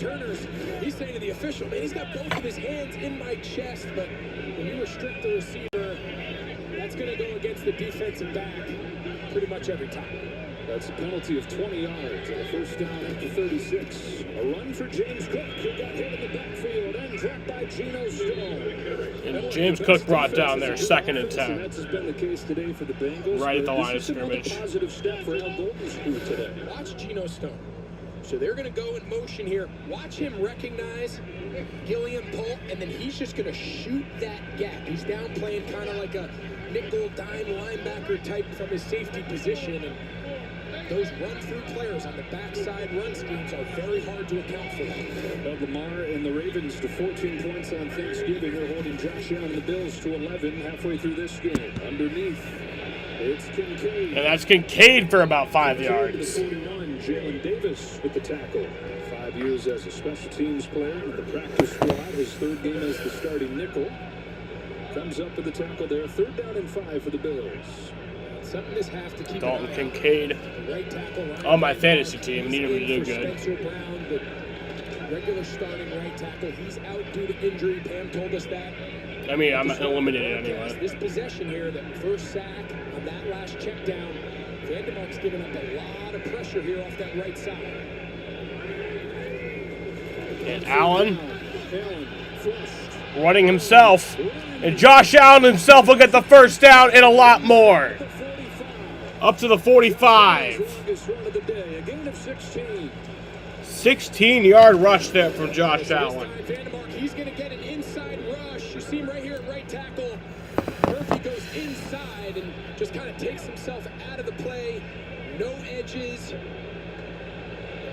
he's saying to the official, man, he's got both of his hands in my chest, but when you restrict the receiver, that's going to go against the defensive back pretty much every time. That's a penalty of 20 yards and a first down at the 36. A run for James Cook, who got hit in the backfield and dropped by Geno Stone. And James Cook brought down their 2nd and 10. That has been the case today for the Bengals. Right at the line of scrimmage. This is another positive step for Al Golden's crew today. Watch Geno Stone. So they're going to go in motion here. Watch him recognize Gilliam Polt, and then he's just going to shoot that gap. He's down playing kind of like a nickel dime linebacker type from his safety position, and those run-through players on the backside run schemes are very hard to account for. Well, Lamar and the Ravens to 14 points on Thanksgiving. They're holding Josh Allen and the Bills to 11 halfway through this game. Underneath, it's Kincaid. And that's Kincaid for about 5 yards. 41, Jalen Davis with the tackle. 5 years as a special teams player in the practice squad. His 3rd game as the starting nickel. Comes up with the tackle there. 3rd down and 5 for the Bills. Something this half to keep Dalton Kincaid on my fantasy team. Need him to do good. Spencer Brown, the regular starting right tackle. He's out due to injury. Pam told us that. I mean, I'm eliminated anyway. This possession here, that first sack on that last check down, Vandermark's giving up a lot of pressure here off that right side. And Allen running himself. And Josh Allen himself will get the first down and a lot more. Up to the 45. 16-yard rush there from Josh Allen. He's going to get an inside rush. You see him right here at right tackle. Murphy goes inside and just kind of takes himself out of the play. No edges.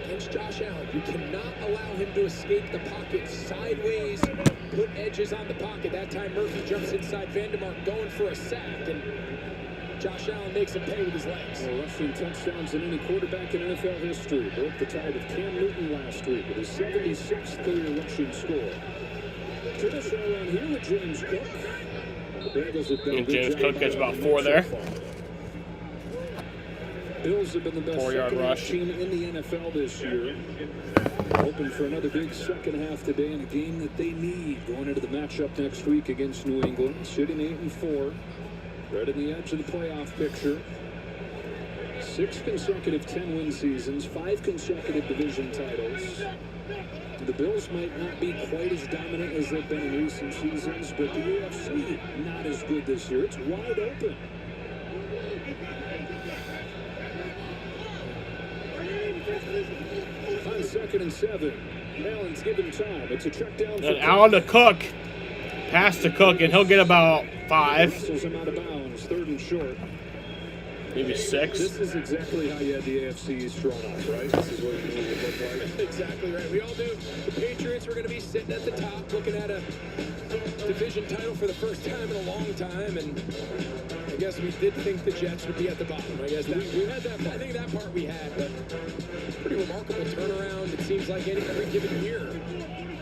Against Josh Allen, you cannot allow him to escape the pocket sideways. Put edges on the pocket. That time Murphy jumps inside. Vandermark going for a sack, and Josh Allen makes him pay with his legs. Well, rushing touchdowns in any quarterback in NFL history. Broke the tie with Cam Newton last week with his 76th career rushing score. Traditional around here with James Cook. The Bengals have done and James Cook gets about 4 there. Bills have been the best 4-yard rush team in the NFL this year. Hoping for another big second half today in a game that they need going into the matchup next week against New England. Sitting 8-4. Right in the edge of the playoff picture. 6 consecutive 10-win seasons, 5 consecutive division titles. The Bills might not be quite as dominant as they've been in recent seasons, but the AFC not as good this year. It's wide open. On 2nd and 7. Allen's given time. It's a check down. And Allen to Cook. Pass to Cook, and he'll get about 5. Wrestles him out of bounds. 3rd and short. Maybe 6. This is exactly how you had the AFC thrown off, right? This is what it would look like. Exactly right. We all knew the Patriots were going to be sitting at the top, looking at a division title for the first time in a long time, and I guess we did think the Jets would be at the bottom. I guess we had that. I think that part we had, but pretty remarkable turnaround. It seems like every given year,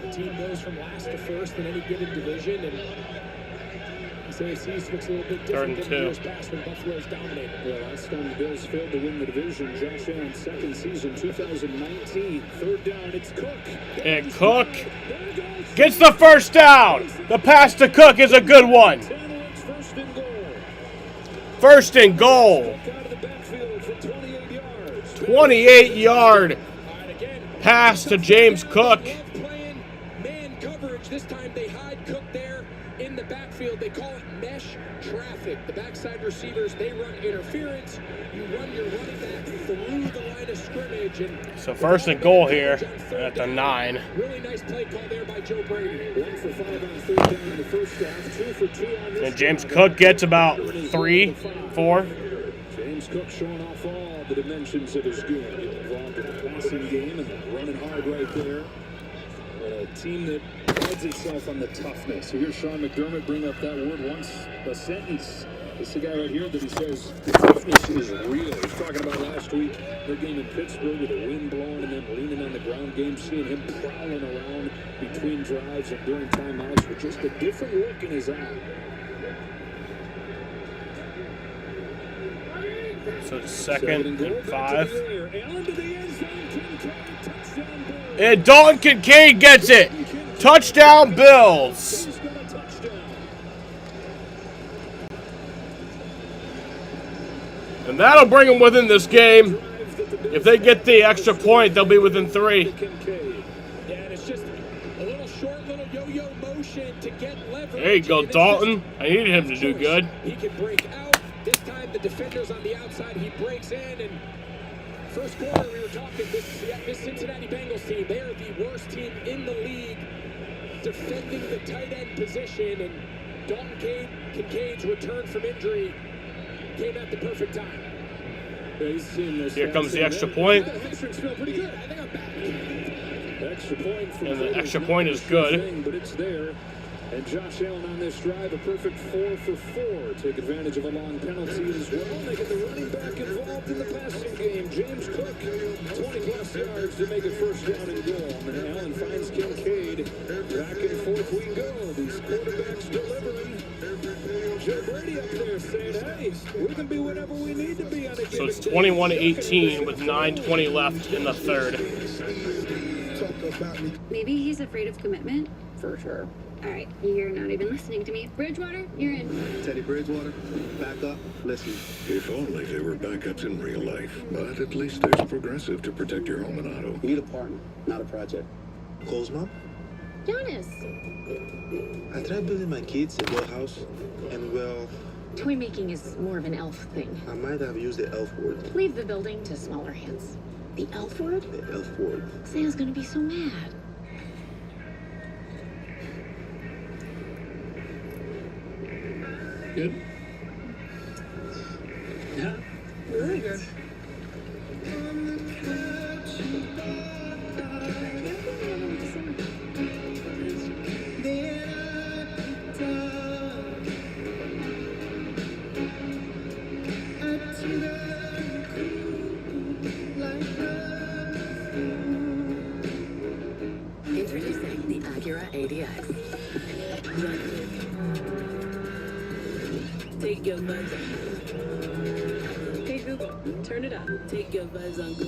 the team goes from last to first in any given division, and AFC looks a little bit different than the years past when Buffalo's dominated. Well, last time the Bills failed to win the division, Josh Allen's 2nd season, 2019. 3rd down, it's Cook. And Cook gets the first down. The pass to Cook is a good one. 1st and goal. 28-yard pass to James Cook. Playing man coverage. This time they hide Cook there in the backfield. They call it mesh traffic. The backside receivers, they run interference. You run your running back through the line of scrimmage. And so 1st and goal here at the 9. Really nice play call there by Joe Brady. 1 for 5 on 3rd down in the first half. 2 for 2 on this. And James Cook gets about 3, 4. James Cook showing off all the dimensions of his game. Getting involved in the passing game and running hard right there. A team that prides itself on the toughness. So here's Sean McDermott bring up that word once a sentence. It's the guy right here that he says the toughness is real. He's talking about last week, their game in Pittsburgh with the wind blowing and then leaning on the ground game, seeing him prowling around between drives and during timeouts with just a different look in his eye. So it's 2nd and 5. And Dalton Kincaid gets it. Touchdown, Bills. And that'll bring them within this game. If they get the extra point, they'll be within 3. Yeah, and it's just a little short, little yo-yo motion to get leverage. There you go, Dalton. I needed him to do good. He can break out. This time the defender's on the outside. He breaks in, and first quarter we were talking, this Cincinnati Bengals team, they are the worst team in the league defending the tight end position, and Dalton Kincaid's return from injury came at the perfect time. Here comes the extra point. Extra point from And the extra point is good. But it's there. And Josh Allen on this drive, a perfect 4 for 4. Take advantage of a long penalty as well. They get the running back involved in the passing game. James Cook, 20-plus yards to make it first down and goal. And Allen finds Kincaid. Back and forth we go. These quarterbacks delivering. Joe Brady up there saying, hey, we can be whatever we need to be on a given So it's day. 21-18 with 9:20 left in the third. Maybe he's afraid of commitment? For sure. All right, you're not even listening to me. Bridgewater, you're in. Teddy Bridgewater, back up, listen. If only there were backups in real life. But at least there's Progressive to protect your home and auto. You need a partner, not a project. Close, Mom? Giannis. I tried building my kids a little house, and well, Toy making is more of an elf thing. I might have used the elf word. Leave the building to smaller hands. The elf word? The elf word. Sam's gonna be so mad. Good. Yeah, really good. Introducing the Acura ADX. Take your buzz. Hey Google, turn it up. Take your buzz on go.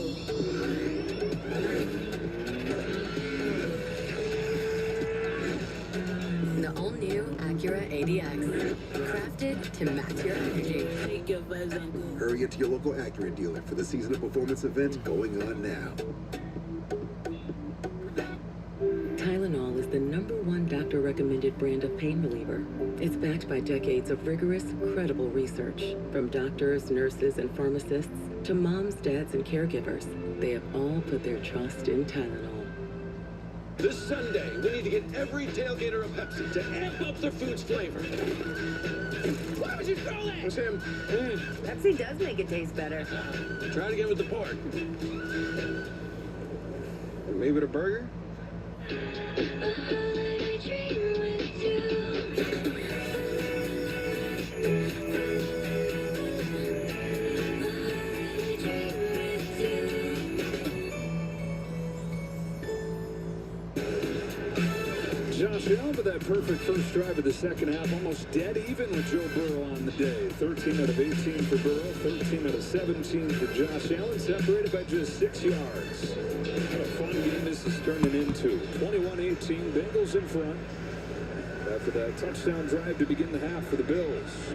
The all-new Acura ADX. Crafted to match your energy. Take your buzz on go. Hurry into your local Acura dealer for the Season of Performance event going on now. Tylenol is the #1 doctor-recommended brand of pain reliever. It's backed by decades of rigorous, credible research. From doctors, nurses, and pharmacists to moms, dads, and caregivers, they have all put their trust in Tylenol. This Sunday, we need to get every tailgater a Pepsi to amp up their food's flavor. Why would you throw that? What's him? Pepsi does make it taste better. Try it again with the pork. Maybe the burger? Josh Allen with that perfect first drive of the second half, almost dead even with Joe Burrow on the day. 13 out of 18 for Burrow, 13 out of 17 for Josh Allen, separated by just 6 yards. What a fun game this is turning into. 21-18, Bengals in front. After that touchdown drive to begin the half for the Bills.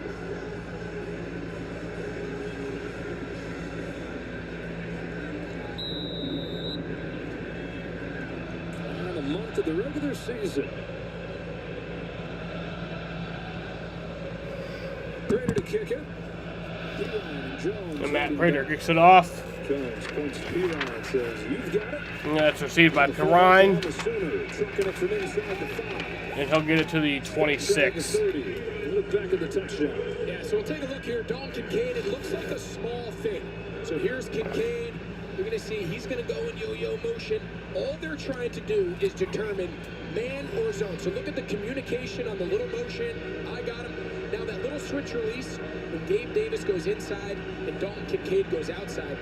And a month of the regular season. Prater to kick it. And Matt Prater kicks it off. Jones points to Pirine, says, "You've got it." And that's received by Pirine. Trucking it from inside the 5. And he'll get it to the 26. Look back at the touchdown. Yeah, so we'll take a look here. Dalton Kincaid, it looks like a small thing. So here's Kincaid. You're going to see he's going to go in yo-yo motion. All they're trying to do is determine man or zone. So look at the communication on the little motion. I got him. Now that little switch release, when Gabe Davis goes inside and Dalton Kincaid goes outside,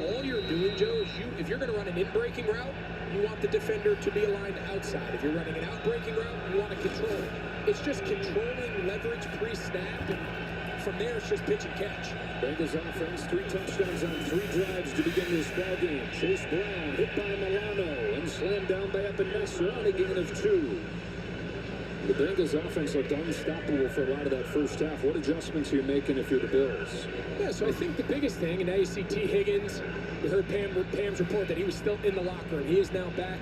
all you're doing, Joe, is if you're going to run an in-breaking route, you want the defender to be aligned outside. If you're running an out-breaking route, you want to control it. It's just controlling leverage pre-snap, and from there, it's just pitch and catch. Bengals offense, 3 touchdowns on 3 drives to begin this ballgame. Chase Brown hit by Milano and slammed down by Epinesa on a gain of 2. The Bengals offense looked unstoppable for a lot of that first half. What adjustments are you making if you're the Bills? Yeah, so I think the biggest thing, and now you see T. Higgins, you heard Pam's report that he was still in the locker room. He is now back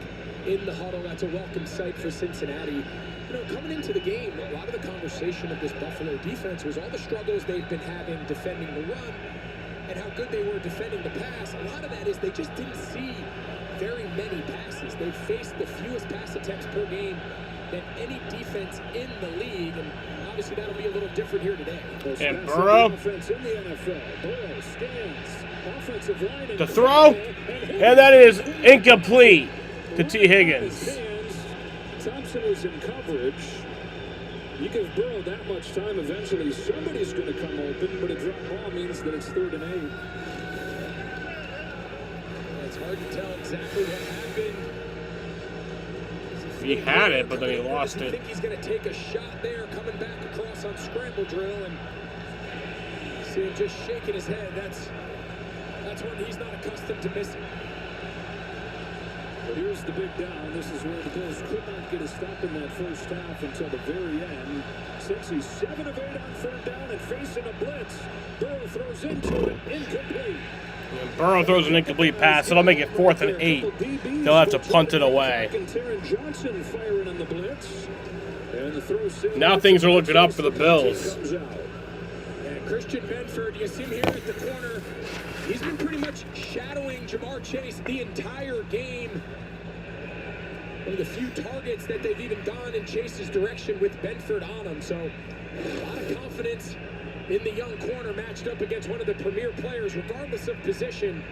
in the huddle. That's a welcome sight for Cincinnati. You know, coming into the game, a lot of the conversation of this Buffalo defense was all the struggles they've been having defending the run and how good they were defending the pass. A lot of that is they just didn't see very many passes. They've faced the fewest pass attempts per game than any defense in the league, and obviously that'll be a little different here today. And Burrow. The throw, and that is incomplete to T. Higgins. Thompson is in coverage. You give Burrow that much time, eventually somebody's going to come open, but a drop ball means that it's 3rd and 8. It's hard to tell exactly what happened. He had it, but then he lost I it. think he's going to take a shot there, coming back across on scramble drill, and see him just shaking his head. That's when he's not accustomed to missing. But here's the big down. This is where the Bills could not get a stop in that first half until the very end. Since he's 7 of 8 on 3rd down and facing a blitz, Burrow throws into it, incomplete. When Burrow throws an incomplete pass, it'll make it 4th and 8. They'll have to punt it away. Now things are looking up for the Bills. And Christian Benford, you see him here at the corner. He's been pretty much shadowing Jamar Chase the entire game. One of the few targets that they've even gone in Chase's direction with Benford on him. So a lot of confidence in the young corner matched up against one of the premier players, regardless of position,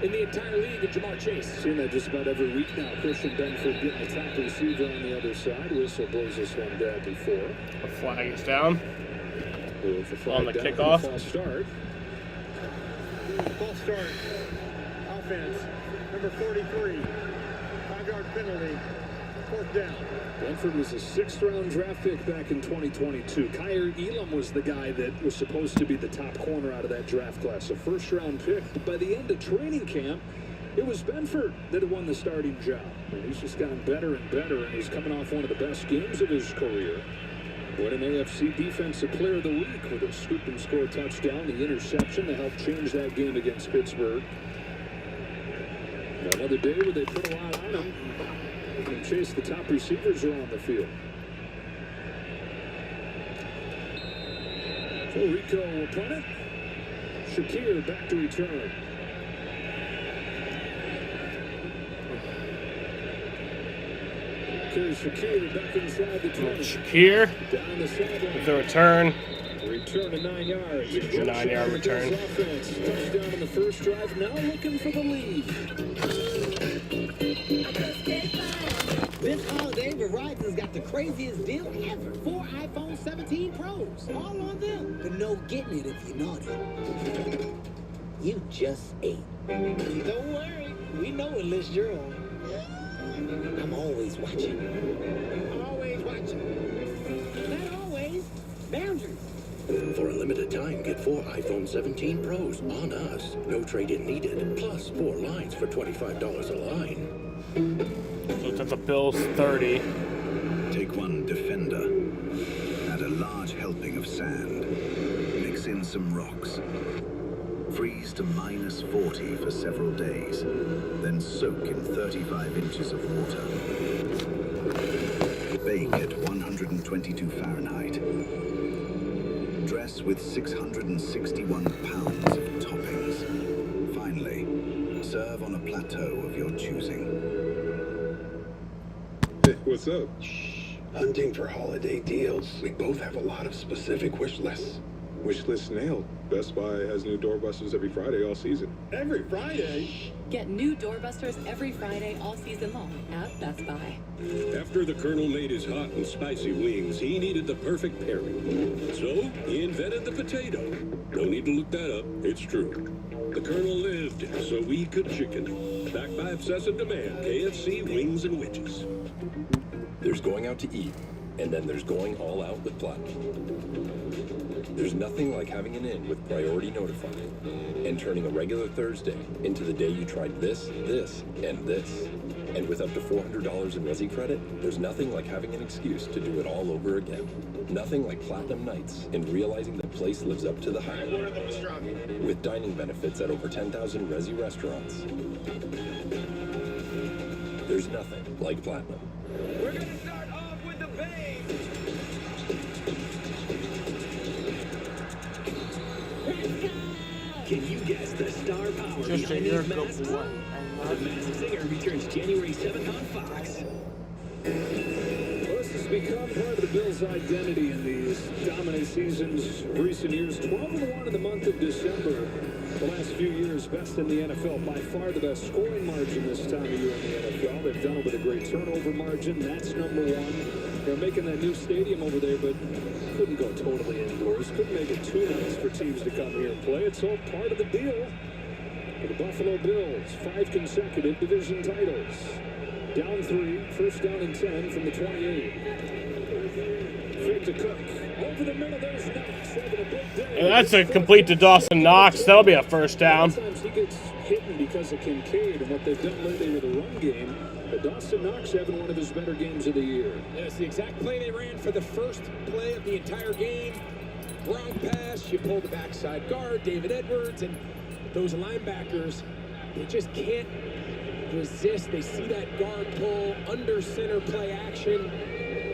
in the entire league, in Jamar Chase. Seen that just about every week now. Christian Benford getting the top receiver on the other side. Whistle blows this one down before. The flag is down on the down, kickoff. False start. False start. Offense. Number 43. 5-yard penalty. 4th down. Benford was a 6th-round draft pick back in 2022. Kyer Elam was the guy that was supposed to be the top corner out of that draft class. A 1st-round pick. But by the end of training camp, it was Benford that had won the starting job. And he's just gotten better and better, and he's coming off one of the best games of his career. What an AFC Defensive Player of the Week with a scoop and score touchdown, the interception that helped change that game against Pittsburgh. Another day where they put a lot on him. And Chase, the top receivers are on the field. So Rico will punt it. Shakir back to return. Carries Shakir back inside the 20. Shakir Down the sideline. with the return. Return to 9 yards. 9-yard return. Offense. Touchdown in the first drive. Now looking for the lead. This holiday, Verizon's got the craziest deal ever. 4 iPhone 17 Pros. All on them. But no getting it if you're naughty. You just ate. Don't worry. We know what list you're on. I'm always watching. Always watching. Not always. Boundaries. For a limited time, get 4 iPhone 17 Pros on us. No trade-in needed. Plus 4 lines for $25 a line. So that's a Bills 30. Take 1 Defender. Add a large helping of sand. Mix in some rocks. Freeze to -40 for several days. Then soak in 35 inches of water. Bake at 122 Fahrenheit. Dress with 661 pounds of toppings. Finally, serve on a plateau of your choosing. Hey, what's up? Hunting for holiday deals. We both have a lot of specific wish lists. Wish list nailed. Best Buy has new doorbusters every Friday all season. Every Friday? Get new doorbusters every Friday all season long at Best Buy. After the Colonel made his hot and spicy wings, he needed the perfect pairing. So he invented the potato. No need to look that up. It's true. The Colonel lived so we could chicken. Backed by obsessive demand, KFC wings and witches. There's going out to eat, and then there's going all out with Platinum. There's nothing like having an in with Priority Notify and turning a regular Thursday into the day you tried this, and this. And with up to $400 in Resi credit, there's nothing like having an excuse to do it all over again. Nothing like Platinum Nights and realizing the place lives up to the hype. With dining benefits at over 10,000 Resi restaurants. There's nothing like Platinum. We're gonna start off with the babes. Can you guess the star power Just a behind year these ago, masks? boy. The Masked Singer returns January 7th on Fox. Well, this has become part of the Bills' identity in these dominant seasons of recent years. 12-1 in the month of December. The last few years, best in the NFL. By far the best scoring margin this time of year in the NFL. They've done it with a great turnover margin. That's number one. They're making that new stadium over there, but couldn't go totally indoors. Couldn't make it too nice for teams to come here and play. It's all part of the deal. For the Buffalo Bills, 5 consecutive division titles. Down 3, first down and 10 from the 28. Fake to Cook. Over the middle, there's Knox having a big day. And that's a complete to Dawson Knox. That'll be a first down. Sometimes he gets hidden because of Kincaid and what they've done lately with the run game. But Dawson Knox having one of his better games of the year. Yeah, it's the exact play they ran for the first play of the entire game. Wrong pass, you pull the backside guard, David Edwards, and those linebackers, they just can't resist. They see that guard pull, under center play action.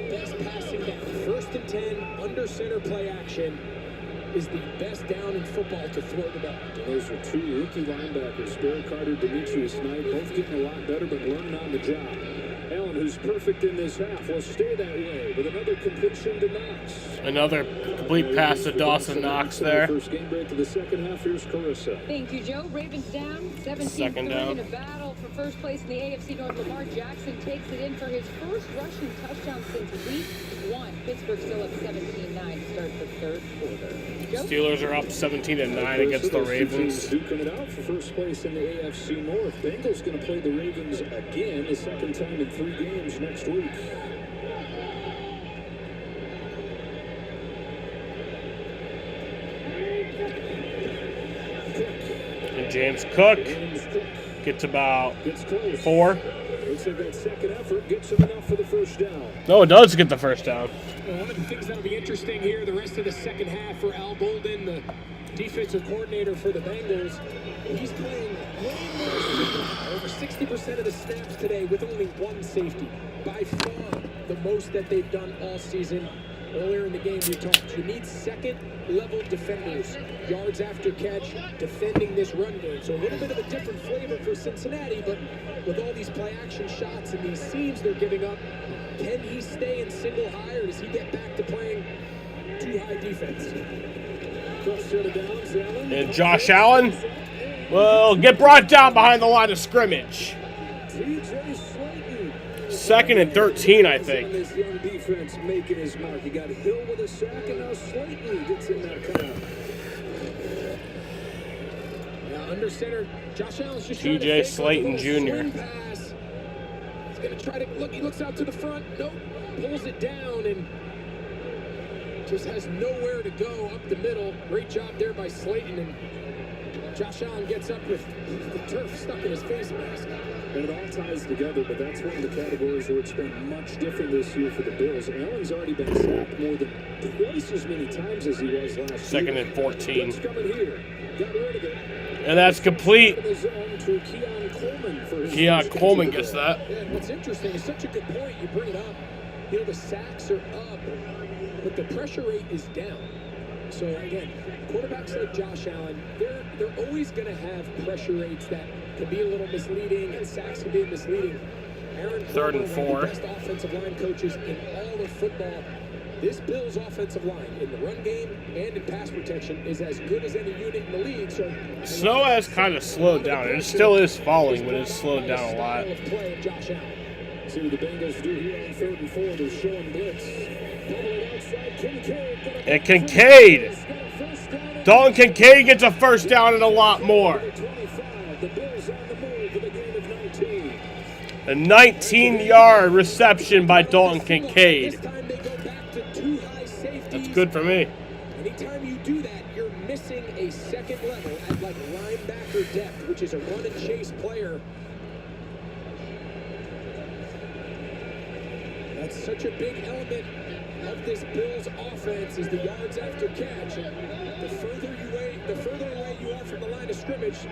Best passing down. First and 10, under center play action is the best down in football to throw the ball. And those are 2 rookie linebackers, Barry Carter, Demetrius Knight, both getting a lot better, but learning on the job. Allen, who's perfect in this half, will stay that way with another completion to Knox. Another complete pass to Dawson Knox there. First game break of the second half. Here's Carissa. Thank you, Joe. Ravens down 17-3 in a battle for first place in the AFC North. Lamar Jackson takes it in for his first rushing touchdown since week 1. Pittsburgh still up 17-9 to start the third quarter. Joe? Steelers are up 17-9 against the Ravens. Duking it out for first place in the AFC North. Bengals going to play the Ravens again, the second time in 3 games next week. And James Cook gets about 4. Looks like that second effort gets him enough for the first down. No, it does get the first down. Well, one of the things that'll be interesting here, the rest of the second half for Al Bolden, the defensive coordinator for the Bengals. He's playing way more football, over 60% of the snaps today with only 1 safety. By far the most that they've done all season. Earlier in the game, we talked, you need second-level defenders, yards after catch, defending this run game. So a little bit of a different flavor for Cincinnati, but with all these play-action shots and these seams they're giving up, can he stay in single high, or does he get back to playing too high defense? And Josh Allen will get brought down behind the line of scrimmage. Second and 13, I think. This young defense making his mark. You got Hill with a sack, and now Slayton gets in that cutout. Now under center, Josh Allen's just TJ Slayton Jr. Pass. He's gonna try to look. He looks out to the front. Nope. Pulls it down and just has nowhere to go up the middle. Great job there by Slayton, and Josh Allen gets up with the turf stuck in his face mask. And it all ties together, but that's one of the categories where it's been much different this year for the Bills. Allen's already been sacked more than twice as many times as he was last year. Second and 14. It's coming here. Got rid of it. And that's complete. Keon Coleman gets that. Yeah, and what's interesting is such a good point. You bring it up. You know, the sacks are up, but the pressure rate is down. So again, quarterbacks like Josh Allen, they're always going to have pressure rates that can be a little misleading, and sacks can be misleading. Aaron Third and 4. One of the best offensive line coaches in all of football This Bills offensive line in the run game and in pass protection is as good as any unit in the league. So snow has kind of slowed down. It still is falling, but it's slowed down a lot. See what the Bengals do here on 3rd and 4. They're showing blitz. Outside, Kincaid. And Kincaid. Dalton Kincaid gets a first down and a lot more. The Bills on the move for the game of 19. A 19-yard reception by Dalton Kincaid. That's good for me. Anytime you do that, you're missing a second level at like linebacker depth, which is a run and chase player. That's such a big element of this Bills offense is the yards after catch. And the further away you are from the line of scrimmage,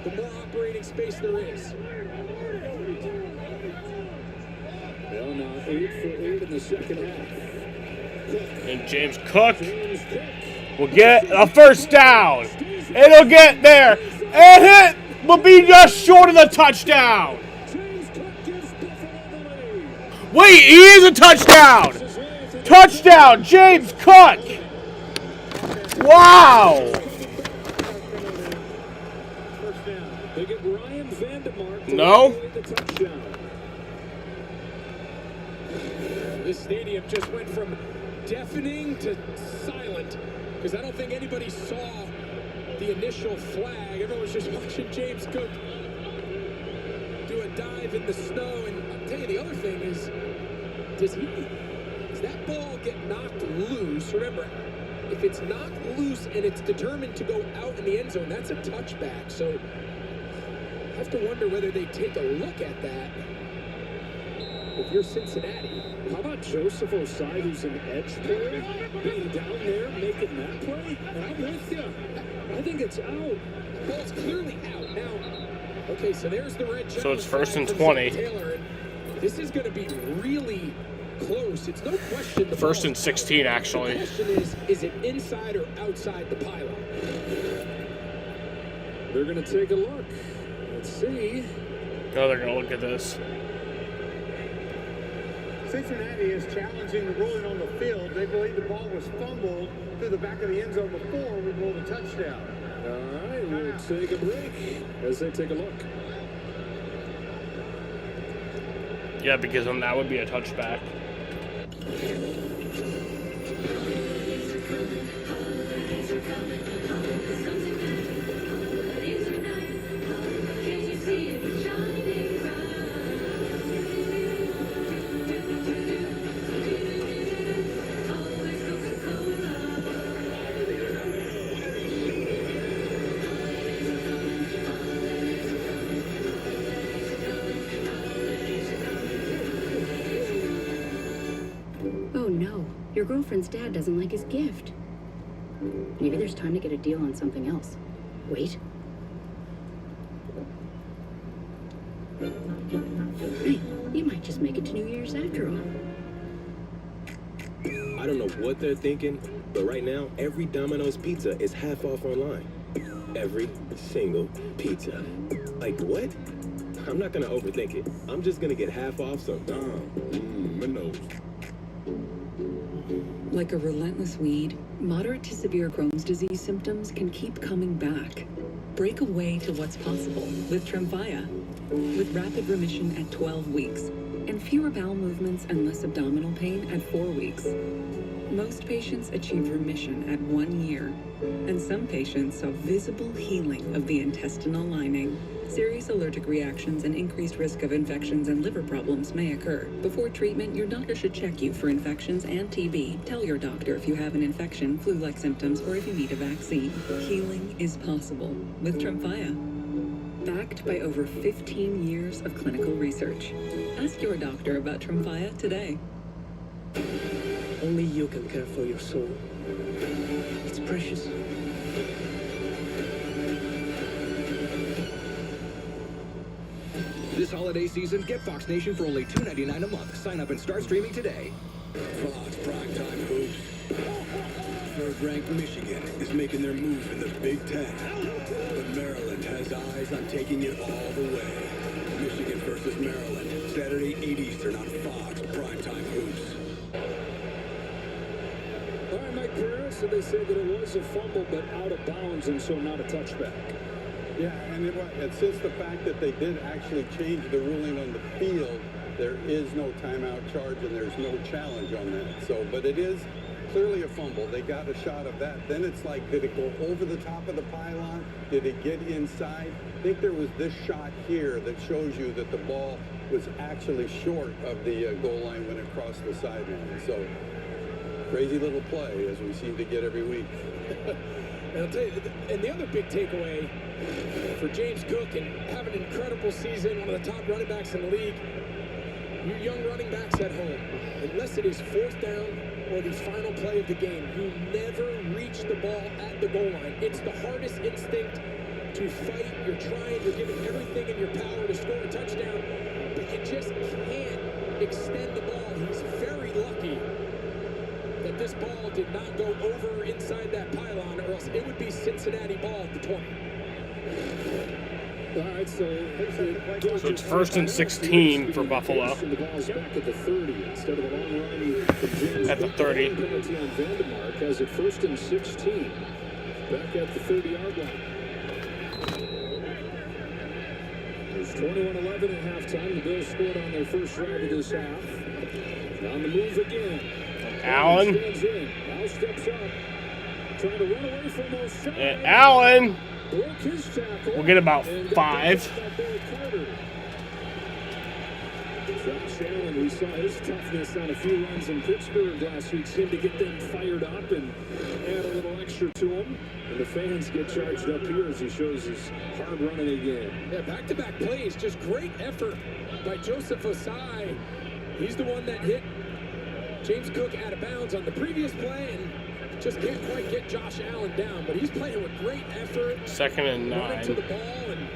the more operating space there is. Well, now 8 for 8 in the second half. And James Cook will get a first down. It'll get there. And it will be just short of the touchdown. Wait, he is a touchdown. Touchdown, James Cook. Wow. No. This stadium just went from deafening to silent because I don't think anybody saw the initial flag. Everyone was just watching James Cook do a dive in the snow. And I'll tell you, the other thing is, does that ball get knocked loose? Remember, if it's knocked loose and it's determined to go out in the end zone, that's a touchback. So I have to wonder whether they take a look at that if you're Cincinnati. How about Joseph Osai, who's an edge player, being down there making that play? And I'm with you. I think it's out. Well, it's clearly out now. Okay, so there's the red. So it's 1st and 20. Taylor. This is going to be really close. It's no question. 1st and 16, actually. The question is it inside or outside the pylon? They're going to take a look. Let's see. Oh, they're going to look at this. Cincinnati is challenging the ruling on the field. They believe the ball was fumbled through the back of the end zone before we ruled a touchdown. All right, we'll take a break as they take a look. Yeah, because then that would be a touchback. Oh no, your girlfriend's dad doesn't like his gift. Maybe there's time to get a deal on something else. Wait. Hey, you might just make it to New Year's after all. I don't know what they're thinking, but right now, every Domino's pizza is half off online. Every single pizza. Like, what? I'm not gonna overthink it. I'm just gonna get half off some Domino's. Like a relentless weed, moderate to severe Crohn's disease symptoms can keep coming back. Break away to what's possible with Tremfya. With rapid remission at 12 weeks, and fewer bowel movements and less abdominal pain at 4 weeks. Most patients achieve remission at 1 year, and some patients saw visible healing of the intestinal lining. Serious allergic reactions and increased risk of infections and liver problems may occur. Before treatment, your doctor should check you for infections and TB. Tell your doctor if you have an infection, flu-like symptoms, or if you need a vaccine. Healing is possible with Tremfya. Backed by over 15 years of clinical research. Ask your doctor about Tremfya today. Only you can care for your soul. It's precious. This holiday season, get Fox Nation for only $2.99 a month. Sign up and start streaming today. Fox Primetime Hoops. Third-ranked Michigan is making their move in the Big Ten. But Maryland has eyes on taking it all the way. Michigan versus Maryland, Saturday 8 Eastern on Fox Primetime Hoops. so they say that it was a fumble, but out of bounds, and so not a touchback. Yeah, and since the fact that they did actually change the ruling on the field, there is no timeout charge and there's no challenge on that. So, but it is clearly a fumble. They got a shot of that. Then it's like, did it go over the top of the pylon? Did it get inside? I think there was this shot here that shows you that the ball was actually short of the goal line when it crossed the sideline. So, crazy little play, as we seem to get every week. And I'll tell you, and the other big takeaway for James Cook and having an incredible season, one of the top running backs in the league, you young running backs at home, unless it is fourth down or the final play of the game, you never reach the ball at the goal line. It's the hardest instinct to fight. You're trying, you're giving everything in your power to score a touchdown, but you just can't extend the ball. He's very lucky that this ball did not go over inside that pylon, or else it would be Cincinnati ball at the 20. All right, so it's 1st and 16 for Buffalo. The ball's back at the 30 instead of the long run from James. At the 30. Penalty on Vandermark has it 1st and 16. Back at the 30-yard line. There's 21-11 at halftime. The Bills scored on their first drive of this half. On the move again. Allen. Now steps up. Trying to run away from those shots. And Allen. Broke his tackle. We'll get about 5. Josh Allen, we saw his toughness on a few runs in Pittsburgh last week, seemed to get them fired up and add a little extra to him. And the fans get charged up here as he shows his hard running again. Yeah, back-to-back plays, just great effort by Joseph Osai. He's the one that hit James Cook out of bounds on the previous play and just can't quite get Josh Allen down, but he's playing with great effort. 2nd and 9. Running to the ball and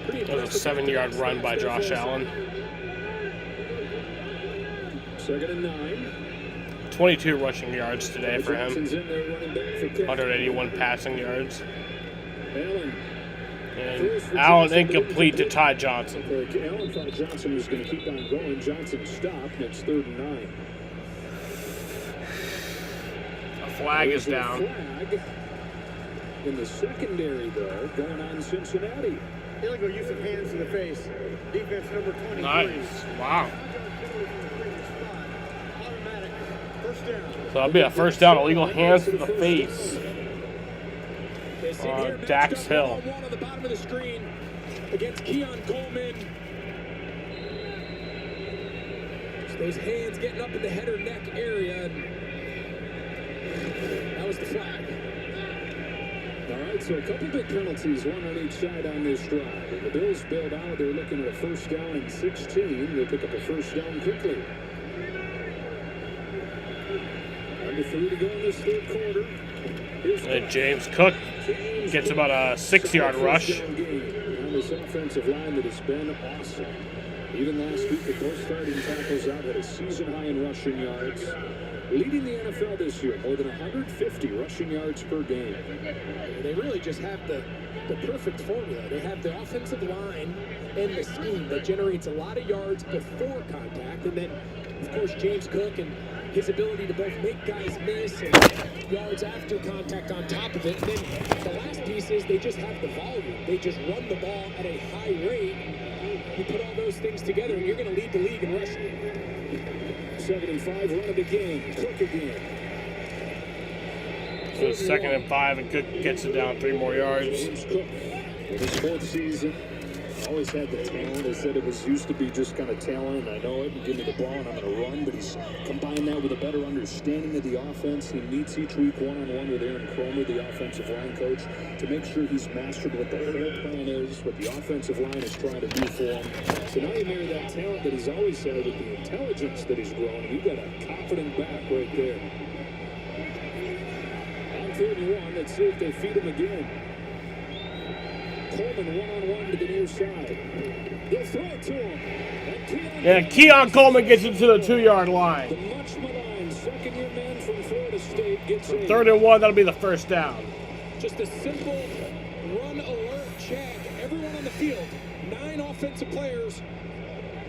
pretty that was a 7-yard run by Josh Allen. 2nd and 9. 22 rushing yards today for him. 181 passing yards. And Allen incomplete to Ty Johnson. Allen thought Johnson was going to keep on going. Johnson stopped, and it's 3rd and 9. Flag is down. Flag in the secondary, though, going on Cincinnati. Illegal use of hands to the face. Defense number 23. Nice. Wow. Automatic. First down. So that'll be a first down. Illegal hands to the face. Dax Hill. On the bottom of the screen against Keon Coleman. Just those hands getting up in the head or neck area. That was the flag. All right, so a couple big penalties, one on each side on this drive. The Bills bailed out. They're looking at a first down and 16. They pick up a first down quickly. Under 3 to go in this 3rd quarter. And James Cook gets about a 6-yard rush. On this offensive line that has been awesome. Even last week, with both starting tackles out, had a season high in rushing yards. Leading the NFL this year, more than 150 rushing yards per game. They really just have the perfect formula. They have the offensive line and the scheme that generates a lot of yards before contact. And then, of course, James Cook and his ability to both make guys miss and yards after contact on top of it. And then the last piece is they just have the volume. They just run the ball at a high rate. You put all those things together, and you're going to lead the league in rushing. 7 and 5, run it again. Cook again. So it's 2nd and 5, and Cook gets it down 3 more yards. James Cook, in his 4th season, always had the talent. They said it was used to be just kind of talent, and I know it, and give me the ball, and I'm going to run, but he's combined that with a better understanding of the offense. He meets each week one-on-one with Aaron Cromer, the offensive line coach, to make sure he's mastered what the whole plan is, what the offensive line is trying to do for him. So now you marry that talent that he's always had with the intelligence that he's grown, and you've got a confident back right there. On 3rd and 1, let's see if they feed him again. Coleman one-on-one to the near side. They'll throw it to him. Yeah, Keon Coleman gets it to the 2-yard line. The much maligned second-year man from Florida State gets in. 3rd and 1, that'll be the first down. Just a simple run alert check. Everyone on the field, 9 offensive players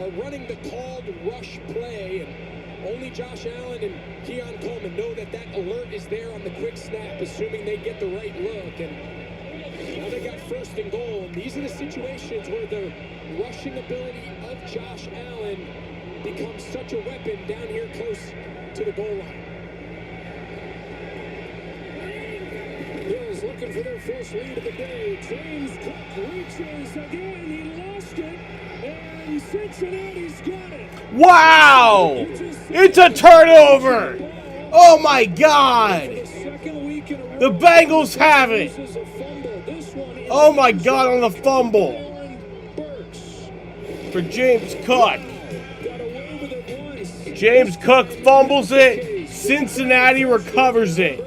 are running the called rush play. And only Josh Allen and Keon Coleman know that alert is there on the quick snap, assuming they get the right look. And now they got 1st and goal. And these are the situations where the rushing ability of Josh Allen becomes such a weapon down here close to the goal line. Bills looking for their first lead of the day. James Cook reaches again. He lost it. And Cincinnati's got it. Wow! It's a turnover! Oh my God! The Bengals have it! Oh my God, on the fumble! For James Cook. James Cook fumbles it. Cincinnati recovers it.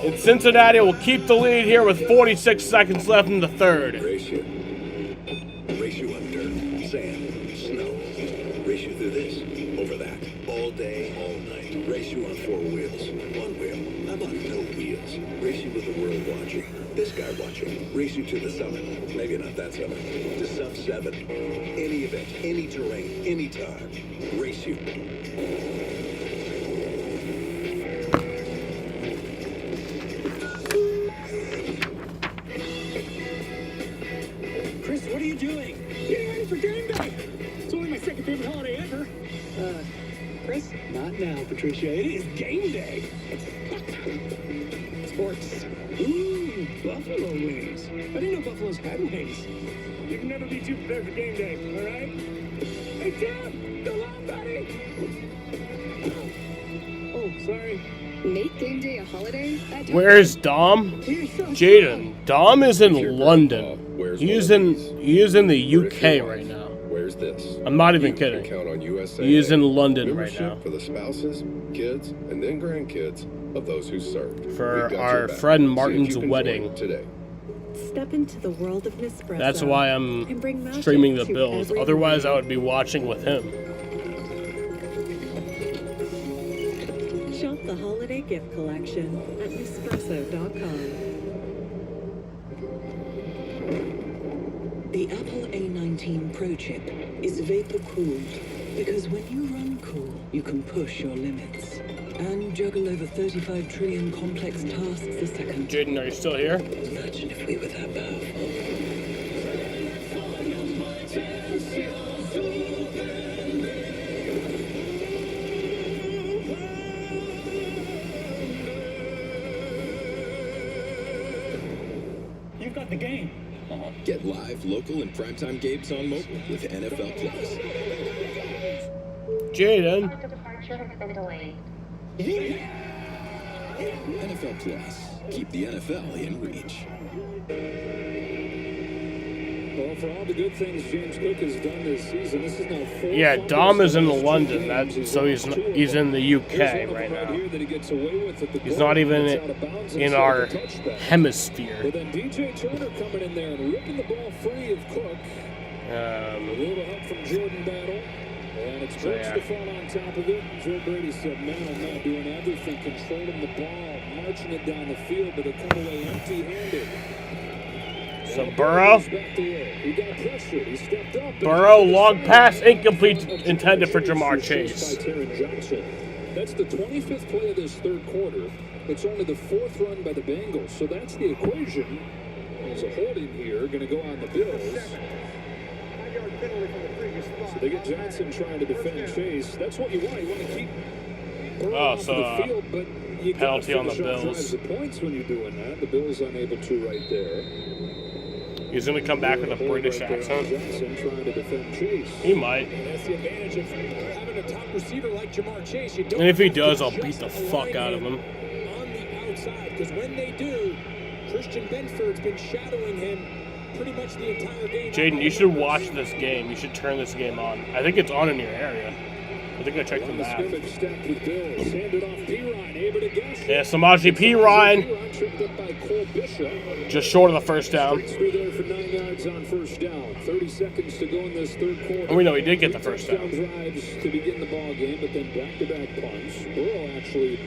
And Cincinnati will keep the lead here with 46 seconds left in the third. Race you under sand, snow. Race you through this, over that, all day, all night. Race you on 4 wheels, 1 wheel. How about no wheels? Race you with the world watching, this guy watching. Race you to the summit, maybe not that summit, to sub 7. Any event, any terrain, anytime. Race you. Chris, what are you doing? Getting ready for game day. It's only my 2nd favorite holiday ever. Chris? Not now, Patricia. It is game day. Sports. Ooh, buffalo wings. I didn't know buffaloes had wings. You can never be too prepared for game day, all right? Hey, Tim! Go on, buddy! Oh, sorry. Make game day a holiday? Where's Dom? Jaden. Dom is in London. He is in the UK right now. Where's this? I'm not even kidding. Count on USA. He is in London right Membership now. for the spouses, kids, and then grandkids of those who served. For our friend Martin's wedding. Today. Step into the world of Nespresso. That's why I'm streaming the Bills. Otherwise, I would be watching with him. Shop the holiday gift collection at Nespresso.com. The Apple A19 Pro chip is vapor cooled because when you run cool, you can push your limits and juggle over 35 trillion complex tasks a second. Jaden, are you still here? Imagine if we were that powerful. You've got the game. Get live, local, and primetime games on mobile with NFL Plus. Jaden. NFL Plus. Keep the NFL in reach. Well, for all the good things James Cook has done this season, this is now 4 Yeah, fumbles Dom is in in London. So he's in the UK right now. He's not even in our hemisphere. But then DJ Turner coming in there and ripping the ball free of Cook. A little help from Jordan Battle. And it's Brooks to fall on top of it. Joe Brady said, man, I'm not doing everything, controlling the ball, marching it down the field, but they come away empty-handed. So Burrow. Burrow, long pass, incomplete, intended for Jamar Chase. That's the 25th play of this third quarter. It's only the 4th run by the Bengals. So that's the equation. There's a holding here, going to go on the Bills. So they get Johnson trying to defend Chase. That's what you want. You want to keep Burrow off the field, but you penalty on the Bills. Drives the points when you're doing that. The Bills unable to right there. He's going to come back with a British accent. He might. That's the advantage of having a top receiver like Jamar Chase. You don't And if he does, I'll beat the fuck out of him. On the outside, because when they do, Christian Benford's been shadowing him pretty much the entire game. Jaden, you should watch this game. You should turn this game on. I think it's on in your area. I think I checked the map. Yeah, Samaje Perine. Just short of the first down. Through there for 9 yards on first down. 30 seconds to go in this third quarter. And we know he did get the first down. Drives to begin the ball game, but then back-to-back punts. Burrow actually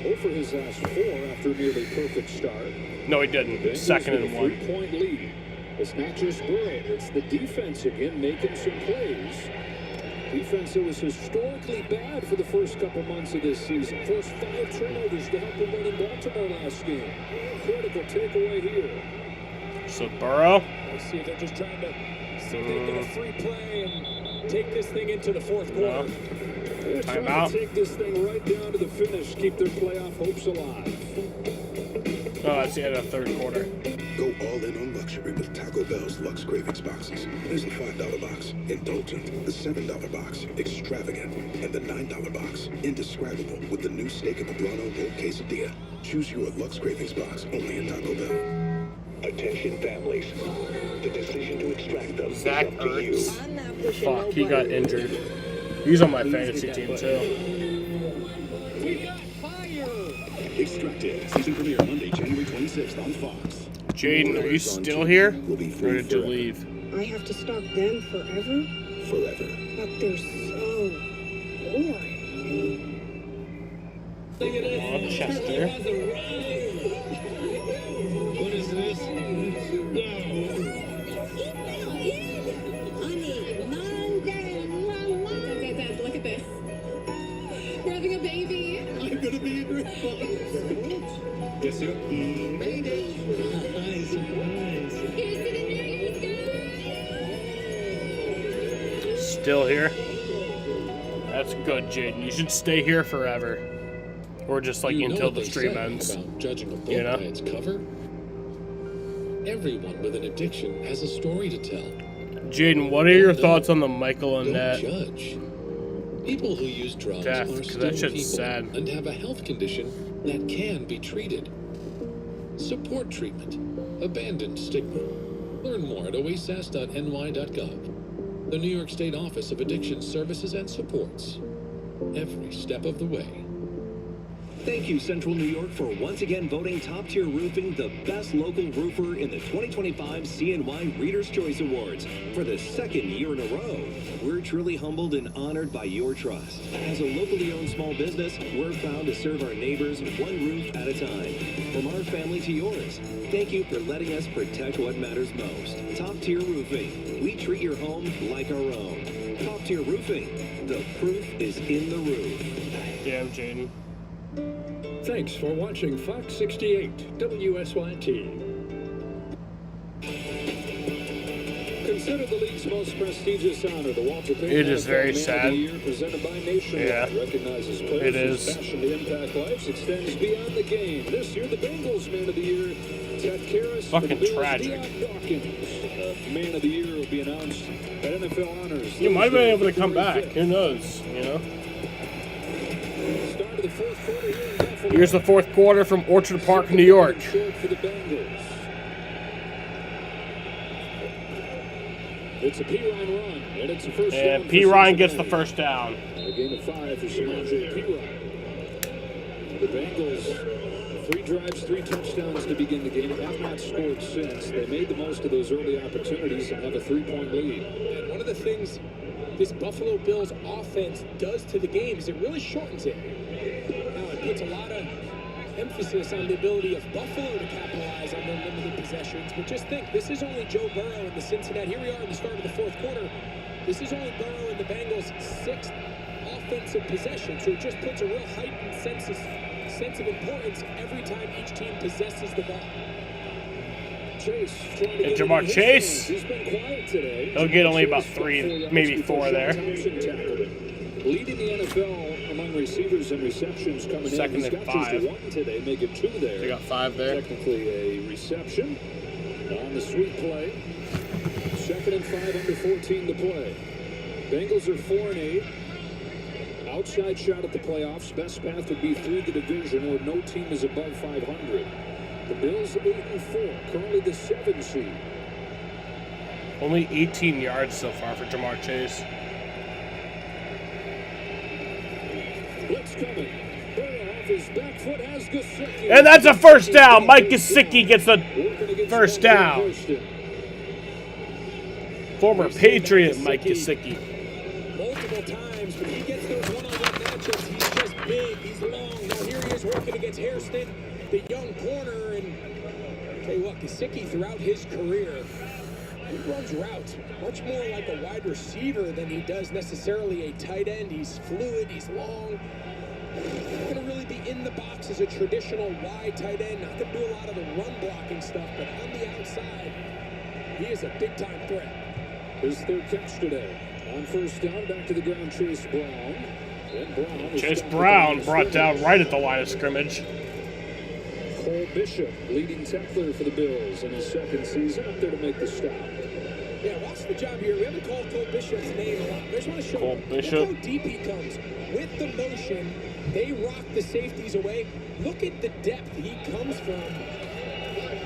over his last 4 after a nearly perfect start. No, he didn't. 2nd and 1. 3-point lead. It's not just Burrow, it's the defense again making some plays. Defense that was historically bad for the first couple months of this season. Forced 5 turnovers to help them win in Baltimore last game. Critical takeaway here. So Burrow. Let's see if they're just trying to see if they get a free play and take this thing into the fourth quarter. They're trying to take this thing right down to the finish, keep their playoff hopes alive. Oh, that's the end of the third quarter. Go all in on luxury with Taco Bell's Lux Cravings boxes. There's the $5 box, Indulgent, the $7 box, Extravagant, and the $9 box, Indescribable, with the new Steak and Poblano Roll Quesadilla. Choose your Lux Cravings box only at Taco Bell. Attention families. The decision to extract them is Zach up to you. Ertz. Fuck, he got injured. He's on my fantasy team too. We got fire! Extracted. Season premiere Monday, January 26th on Fox. Jaden, are you still here? Or did you leave? I have to stalk them forever? Forever. But they're so boring. Oh, Chester. What is this? Dad, look at this. We're having a baby. I'm gonna be a grandfather. Guess who? Mayday. Nice. Here's to the New Year's, guys. Still here? That's good, Jaden. You should stay here forever. Or just like until the stream ends. About judging a book You know? by its cover. Everyone with an addiction has a story to tell. Jaden, what are your thoughts on the Michael and Don't Annette judge. People who use drugs death? are Because still that shit's people sad. and have a health condition that can be treated. Support treatment. Abandon stigma. Learn more at oasis.ny.gov. The New York State Office of Addiction Services and Supports. Every step of the way. Thank you, Central New York, for once again voting Top Tier Roofing the best local roofer in the 2025 CNY Reader's Choice Awards for the second year in a row. We're truly humbled and honored by your trust. As a locally owned small business, we're proud to serve our neighbors one roof at a time. From our family to yours, thank you for letting us protect what matters most. Top Tier Roofing. We treat your home like our own. Top Tier Roofing. The proof is in the roof. Damn, Jaden. Thanks for watching Fox 68 WSYT. Considered the league's most prestigious honor, the Walter Payton It is very Man of sad. the Year, presented by Nationwide, Yeah. recognizes It players is. whose passion to impact lives extends beyond the game. This year, the Bengals Man of the Year, Ted Karras. Fucking for the Bills, tragic. Deion Dawkins. Man of the Year will be announced at NFL Honors. You might have been able to Thursday, come back. February Who knows? You know? 5th. Start of the fourth quarter here in Buffalo. Here's the fourth quarter from Orchard Park, New York. Short for the Bengals. It's a P-Ryan run, and it's a first down And for P. Ryan gets the Cincinnati. first down. A gain of 5 for Samaj P-Ryan. The Bengals, 3 drives, 3 touchdowns to begin the game, have not scored since. They made the most of those early opportunities and have a 3-point lead. And one of the things this Buffalo Bills offense does to the game is it really shortens it. Now, it puts a lot of emphasis on the ability of Buffalo to capitalize on their limited possessions. But just think, this is only Joe Burrow and the Cincinnati. Here we are in the start of the fourth quarter. This is only Burrow and the Bengals' 6th offensive possession. So it just puts a real heightened sense of importance every time each team possesses the ball. Chase trying to And get Jamar into his Chase. hands. He's been quiet today. He'll get only about Chase 3, got 4 yards maybe before 4 there. Sean Thompson tackled him. Leading the NFL among receivers and receptions coming Second in. He's and got 5. just 1 today, make it 2 there. They got 5 there. Technically a reception on the sweep play. 2nd and 5 under 14 to play. Bengals are 4-8. Outside shot at the playoffs. Best path would be through the division where no team is above 500. The Bills 8-4, currently the 7 seed. Only 18 yards so far for Jamar Chase. Blitz coming. Burrow off his back foot has Gesicki. And that's a first down. Mike Gesicki gets the first down. Former Patriot Mike Gesicki. Multiple times, but he gets those one-on-one matchups. He's just big. He's long. Now here he is working against Hairston, the young corner. And I'll tell you what, Gesicki throughout his career He runs routes much more like a wide receiver than he does necessarily a tight end. He's fluid, he's long. Not going to really be in the box as a traditional wide tight end. Not going to do a lot of the run blocking stuff, but on the outside, he is a big-time threat. His third catch today. On first down, back to the ground, Chase Brown. Chase Brown brought down right at the line of scrimmage. Cole Bishop, leading tackler for the Bills in his second season, up there to make the stop. Yeah, watch the job here. We haven't called Cole Bishop's name a lot. I just want to show Cole you Bishop. how deep he comes. With the motion, they rock the safeties away. Look at the depth he comes from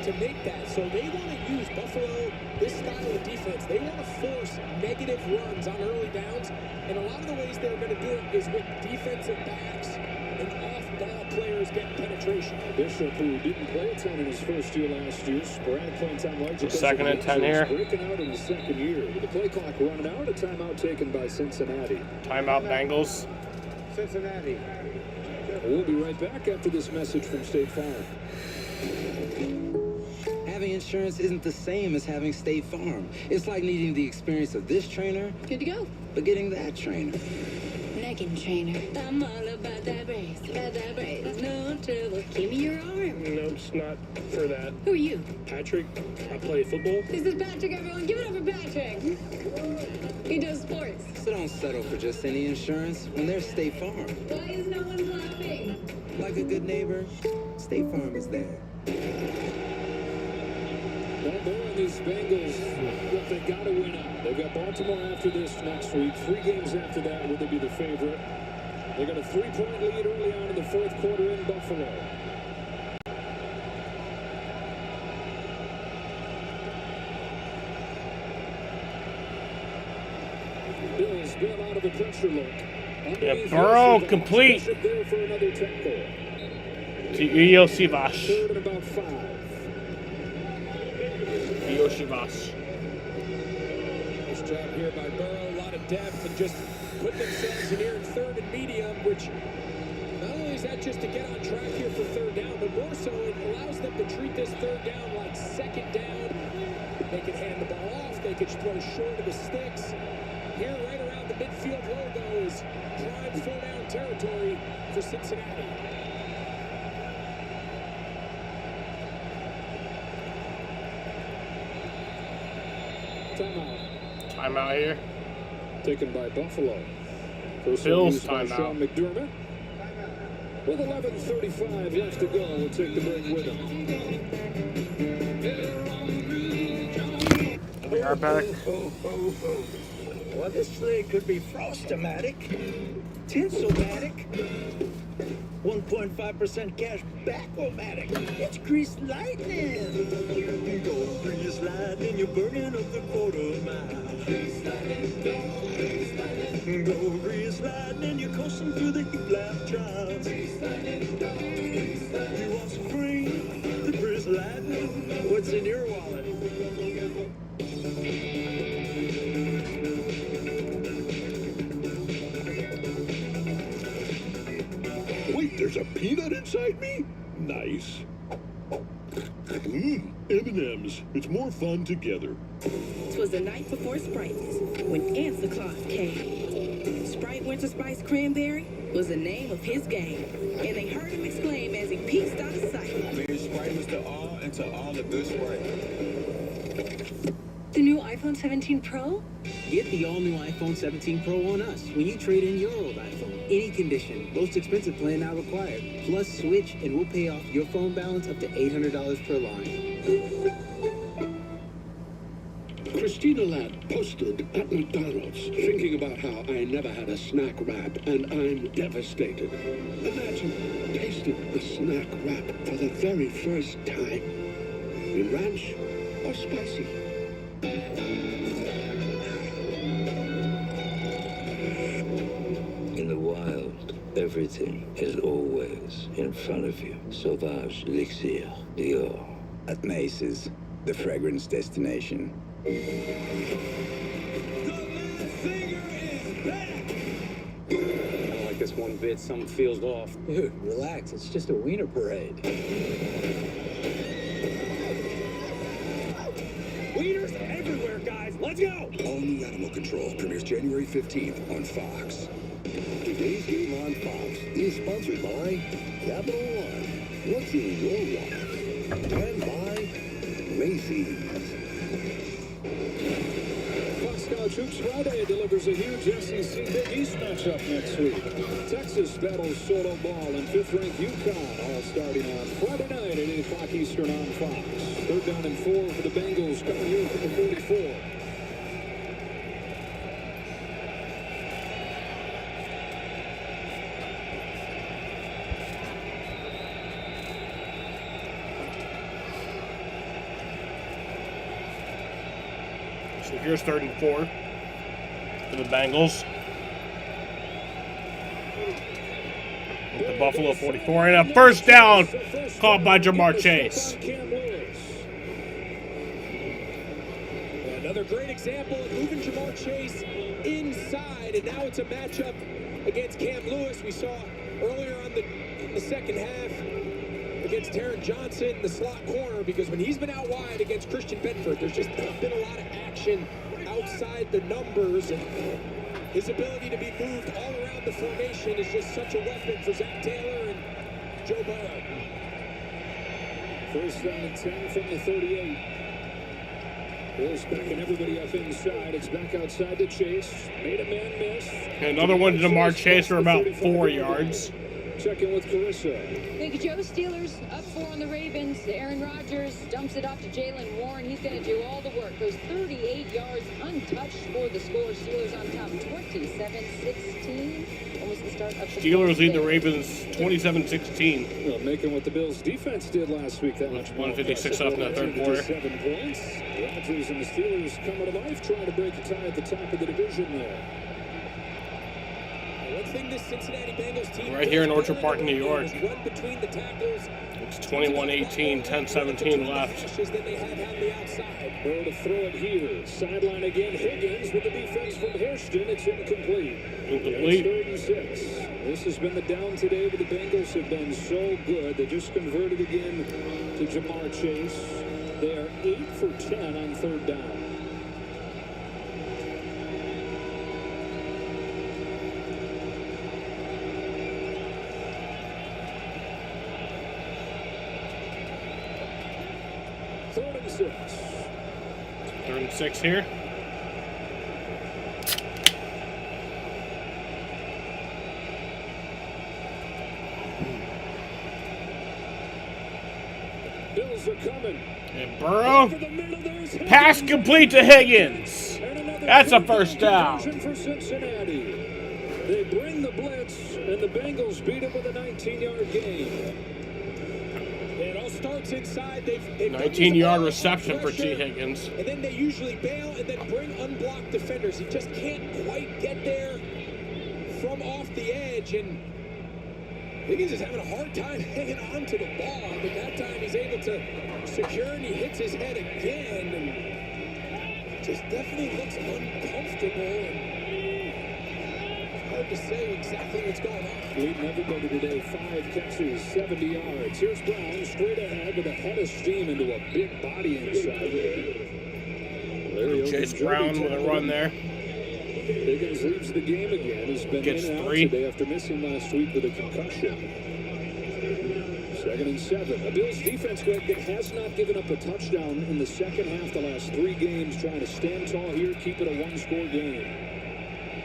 to make that. So they want to use Buffalo, this style of defense. They want to force negative runs on early downs. And a lot of the ways they're going to do it is with defensive backs and off-ball players getting penetration. Bishop, who didn't play a ton in his first year last year, sporadic playing time largely. Second and 10 here. Breaking out in his second year. With the play clock running out, a timeout taken by Cincinnati. Timeout Bengals. Cincinnati. We'll be right back after this message from State Farm. Having insurance isn't the same as having State Farm. It's like needing the experience of this trainer, Good to go. but getting that trainer. Negging trainer. I'm all about that brace. Got that brace. No trouble. Give me your arm. No, it's not for that. Who are you? Patrick, I play football. This is Patrick, everyone. Give it up for Patrick. He does sports. So don't settle for just any insurance when there's State Farm. Why is no one clapping? Like a good neighbor, State Farm is there. Well, more on these Bengals, what they got to win out. They've got Baltimore after this next week. 3 games after that, will they be the favorite? They got a 3-point lead early on in the fourth quarter in Buffalo. Bills bail out of the pressure look. Yeah, Burrow complete There for another tackle. to Iosivas. Third and about 5. Iosivas. Nice job here by Burrow. A lot of depth and just put themselves in here in third and medium, which not only is that just to get on track here for third down, but more so it allows them to treat this third down like second down. They can hand the ball off. They can throw short of the sticks. Here, right around the midfield logo is prime 4-down territory for Cincinnati. Timeout. Timeout here. Taken by Buffalo. First Bills used by timeout. Sean McDermott. With 11:35 left to go, we'll take the break with him. We are back. Well, this sled could be Frost-O-Matic, Tinsel-Matic, 1.5% cash back-o-matic. It's Grease Lightning. Go Grease Lightning, you're burning up the quarter mile. Go Grease Lightning, you're coasting through the heat lap trials. You want some free? The Grease Lightning. What's in your wallet? Wait, there's a peanut inside me? Nice. M&M's. It's more fun together. It was the night before Sprite when Answer Claus came. Sprite Winter Spice Cranberry was the name of his game, and they heard him exclaim as he peeked out of sight. Maybe Sprite was to all and to all the good Sprite. The new iPhone 17 Pro? Get the all-new iPhone 17 Pro on us when you trade in your old iPhone. Any condition, most expensive plan not required. Plus, switch and we'll pay off your phone balance up to $800 per line. Christina Ladd posted at McDonald's, thinking about how I never had a snack wrap, and I'm devastated. Imagine tasting a snack wrap for the very first time. In ranch or spicy? In the wild, everything is always in front of you. Sauvage Elixir Dior. At Macy's, the fragrance destination. I don't like this one bit. Something feels off. Dude, relax. It's just a wiener parade. Wieners everywhere, guys. Let's go. All New Animal Control premieres January 15th on Fox. Today's game on Fox is sponsored by Capital One. What's in your wallet? And by Macy's. Fox College Hoops Friday delivers a huge SEC Big East matchup next week. Texas battles Solo Ball and 5th-ranked UConn, all starting on Friday night at 8 o'clock Eastern on Fox. 3rd down and 4 for the Bengals coming here from the 44. So here's 3rd and 4 for the Bengals. With the Buffalo 44 and a first down caught by Jamar Chase. Another great example of moving Jamar Chase inside, and now it's a matchup against Cam Lewis. We saw earlier on the second half against Taron Johnson, the slot corner, because when he's been out wide against Christian Benford, there's just not been a lot of action outside the numbers, and his ability to be moved all around the formation is just such a weapon for Zach Taylor and Joe Burrow. 1st down and 10 from the 38. Bills backing everybody up inside. It's back outside to Chase. Made a man miss. And another one to Jamar Chase for about 4 yards. Check in with Carissa. Thank you, Joe. Steelers up 4 on the Ravens. Aaron Rodgers dumps it off to Jalen Warren. He's going to do all the work. Goes 38 yards untouched for the score. Steelers on top 27-16. Almost the start of the Steelers lead the Ravens 27-16. Well, making what the Bills defense did last week. That much 156 up in the 3rd quarter. 7 points. Rodgers and the Steelers coming to life, trying to break a tie at the top of the division there. One thing this Cincinnati Bengals team Right here in Orchard Park, New York. run between the tackles. It's 21-18, 10-17 left. Than they have on the outside. Burrow to throw it here. Sideline again. Higgins with the defense from Hairston. It's incomplete. Incomplete. It's 3rd and 6. This has been the down today, but the Bengals have been so good. They just converted again to Jamar Chase. They are 8 for 10 on 3rd down. Third and 6 here. Bills are coming. And Burrow. Pass complete to Higgins. That's a first down. For Cincinnati. They bring the blitz, and the Bengals beat it with a 19-yard gain. It all starts inside. They've 19-yard reception for T. Higgins. And then they usually bail and then bring unblocked defenders. He just can't quite get there from off the edge. And Higgins is having a hard time hanging on to the ball. But that time he's able to secure and he hits his head again. And just definitely looks uncomfortable. And hard to say exactly what's going on. Leading everybody today, 5 catches, 70 yards. Here's Brown straight ahead with a head of steam into a big body inside. Chase Brown with a run there. Higgins leaves the game again. He's been Gets in and out 3. today after missing last week with a concussion. 2nd and 7. The Bills defense, Greg, that has not given up a touchdown in the second half the last 3 games, trying to stand tall here, keep it a 1-score game.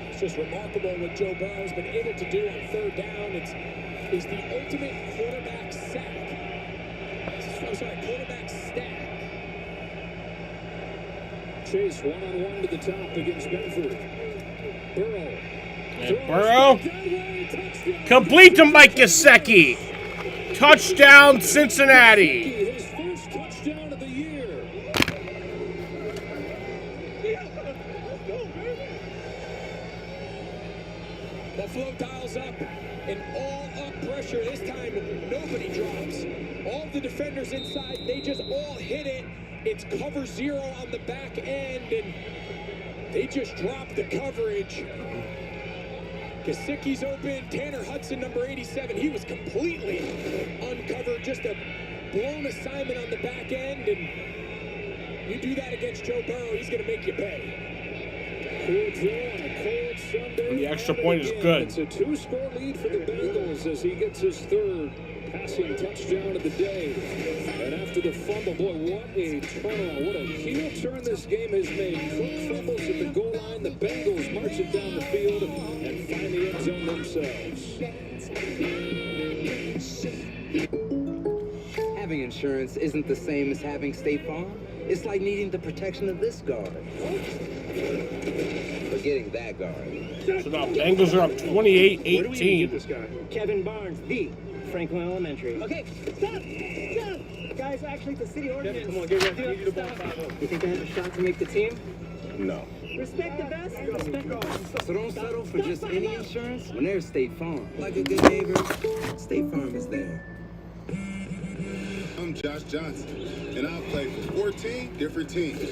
It's just remarkable what Joe Burrow's been able to do on 3rd down. It's the ultimate quarterback sack. Quarterback stack. Chase one-on-one to the top against Benford. Burrow. And Burrow. Complete to Mike Gesicki. Touchdown, Cincinnati. His first touchdown of the year. Buffalo dials up and all-up pressure. This time, nobody drops. All the defenders inside, they just all hit it. It's cover 0 on the back end, and they just drop the coverage. Gesicki's open. Tanner Hudson, number 87, he was completely uncovered. Just a blown assignment on the back end, and You do that against Joe Burrow, he's going to make you pay. Cool Joe on a cold Sunday. And the extra point is good. It's a 2-score lead for the Bengals as he gets his third passing touchdown of the day. And after the fumble, boy, what a turnaround. What a heel turn this game has made. Cook fumbles at the goal line. The Bengals march it down the field and find the end zone themselves. Having insurance isn't the same as having State Farm. It's like needing the protection of this guard. Forgetting that guard. So now Bengals are up 28-18. Kevin Barnes, the Franklin Elementary. Okay, stop! Guys, actually, the city ordinance. Come on, get ready. You the ball. You think I have a shot to make the team? No. Respect the best. Respect So don't settle for just any insurance when there's State Farm. Like a good neighbor, State Farm is there. I'm Josh Johnson, and I've played for 14 different teams.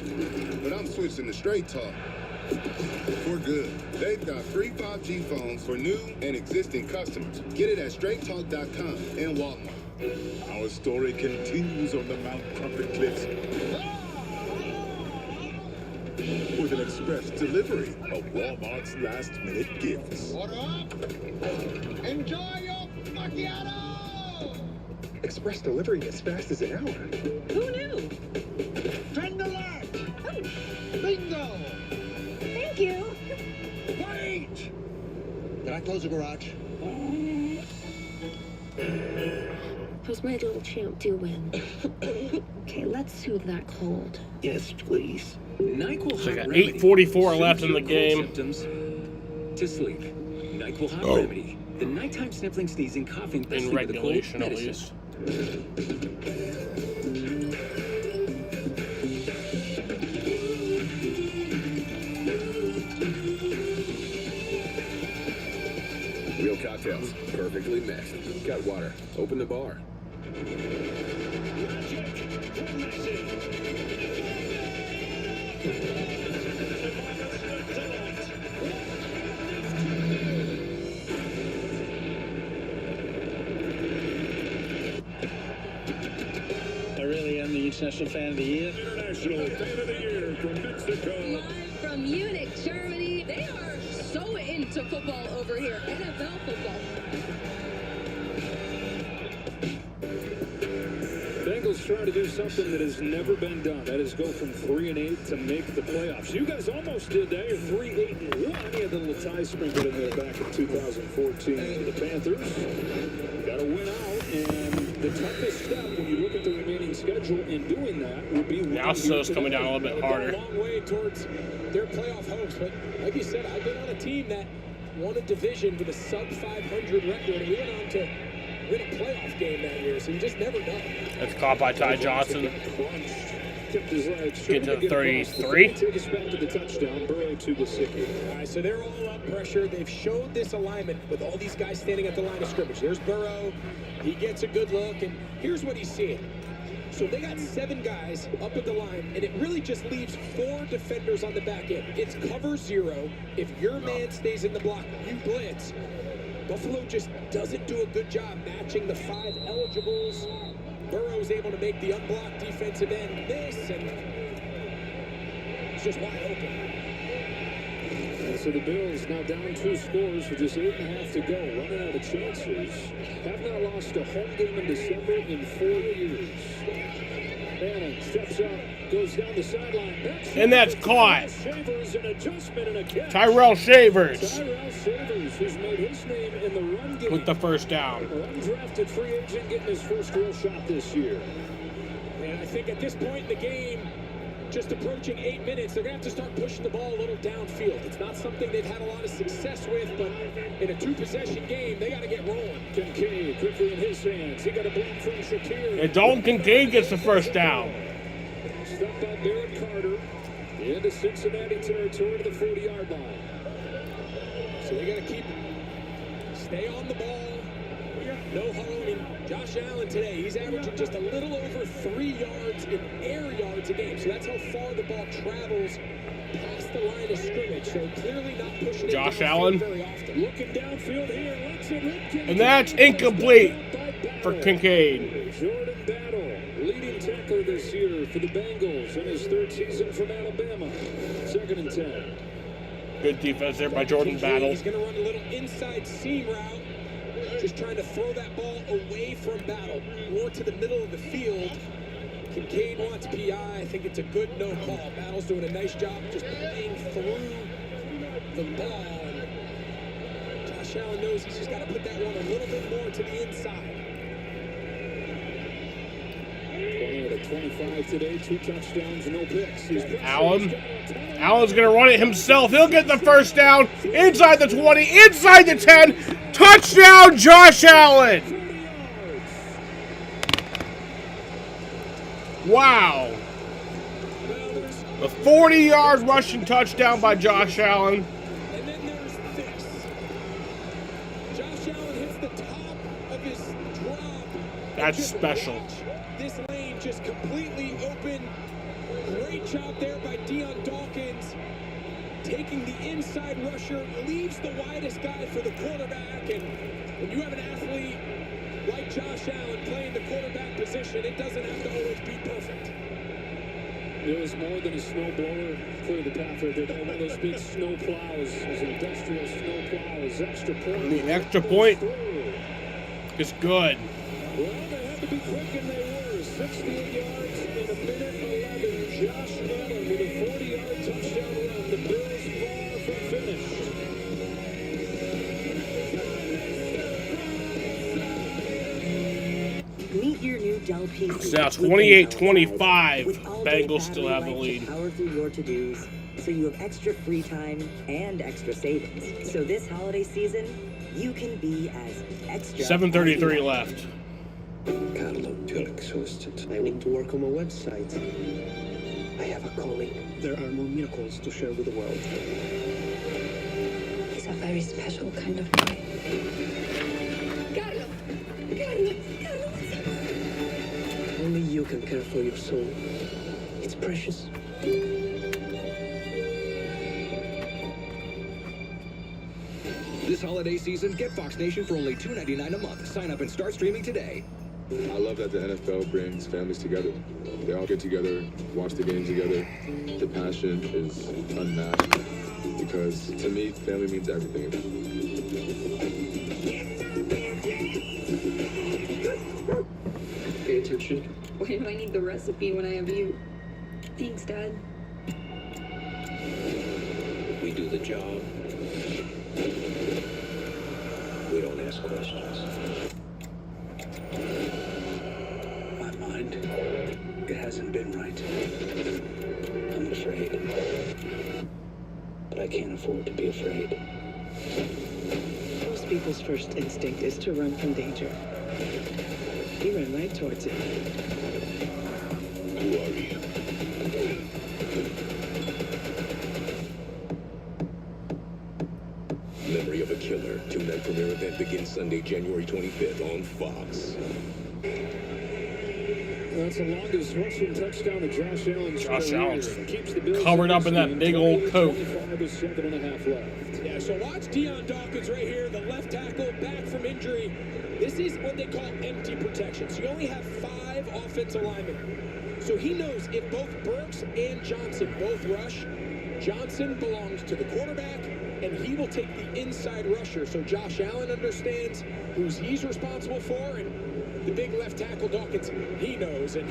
But I'm switching to Straight Talk. For good. They've got free 5G phones for new and existing customers. Get it at straighttalk.com and Walmart. Our story continues on the Mount Crumpet Cliffs with an express delivery of Walmart's last-minute gifts. Order up! Enjoy your macchiato! Express delivery as fast as an hour. Who knew? Trend alert! Oh, Bingo! thank you. Wait! Did I close the garage? How's my little champ doing? Okay, let's soothe that cold. Yes, please. NyQuil So I Hot got Remedy 8:44 left in soothes the your game. cold symptoms to sleep. NyQuil Hot Remedy, the nighttime sniffling, sneezing, coughing best In sleep with a cold regulation, at medicine. least. Real cocktails, perfectly mixed. Got water. Open the bar. I really am the International Fan of the Year. International Fan of the Year from Mexico. Live from Munich, Germany. They are so into football over here. NFL football. Bengals trying to do something that has never been done. That is go from 3-8 to make the playoffs. You guys almost did that. You're 3-8-1. You had the little tie sprinkled in there back in 2014. The Panthers got to win out, and the toughest step when you look at the remaining schedule in doing that would be Now So's coming down a little bit harder. A long way towards their playoff hopes, but like you said, I've been on a team that won a division with a sub-500 record, and we went on to win a playoff game that year, so you just never know. That's caught by Ty Johnson. Tipped his legs. Get to 33. Take us back to the touchdown. Burrow to Gesicki. All right, so they're all up pressure. They've showed this alignment with all these guys standing at the line of scrimmage. There's Burrow. He gets a good look, and here's what he's seeing. So they got 7 guys up at the line, and it really just leaves 4 defenders on the back end. It's cover 0. If your man stays in the block, you blitz. Buffalo just doesn't do a good job matching the 5 eligibles. Burrow's able to make the unblocked defensive end miss, and it's just wide open. And so the Bills now down 2 scores with just 8.5 to go, running out of chances. Have not lost a home game in December in 4 years. Manning steps up, goes down the sideline. And that's caught. Shavers, an adjustment and a catch. Tyrell Shavers Tyrell Shavers, who's made his name in the run game. with the first down. Undrafted free agent getting his first real shot this year. And I think at this point in the game, just approaching 8 minutes, they're going to have to start pushing the ball a little downfield. It's not something they've had a lot of success with, but in a 2-possession game, they got to get rolling. Kincaid quickly in his hands. He got a block from Shakir. And Dalton Kincaid gets the first down. Stop by Derek Carter into Cincinnati territory to the 40-yard line. So they got to stay on the ball. No huddling. Josh Allen today, he's averaging just a little over 3 yards in air yards a game. So that's how far the ball travels past the line of scrimmage. So clearly not pushing Josh it Allen. very often. Looking downfield here. And that's incomplete for Kincaid. Jordan Battle, leading tackler this here for the Bengals in his third season from Alabama. 2nd and 10. Good defense there by Jordan Battle. He's going to run a little inside seam route. Just trying to throw that ball away from Battle. More to the middle of the field. Kincaid wants PI. I think it's a good no call. Battle's doing a nice job just playing through the ball. Josh Allen knows he's just got to put that one a little bit more to the inside. 20 out of 25 today, 2 touchdowns, no picks. Allen's going to run it himself. He'll get the first down inside the 20, inside the 10. Touchdown, Josh Allen. Wow. A 40-yard rushing touchdown by Josh Allen. And then there's this. Josh Allen hits the top of his drop. That's special. This lane just completely open. Great job there by Deion Dawkins. Taking the inside rusher, leaves the widest guy for the quarterback. And when you have an athlete like Josh Allen playing the quarterback position, it doesn't have to always be perfect. It was more than a snow blower. Clear the path right there. One of those big snow plows. It was an industrial snow plow. It was extra point. The extra point is good. Well, they had to be quick, and they were. 68 yards in a minute 11. Josh Allen with a 40-yard touchdown run. The Bills far from finished. Meet your new Dell PC. It's now 28-25. Bengals still have the lead. Power through your to-dos, so you have extra free time and extra savings. So this holiday season, you can be as extra. 7:33 left. Carlo, you're exhausted. I need to work on my website. I have a calling. There are more miracles to share with the world. He's a very special kind of boy. Carlo! Carlo! Carlo! Only you can care for your soul. It's precious. This holiday season, get Fox Nation for only $2.99 a month. Sign up and start streaming today. I love that the NFL brings families together. They all get together, watch the game together. The passion is unmatched because, to me, family means everything. Pay attention. Why do I need the recipe when I have you? Thanks, Dad. We do the job. We don't ask questions. My mind, it hasn't been right. I'm afraid. But I can't afford to be afraid. Most people's first instinct is to run from danger. You ran right towards it. Who are you? Memory of a Killer. Two-night premiere event begins Sunday, January 25th on Fox. That's the longest rushing touchdown of Josh Allen's Josh career. Allen's Keeps the Bills covered up in that big old coat. 25 with 7.5 left. Yeah, so watch Deion Dawkins right here, the left tackle, back from injury. This is what they call empty protection. So you only have 5 offensive linemen. So he knows if both Burks and Johnson both rush, Johnson belongs to the quarterback, and he will take the inside rusher. So Josh Allen understands who he's responsible for, and the big left tackle Dawkins, he knows. And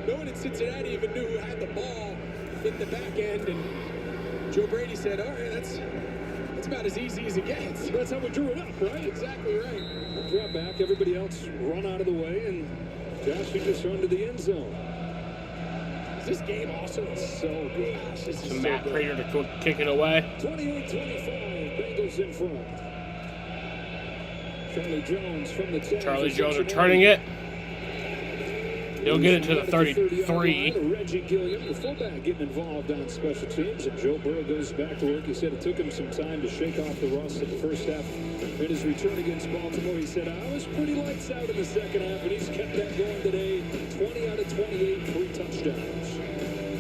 no one in Cincinnati even knew who had the ball in the back end. And Joe Brady said, all right, that's about as easy as it gets. That's how we drew it up, right? Exactly right. Drop back, everybody else run out of the way, and Josh should just run to the end zone. This game also is so good. Gosh, this is so Matt good. Prater to kick it away. 28-25, Bengals in front. Charlie Jones from the 10. Charlie Jones returning it. He'll get it to the 33. Reggie Gilliam, the fullback, getting involved on special teams, and Joe Burrow goes back to work. He said it took him some time to shake off the rust in the first half. In his return against Baltimore, he said, I was pretty lights out in the second half, and he's kept that going today. 20 out of 28, 3 touchdowns.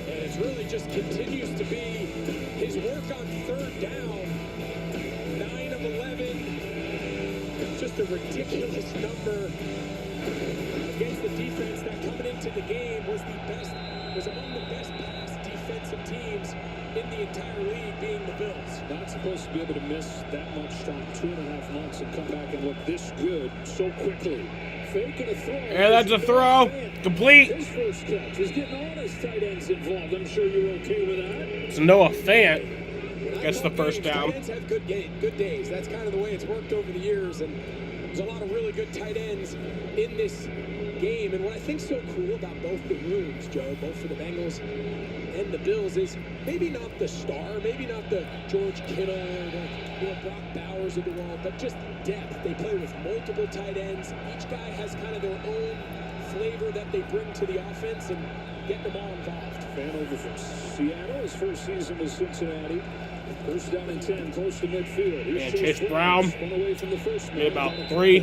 And it really just continues to be his work on third down. 9 of 11. Just a ridiculous number. against the defense that coming into the game was among the best pass defensive teams in the entire league, being the Bills. Not supposed to be able to miss that much time, 2.5 months, and come back and look this good so quickly. Fake and a throw. And that's a throw. Complete. His first catch is getting all his tight ends involved. I'm sure you're okay with that. It's Noah Fant gets the first down. Tight ends have good days. That's kind of the way it's worked over the years, and there's a lot of really good tight ends in this game. And what I think's so cool about both the rooms, Joe, both for the Bengals and the Bills, is maybe not the star, maybe not the George Kittle or the Brock Bowers of the world, but just depth. They play with multiple tight ends. Each guy has kind of their own flavor that they bring to the offense and get them all involved. Fan over from Seattle. His first season with Cincinnati. First down and 10, close to midfield. And Chase Brown away from the first made about 3.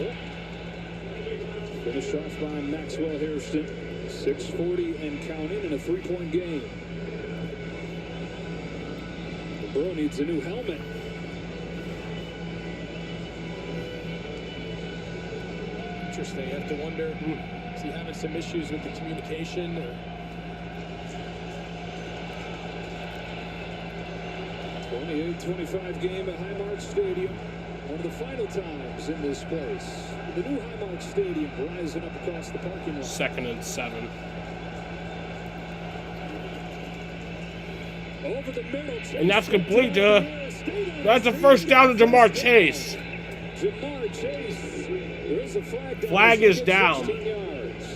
Finished off by Maxwell Hairston. 6:40 and counting in a 3-point game. Burrow needs a new helmet. Interesting. You have to wonder, is he having some issues with the communication? Or... 28-25 game at Highmark Stadium. One of the final times in this place. The new Highmark Stadium rising up across the parking lot. 2nd and 7. Over the middle. And that's complete to... That's a first down to Jamar Chase. Jamar Chase. There is a flag. Flag is down. 16 yards.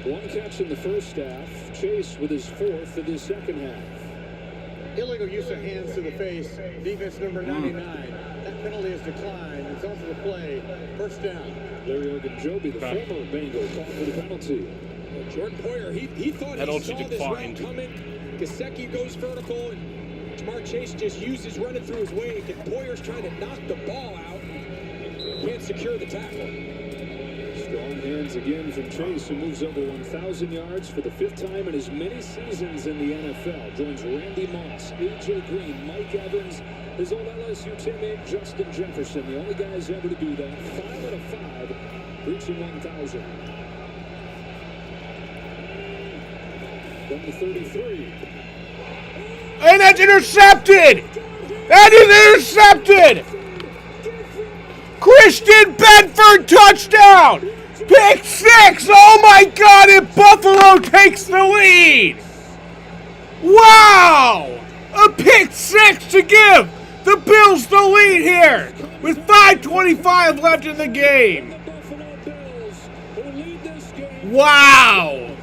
One catch in the first half. Chase with his 4th in the second half. Illegal use of hands to the face. Defense number 99. That penalty is declined. It's off the play. First down. Larry Ogunjobi, the former Bengal, called for the penalty. Jordan Poyer, he thought he saw this route coming. Gesicki goes vertical, and Jamar Chase just uses running through his wake, and Poyer's trying to knock the ball out. Can't secure the tackle. Strong hands again from Chase, who moves over 1,000 yards for the 5th time in as many seasons in the NFL. Joins Randy Moss, A.J. Green, Mike Evans, his old LSU teammate Justin Jefferson, the only guys ever to do that. 5 out of 5, reaching 1,000. From the 33. And that's intercepted! That is intercepted! Christian Benford touchdown! Pick 6! Oh my God! And Buffalo takes the lead! Wow! A pick 6 to give the Bills the lead here with 5:25 left in the game. Wow!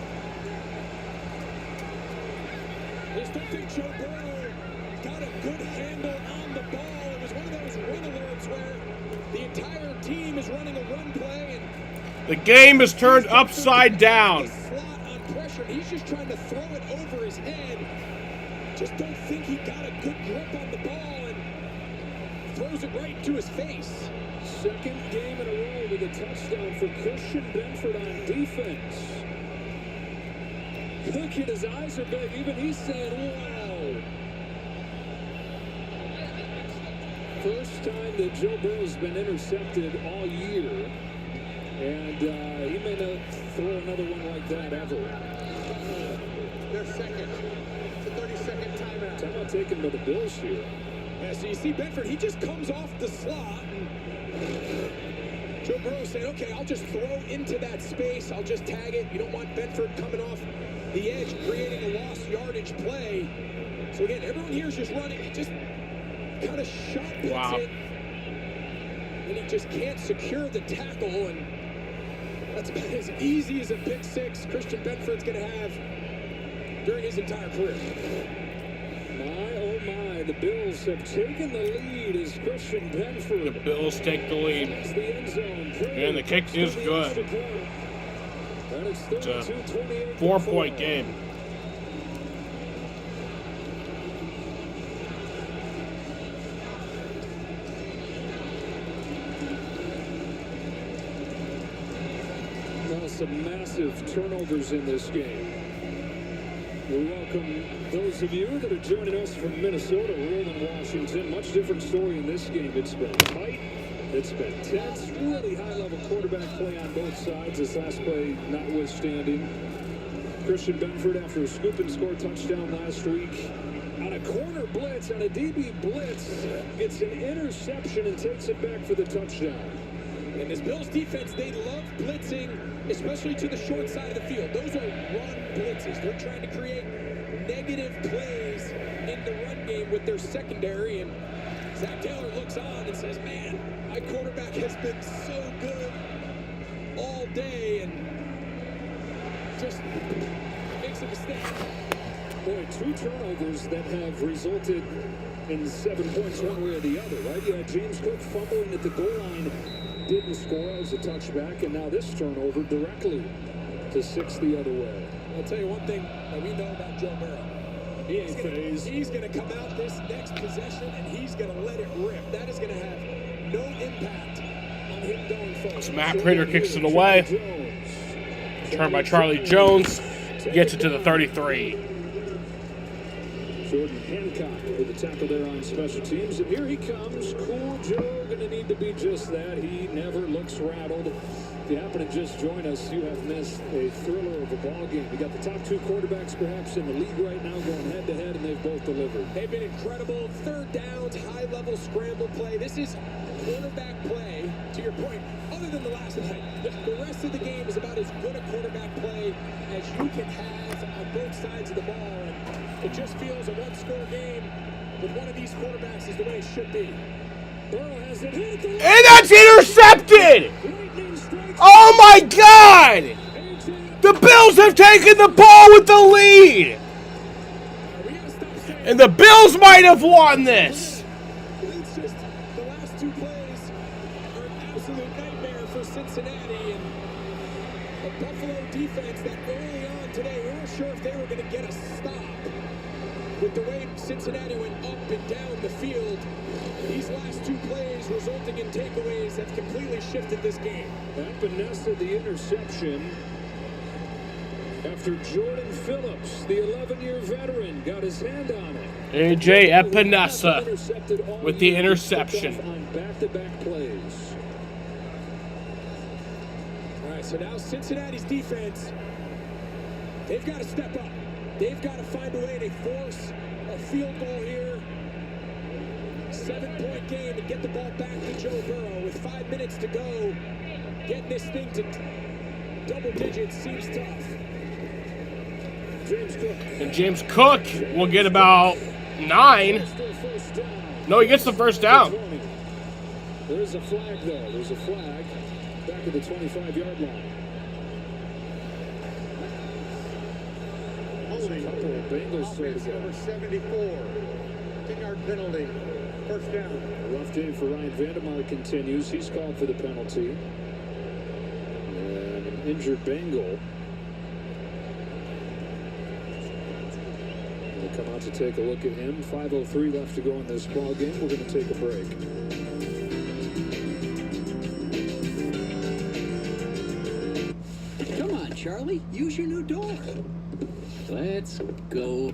The game is turned upside down. He's just trying to throw it over his head. Just don't think he got a good grip on the ball and throws it right to his face. Second game in a row with a touchdown for Christian Benford on defense. Look at his eyes are big. Even he's saying, wow. First time that Joe Burrow's been intercepted all year. And he may not throw another one like that ever. Their second. It's a 30-second timeout. Timeout taken by the Bills here. Yeah, so you see Benford, he just comes off the slot. And Joe Burrow saying, okay, I'll just throw into that space. I'll just tag it. You don't want Benford coming off the edge, creating a lost yardage play. So again, everyone here is just running. He just kind of shot puts it. And he just can't secure the tackle. And that's about as easy as a pick 6 Christian Benford's going to have during his entire career. My, oh my, the Bills have taken the lead as Christian Benford. The Bills take the lead. And the kick is good. It's a 4-point game. Some massive turnovers in this game. We welcome those of you that are joining us from Minnesota, Roland, Washington. Much different story in this game. It's been tight. It's been tense. Really high-level quarterback play on both sides. This last play notwithstanding. Christian Benford, after a scoop and score touchdown last week, on a corner blitz, on a DB blitz, gets an interception and takes it back for the touchdown. And this Bills defense, they love blitzing, especially to the short side of the field. Those are run blitzes. They're trying to create negative plays in the run game with their secondary. And Zach Taylor looks on and says, man, my quarterback has been so good all day, and just makes a mistake. Boy, 2 turnovers that have resulted in 7 points one way or the other, right? You had James Cook fumbling at the goal line, didn't score as a touchback, and now this turnover directly to 6 the other way. I'll tell you one thing that we know about Joe Burrow. He ain't phased. He's going to come out this next possession, and he's going to let it rip. That is going to have no impact on him going forward. So Matt Prater kicks it away. Turned by Charlie Jones. Gets it to the 33. Jordan Hancock with the tackle there on special teams. And here he comes. Cool Joe going to need to be just that. He never looks rattled. If you happen to just join us, you have missed a thriller of a ball game. You got the top 2 quarterbacks perhaps in the league right now going head-to-head, and they've both delivered. They've been incredible. Third downs, high-level scramble play. This is quarterback play, to your point, other than the last play. The rest of the game is about as good a quarterback play as you can have on both sides of the ball. And it just feels a one-score game with one of these quarterbacks is the way it should be. Burrow has it hit the And that's intercepted! Oh my God! The Bills have taken the ball with the lead! And the Bills might have won this! It's just the last 2 plays are an absolute nightmare for Cincinnati, and a Buffalo defense that early on today, we weren't sure if they were going to get a stop. With the way Cincinnati went up and down the field, these last 2 plays resulting in takeaways have completely shifted this game. Epinesa, the interception. After Jordan Phillips, the 11-year veteran, got his hand on it. A.J. Epinesa with the interception. On back-to-back plays. All right, so now Cincinnati's defense, they've got to step up. They've got to find a way to force a field goal here. 7-point game and get the ball back to Joe Burrow with 5 minutes to go. Getting this thing to double digits seems tough. James Cook. And James Cook will get about 9. No, he gets the first down. There's a flag, though. There's a flag back at the 25-yard line. Holding. Offense number 74. 10-yard penalty. First down. A rough day for Ryan Vandermeer continues. He's called for the penalty. And an injured Bengal. We'll come out to take a look at him. 5:03 left to go in this ball game. We're going to take a break. Come on, Charlie. Use your new door. Let's go.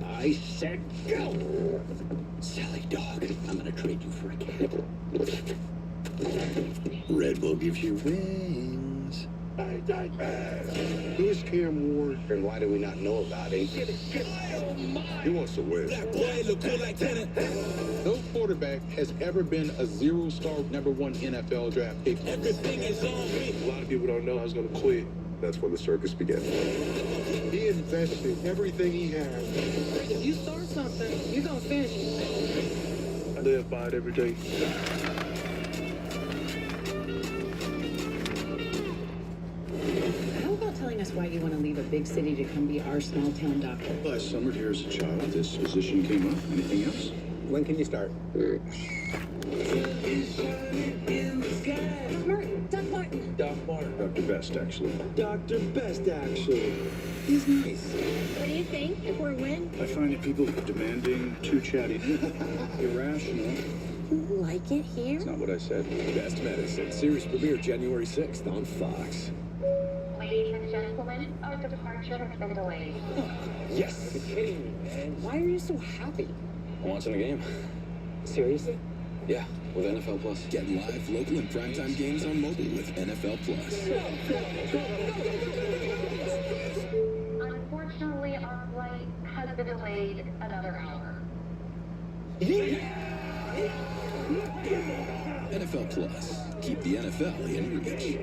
I said go. Silly dog. I'm gonna trade you for a cat. Red Bull gives you wings. Who is Cam Ward? And why do we not know about him? He wants to win. No quarterback has ever been a 0-star #1 NFL draft pick. Everything is on me. A lot of people don't know I was going to quit. That's when the circus began. He invested everything he had. If you start something, you're going to finish it. I live by it every day. How about telling us why you want to leave a big city to come be our small town doctor? Well, I summered here as a child. This position came up. Anything else? When can you start? Doc Martin. Doc Martin. Dr. Best, actually. Dr. Best, actually. He's nice. What do you think? If we're a win? I find that people are demanding, too chatty, irrational. Like it here? That's not what I said. Best Medicine, series premiere January 6th on Fox. Ladies and gentlemen, our departure has been delayed. Yes. You're kidding me, man. Why are you so happy? I'm watching the game. Seriously? Yeah, with NFL Plus. Get live, local, and primetime games on mobile with NFL Plus. Unfortunately, our flight has been delayed another hour. NFL Plus. Keep the NFL in reach.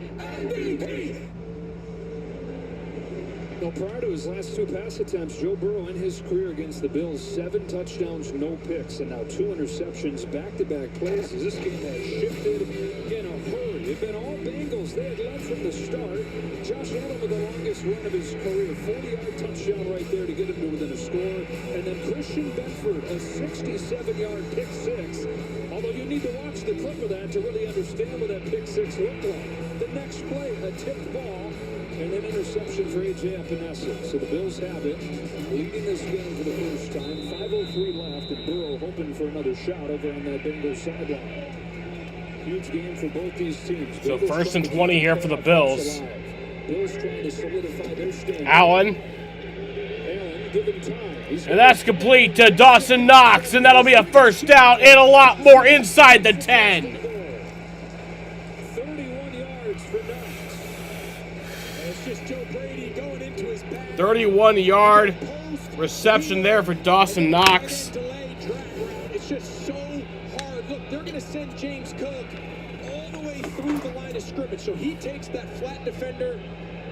Now, prior to his last 2 pass attempts, Joe Burrow in his career against the Bills, 7 touchdowns, no picks, and now 2 interceptions, back-to-back plays. As this game has shifted in a hurry. They've been all Bengals. They had led from the start. Josh Allen with the longest run of his career, 40-yard touchdown right there to get him to within a score. And then Christian Benford, a 67-yard pick six. Although you need to watch the clip of that to really understand what that pick six looked like. The next play, a tipped ball. And an interception for A.J. Epinesa. So the Bills have it, leading this game for the first time. 5:03 left, and Burrow hoping for another shot over on that Bengals sideline. Huge game for both these teams. So first and 20 here for the Bills. Bills trying to solidify their stand. Allen. Given time. And that's complete to Dawson Knox, and that'll be a first down and a lot more inside the 10. 31 yards for Knox. 31-yard reception there for Dawson Knox. It's just so hard. Look, they're going to send James Cook all the way through the line of scrimmage. So he takes that flat defender,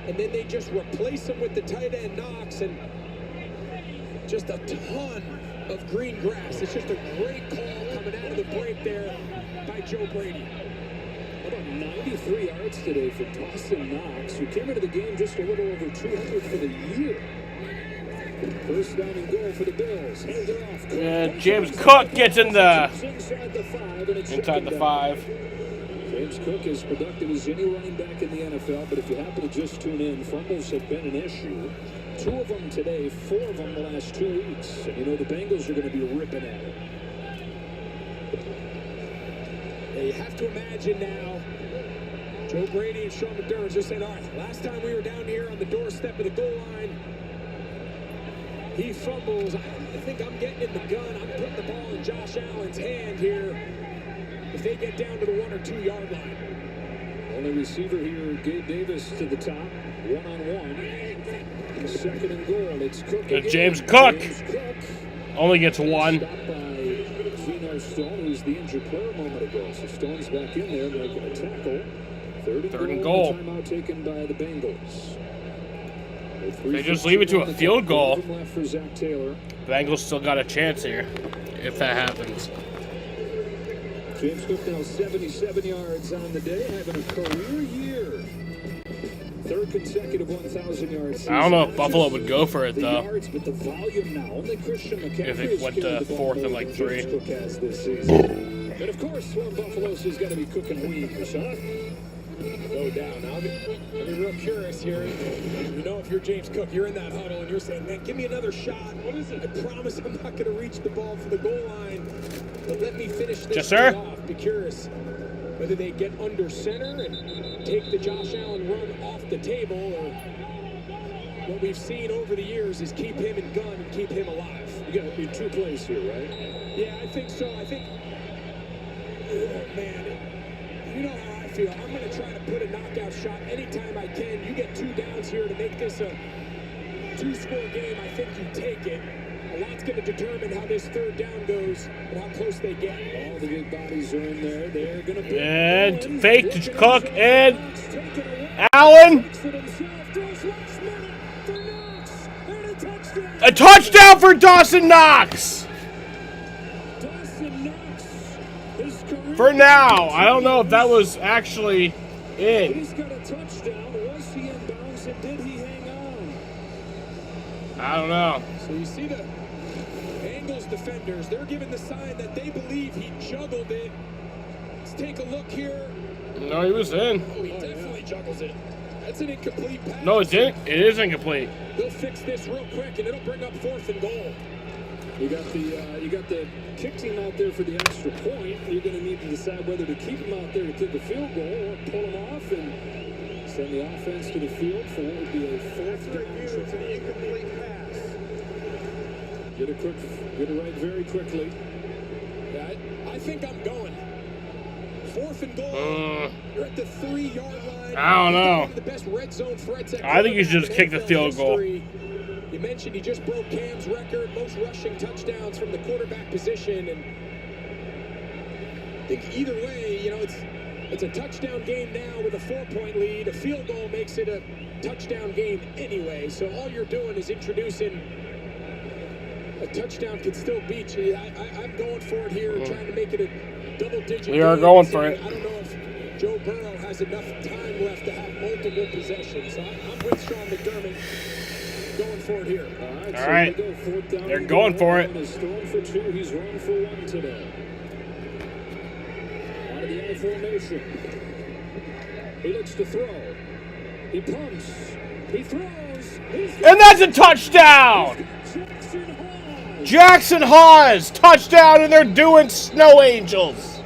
and then they just replace him with the tight end Knox, and just a ton of green grass. It's just a great call coming out of the break there by Joe Brady. About 93 yards today for Dawson Knox, who came into the game just a little over 200 for the year. First down and goal for the Bills. Hands it off. James Cook gets in the inside the 5, and it's inside the 5. James Cook is productive as any running back in the NFL, but if you happen to just tune in, fumbles have been an issue. 2 of them today, 4 of them the last 2 weeks. And you know the Bengals are going to be ripping at it. You have to imagine now, Joe Brady and Sean McDermott just saying, all right, last time we were down here on the doorstep of the goal line, he fumbles. I think I'm getting in the gun. I'm putting the ball in Josh Allen's hand here if they get down to the 1 or 2 yard line. Only receiver here, Gabe Davis to the top, one-on-one. Second and goal, it's Cook again. James Cook only gets 1. Stone, who's the injured player a moment ago. So Stone's back in there making a tackle. Third and goal. Timeout taken by the Bengals. They just leave it to a field goal. Left for Zach Taylor. Bengals still got a chance here, if that happens. James Cook now 77 yards on the day, having a career year. Third consecutive 1,000-yard season. I don't know if Buffalo would go for it, though. Yards, but the volume now. Only Christian McCaffrey if it went to 4th and like 3. Cook has this season. And of course, Warren Buffalo's has got to be cooking wings, huh? No doubt. Now, I'll be real curious here. You know, if you're James Cook, you're in that huddle and you're saying, man, give me another shot. What is it? I promise I'm not going to reach the ball for the goal line, but let me finish this off. Be curious whether they get under center and take the Josh Allen run off the table, or what we've seen over the years is keep him in gun and keep him alive. You got to be 2 plays here, right? Yeah, I think so. I think, oh, man, you know how I feel. I'm going to try to put a knockout shot anytime I can. You get 2 downs here to make this a 2-score game. I think you take it. A lot's going to determine how this 3rd down goes and how close they get. All the big bodies are in there. They're going to be. And fake to Cook and Allen. A touchdown for Dawson Knox. For now, I don't know if that was actually in. He's got a touchdown. Was he in bounds and did he hang on? I don't know. So you see the Bengals defenders, they're giving the sign that they believe he juggled it. Let's take a look here. No, he was in. Oh, he definitely juggles it. That's an incomplete pass. No, it didn't. It is incomplete. They'll fix this real quick, and it'll bring up 4th and goal. You got the kick team out there for the extra point. You're going to need to decide whether to keep him out there to kick a field goal or pull him off and Send the offense to the field for what would be a fourth down. It's an incomplete pass. Get it right very quickly. Yeah, I think I'm going. 4th and goal. You're at the 3-yard line. I don't know. One of the best red zone threats at I think you should just kick the field goal. You mentioned he just broke Cam's record, most rushing touchdowns from the quarterback position, and I think either way, you know, it's a touchdown game now with a 4-point lead. A field goal makes it a touchdown game anyway. So all you're doing is introducing a touchdown could still beat you. I'm going for it here, trying to make it a double-digit. We are going for it. I don't know if Joe Burrow has enough time left to have multiple possessions. So I'm with Sean McDermott. Going for it here. All right. They're going for it. He's thrown for 2. He's run for 1 today. Out of the I formation. He looks to throw. He pumps. He throws. And that's a touchdown! Jackson Hawes, touchdown, and they're doing snow angels.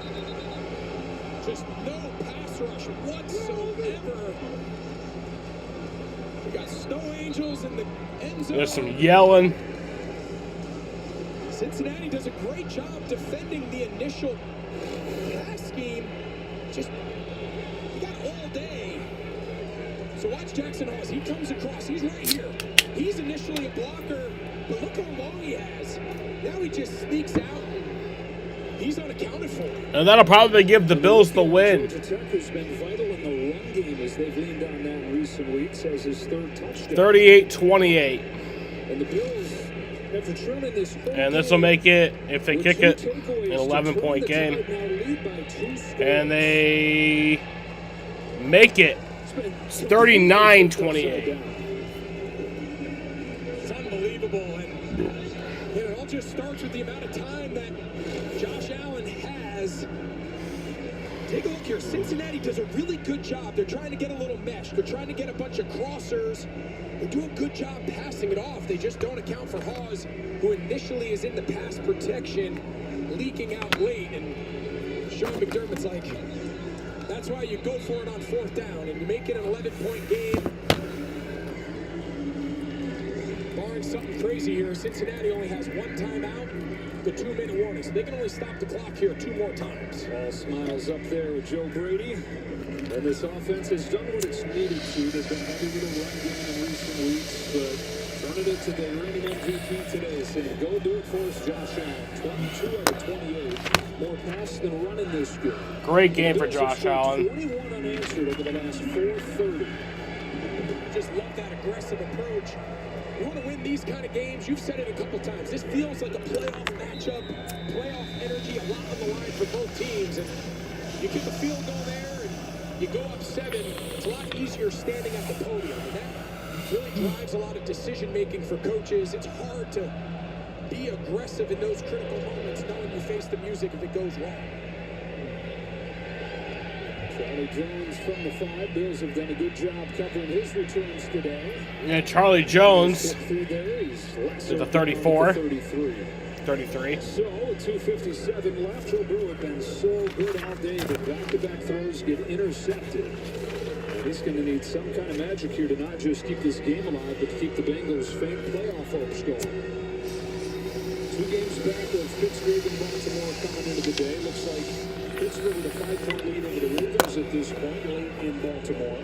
Just no pass rush whatsoever. We got snow angels in the end zone. There's some yelling. Cincinnati does a great job defending the initial pass scheme. Just, you got all day. So watch Jackson Hawes. He comes across. He's right here. He's initially a blocker, but look how long he has. Now he just sneaks out. He's unaccounted for. And that'll probably give the Bills the win. Georgia Tech has been vital in the run game as they've leaned on that in recent weeks as his 3rd touchdown. 38-28. And the Bills, after trailing this whole And this will make it, if they kick it, an 11-point game. And they make it 39-28. It's unbelievable. And you know, it all just starts with the amount of time that Josh Allen has. Take a look here. Cincinnati does a really good job. They're trying to get a little mesh. They're trying to get a bunch of crossers. They do a good job passing it off. They just don't account for Hawes, who initially is in the pass protection, leaking out late. And Sean McDermott's like, that's why you go for it on 4th down, and you make it an 11-point game. Barring something crazy here, Cincinnati only has 1 timeout, the 2-minute warning, so they can only stop the clock here 2 more times. All smiles up there with Joe Brady. And this offense has done what it's needed to. They've been heavy with a run game in recent weeks, but turning it to the reigning MVP today, saying, go do it for us, Josh Allen. 22 out of 28. More pass than run in this game. Great game for Josh Allen. 21 unanswered over the last 4:30. Just love that aggressive approach. You want to win these kind of games, you've said it a couple times. This feels like a playoff matchup, playoff energy, a lot on the line for both teams. And you get the field goal there, and you go up 7. It's a lot easier standing at the podium. And that really drives a lot of decision-making for coaches. It's hard to be aggressive in those critical moments, knowing you face the music if it goes wrong. Charlie Jones from the 5. Bills have done a good job covering his returns today. Yeah, Charlie Jones did the 34. 33. So, 2:57 left. Joe Burrow had been so good all day that back-to-back throws get intercepted. And he's going to need some kind of magic here to not just keep this game alive, but to keep the Bengals' faint playoff hopes going. 2 games back of Pittsburgh and Baltimore coming into the day. Looks like Pittsburgh with a 5-point lead over the Ravens at this point, late in Baltimore.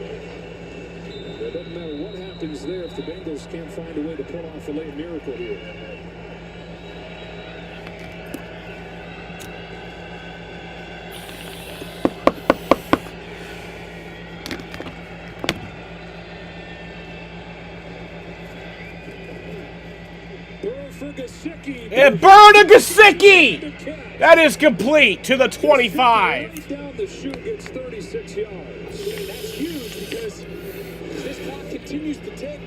It doesn't matter what happens there if the Bengals can't find a way to pull off a late miracle here. And Burrow to Gesicki! That is complete to the 25. Down the chute gets 36 yards. That's huge because as this clock continues to tick,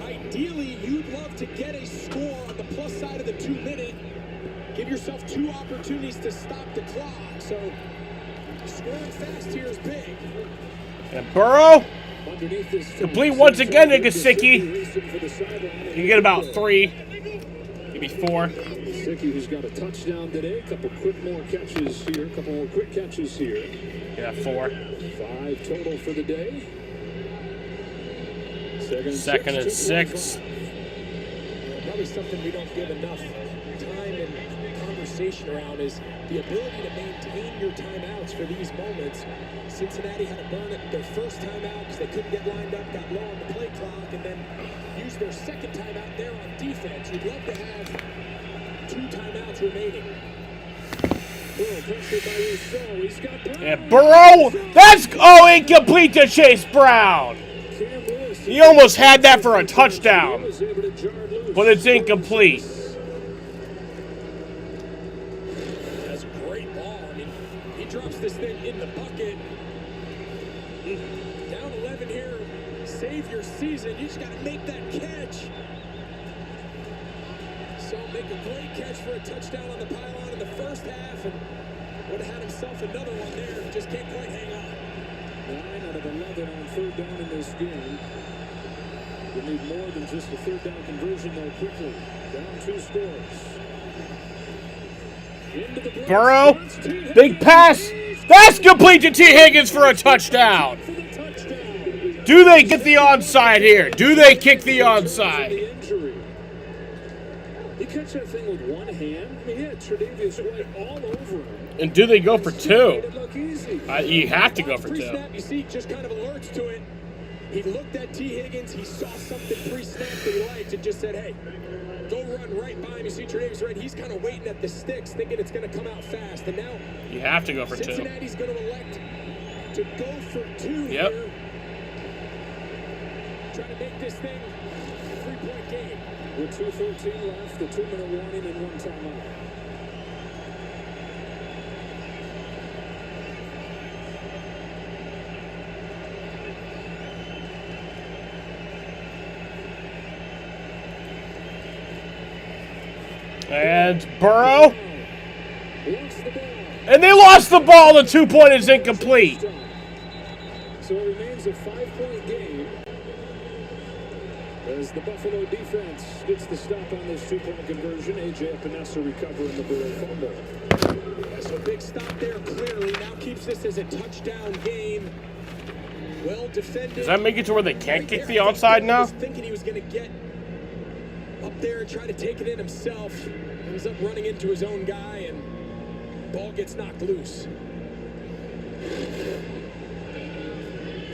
ideally you'd love to get a score on the plus side of the 2-minute. Give yourself 2 opportunities to stop the clock. So scoring fast here is big. And Burrow complete once again to Gesicki. You get about 3. Maybe 4. Gesicki, who's got a touchdown today, a couple more quick catches here. Yeah, 4. 5 total for the day. Second and 6. Probably something we don't give enough time and conversation around is the ability to maintain your timeouts for these moments. Cincinnati had to burn it their first timeout because they couldn't get lined up, got low on the play clock, and then used their second timeout there on defense. We'd love to have 2 timeouts remaining. And Burrow, that's incomplete to Chase Brown. He almost had that for a touchdown, but it's incomplete. That's a great ball. I mean, he drops this thing in the bucket. Down 11 here, save your season. You just got to make that catch. So make a great catch for a touchdown on the pylon in the first half, and would have had himself another one there. Just can't quite hang on. 9 out of 11 on third down in this game. You need more than just a third down conversion, though, quickly. Down 2 scores. Burrow, big pass. That's complete to T. Higgins for a touchdown. Do they get the onside here? Do they kick the onside? He catch that thing with one hand. I mean, he had Tre'Davious White all over him. And do they go for 2? You have to go for 2. You see, just kind of alerts to it. He looked at T. Higgins. He saw something pre-snap that he liked and just said, hey, go run right by him. You see Tre'Davious White. He's kind of waiting at the sticks, thinking it's going to come out fast. And now you have to go for 2. Cincinnati's going to elect to go for 2 Yep. here. Trying to make this thing a 3-point game. With 2:14 left, the 2-minute warning and 1 timeout. And Burrow. And they lost the ball. The 2-point is incomplete. So it remains a 5-point game as the Buffalo defense gets the stop on this 2-point conversion. A.J. Epinesa recovering the Burrow fumble. So big stop there clearly. Now keeps this as a touchdown game. Well defended. Does that make it to where they can't kick the onside now? Thinking he was going to get up there and try to take it in himself. Ends up running into his own guy, and ball gets knocked loose.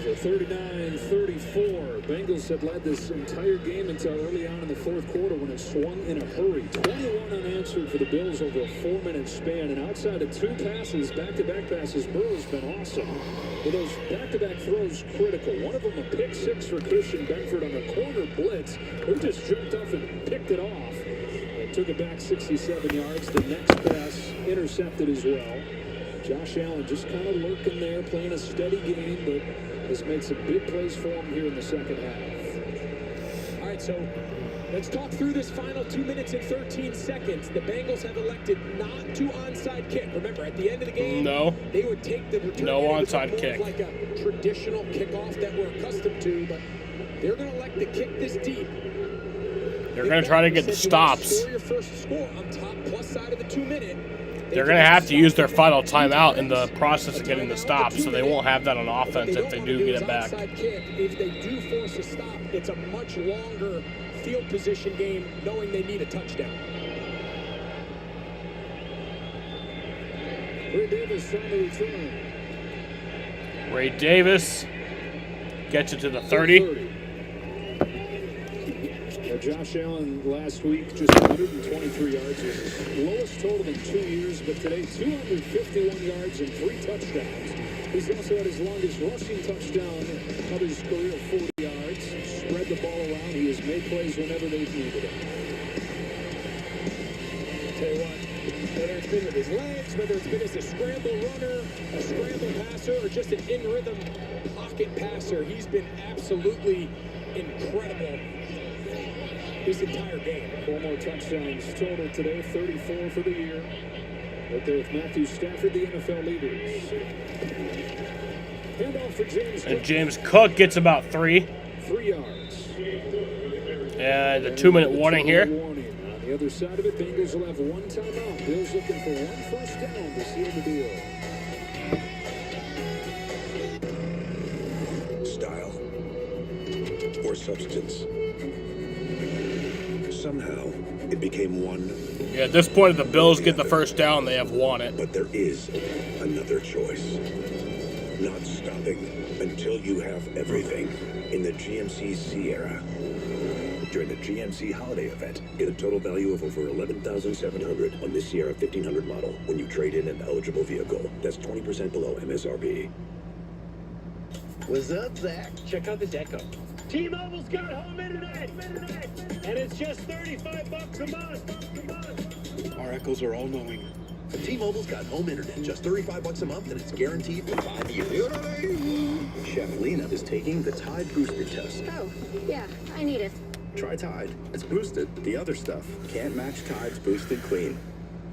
So 39-34. Bengals had led this entire game until early on in the fourth quarter when it swung in a hurry. 21 unanswered for the Bills over a 4-minute span. And outside of 2 passes, back-to-back passes, Burrow's been awesome. With those back-to-back throws critical. One of them a pick 6 for Christian Benford on a corner blitz. He just jumped off and picked it off. Took it back 67 yards. The next pass intercepted as well. Josh Allen just kind of lurking there, playing a steady game, but has made some big plays for him here in the second half. All right, so let's talk through this final 2 minutes and 13 seconds. The Bengals have elected not to onside kick. Remember, at the end of the game, they would take the return. No onside kick. Like a traditional kickoff that we're accustomed to, but they're going to elect to kick this deep. They're going to try to get the stops. Score your first score on top plus side of the 2-minute. They're going to have to use their final timeout in the process of getting the stop, so they won't have that on offense if they do get it back. If they do force a stop, it's a much longer field position game, knowing they need a touchdown. Ray Davis on the return. Ray Davis gets it to the 30. Josh Allen last week just 123 yards, his lowest total in 2 years, but today 251 yards and 3 touchdowns. He's also had his longest rushing touchdown of his career, 40 yards. Spread the ball around. He has made plays whenever they've needed him. Tell you what, whether it's been with his legs, whether it's been as a scramble runner, a scramble passer, or just an in-rhythm pocket passer, he's been absolutely incredible this entire game. 4 more touchdowns total today, 34 for the year. Right there with Matthew Stafford, the NFL leaders. Handoff for James Cook. And James Cook gets about 3. 3 yards. And the 2-minute warning here. On the other side of it, Bengals will have 1 timeout. Bills looking for 1 first down to seal the deal. Style or substance. Somehow, it became one. Yeah, at this point, if the Bills get the first down, they have won it. But there is another choice. Not stopping until you have everything in the GMC Sierra. During the GMC holiday event, get a total value of over $11,700 on this Sierra 1500 model when you trade in an eligible vehicle. That's 20% below MSRP. What's up, Zach? Check out the deco. T-Mobile's got home internet, and it's just $35 a month. Our echoes are all knowing. T-Mobile's got home internet, just $35 a month, and it's guaranteed for 5 years. Chef Lena is taking the Tide Boosted test. Oh, yeah, I need it. Try Tide. It's boosted. The other stuff can't match Tide's Boosted Clean.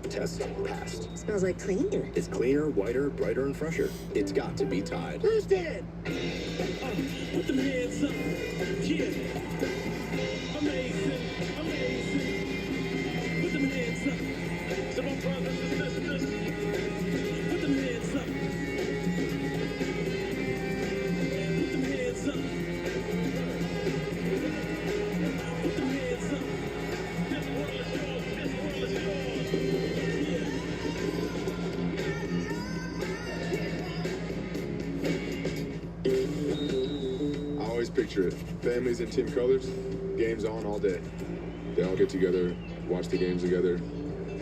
Test passed. Smells like clean. It's cleaner, whiter, brighter, and fresher. It's got to be Tide. Boosted! Put them hands up. Yeah. Amazing. Put them hands up. To my brothers and sisters. Put them hands up. Put them hands up. Put them hands up. This world is yours. This world is I always picture it. Families in team colors, games on all day. They all get together, watch the games together,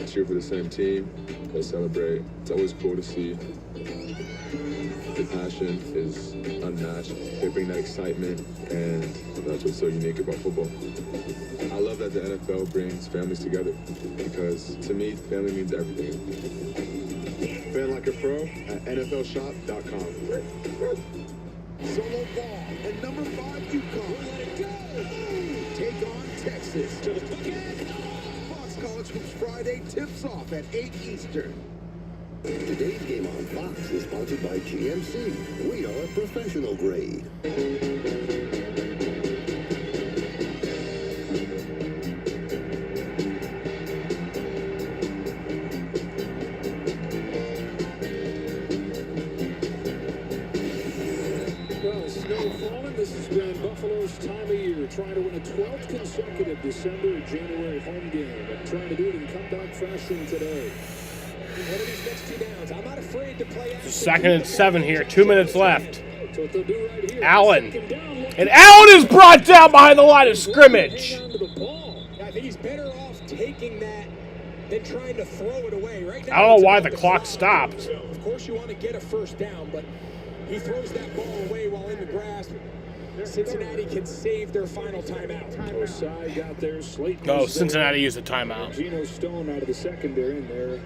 cheer for the same team, they celebrate. It's always cool to see. The passion is unmatched. They bring that excitement, and that's what's so unique about football. I love that the NFL brings families together, because to me, family means everything. Fan like a pro at NFLshop.com. Solo ball and number 5 UConn. Let it go. Take on Texas. To the bucket. Fox College Hoops Friday tips off at 8 Eastern. Today's game on Fox is sponsored by GMC. We are professional grade. This has been Buffalo's time of year, trying to win a 12th consecutive December or January home game, but trying to do it in comeback fashion today. One of these next 2 downs. I'm not afraid to play out. 2nd and 7 here. 2 minutes left. So what they'll do right here, Allen. And Allen is brought down behind the line of scrimmage. I think he's better off taking that than trying to throw it away. Right now, I don't know why the clock stopped. Of course, you want to get a first down, but he throws that ball away while in the grasp. Cincinnati can save their final timeout. Osai got there. Slayton. No, Cincinnati used a timeout. Geno Stone out of the secondary, and there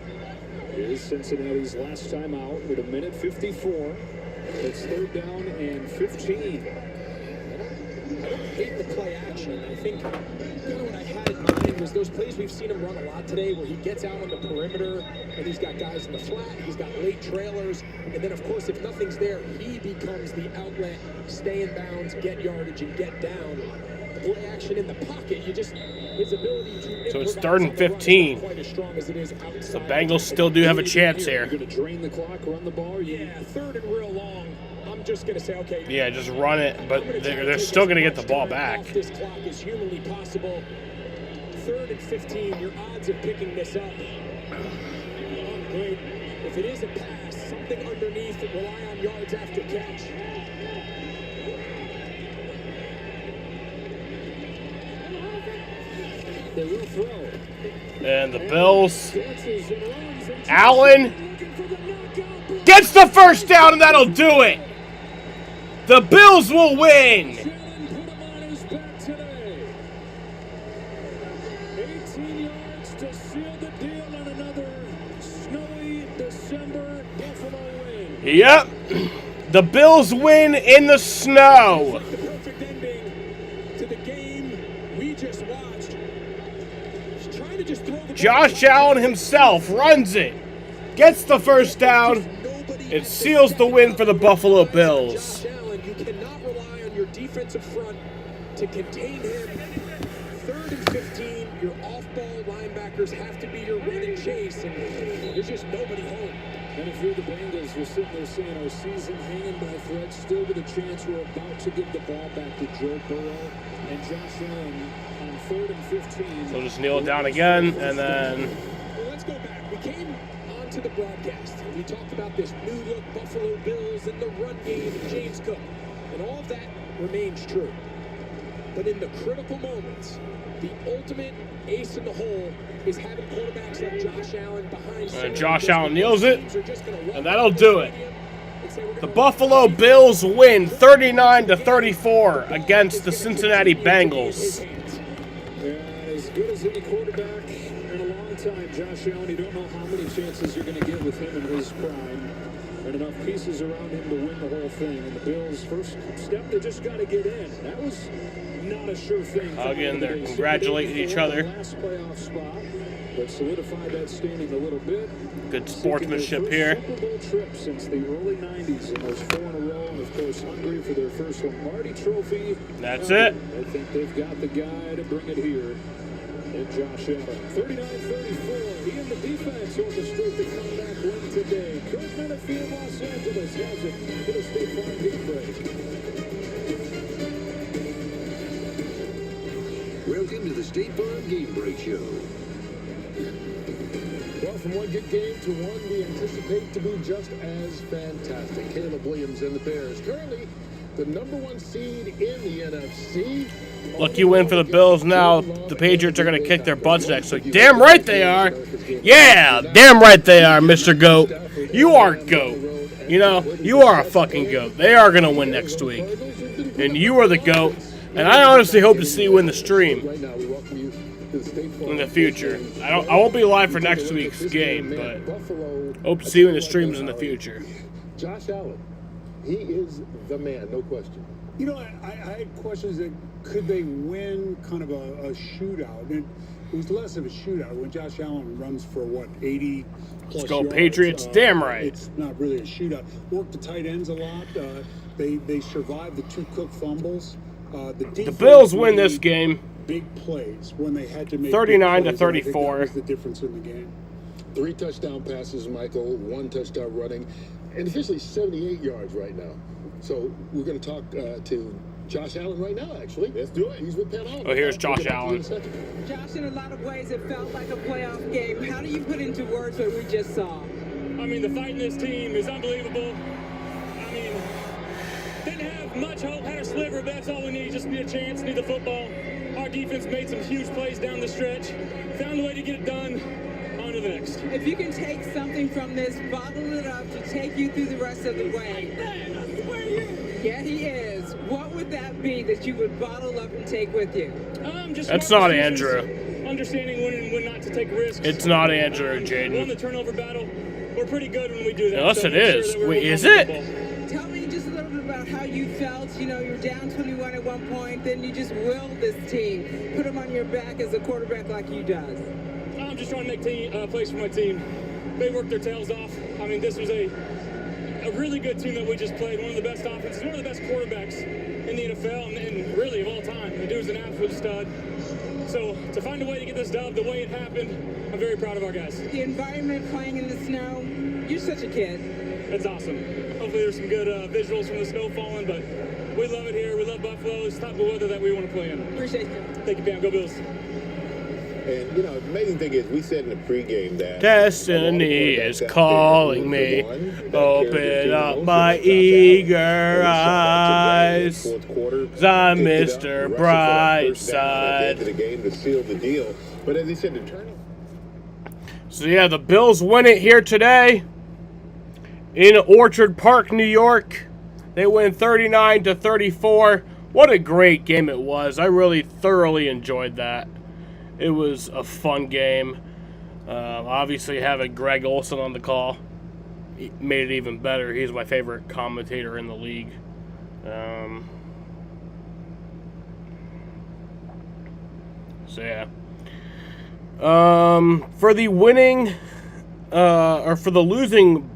is Cincinnati's last timeout with 1:54. It's 3rd down and 15. I don't hate the play action. I think kind of what I had in mind was those plays we've seen him run a lot today where he gets out on the perimeter and he's got guys in the flat, he's got late trailers, and then of course if nothing's there, he becomes the outlet, stay in bounds, get yardage, and get down. The play action in the pocket, his ability to So it's 3rd and 15. quite as strong as it is outside. The Bengals still do have a chance here. You're going to drain the clock, run the ball. Yeah, 3rd and real long. I'm just going to say, okay. Yeah, just run it, but they're still going to get the ball back. Off this clock is humanly possible. 3rd and 15, your odds of picking this up. Great. If it is a pass, something underneath, rely on yards after catch. They will throw. And the Bills. Allen gets the first down, and that'll do it. The Bills will win. 18 yards to seal the deal on another snowy December Buffalo win. Yep. The Bills win in the snow. The perfect ending to the game we just watched. He's trying to just throw the Josh Allen himself runs it. Gets the first down. It seals the win for the Buffalo Bills. Josh Allen, you cannot rely on your defensive front to contain him. 3rd and 15, your off-ball linebackers have to be your run and chase, and there's just nobody home. And if you're the Bengals, you're sitting there saying our season hanging by threads, still with a chance. We're about to give the ball back to Joe Burrow and Josh Allen on 3rd and 15. So just kneel it down again, and then... Well, let's go back. We came onto the broadcast, and we talked about this new-look Buffalo Bills and the run game and James Cook. And all of that remains true. But in the critical moments, the ultimate ace in the hole is having quarterbacks like Josh Allen behind center. Josh Allen nails it, and that'll do it. The Buffalo Bills win 39-34 against the Cincinnati Bengals. As good as any quarterback in a long time, Josh Allen, you don't know how many chances you're going to get with him in his prime. And enough pieces around him to win the whole thing. And the Bills' first step, they just got to get in. That was not a sure thing. Again, they're congratulating each other. Last playoff spot, but solidified that standing a little bit. Good sportsmanship here. Super Bowl trip since the early 90s, and those 4 in a row, and of course hungry for their first Lombardi Trophy. That's it. I think they've got the guy to bring it here. And Josh Allen, 39-34. He and the defense orchestrate the comeback win today. Kurt Menefee of Los Angeles has it for the State Farm Game Break. Welcome to the State Farm Game Break Show. Well, from one good game to one we anticipate to be just as fantastic. Caleb Williams and the Bears, currently the #1 seed in the NFC. Lucky win for the Bills now. The Patriots are going to kick their butts next week. Damn right they are. Yeah, damn right they are, Mr. GOAT. You are GOAT. You know, you are a fucking GOAT. They are going to win next week. And you are the GOAT. And I honestly hope to see you in the stream in the future. I won't be live for next week's game, but hope to see you in the streams in the future. Josh Allen, he is the man, no question. You know, I had questions that could they win kind of a shootout? And it was less of a shootout when Josh Allen runs for, what, 80 plus Let's go yards. Patriots, damn right. It's not really a shootout. Worked the tight ends a lot. They survived the 2 Cook fumbles. The Bills win this game. Big plays when they had to make 39-34. That was the difference in the game. 3 touchdown passes, Michael, 1 touchdown running, and officially 78 yards right now. So we're going to talk to Josh Allen right now, actually. Let's do it. He's with Pat Allen. Oh, here's Josh Allen. Josh, in a lot of ways, it felt like a playoff game. How do you put into words what we just saw? I mean, the fight in this team is unbelievable. I mean, didn't have much hope, had a sliver, but that's all we need. Just need a chance, need the football. Our defense made some huge plays down the stretch. Found a way to get it done. On to the next. If you can take something from this, bottle it up to take you through the rest of the way. Yeah, he is. What would that be that you would bottle up and take with you? That's not Andrew. Understanding when and when not to take risks. It's not Andrew, Won the Jaden. turnover battle. We're pretty good when we do that. Yes, so it make sure is. that we're Wait, on is the it? ball. Tell me just a little bit about how you felt. You know, you're down 21 at one point, then you just willed this team. Put them on your back as a quarterback like you does. I'm just trying to make plays for my team. They worked their tails off. I mean, this was a really good team that we just played. One of the best offenses, one of the best quarterbacks in the NFL, and really of all time. The dude's an absolute stud. So to find a way to get this dub the way it happened, I'm very proud of our guys. The environment, playing in the snow, you're such a kid. That's awesome. Hopefully there's some good visuals from the snow falling, but we love it here. We love Buffalo. It's the type of weather that we want to play in. Appreciate you. Thank you, Pam. Go Bills. And, you know, the amazing thing is we said in the pregame that Destiny is calling me. Open up my eager eyes. 'Cause I'm Mr. Brightside. The game to seal the deal. But as he said, the turnover. So yeah, the Bills win it here today in Orchard Park, New York. They win 39-34. What a great game it was. I really thoroughly enjoyed that. It was a fun game. Obviously, having Greg Olson on the call made it even better. He's my favorite commentator in the league. So yeah. For the winning, or for the losing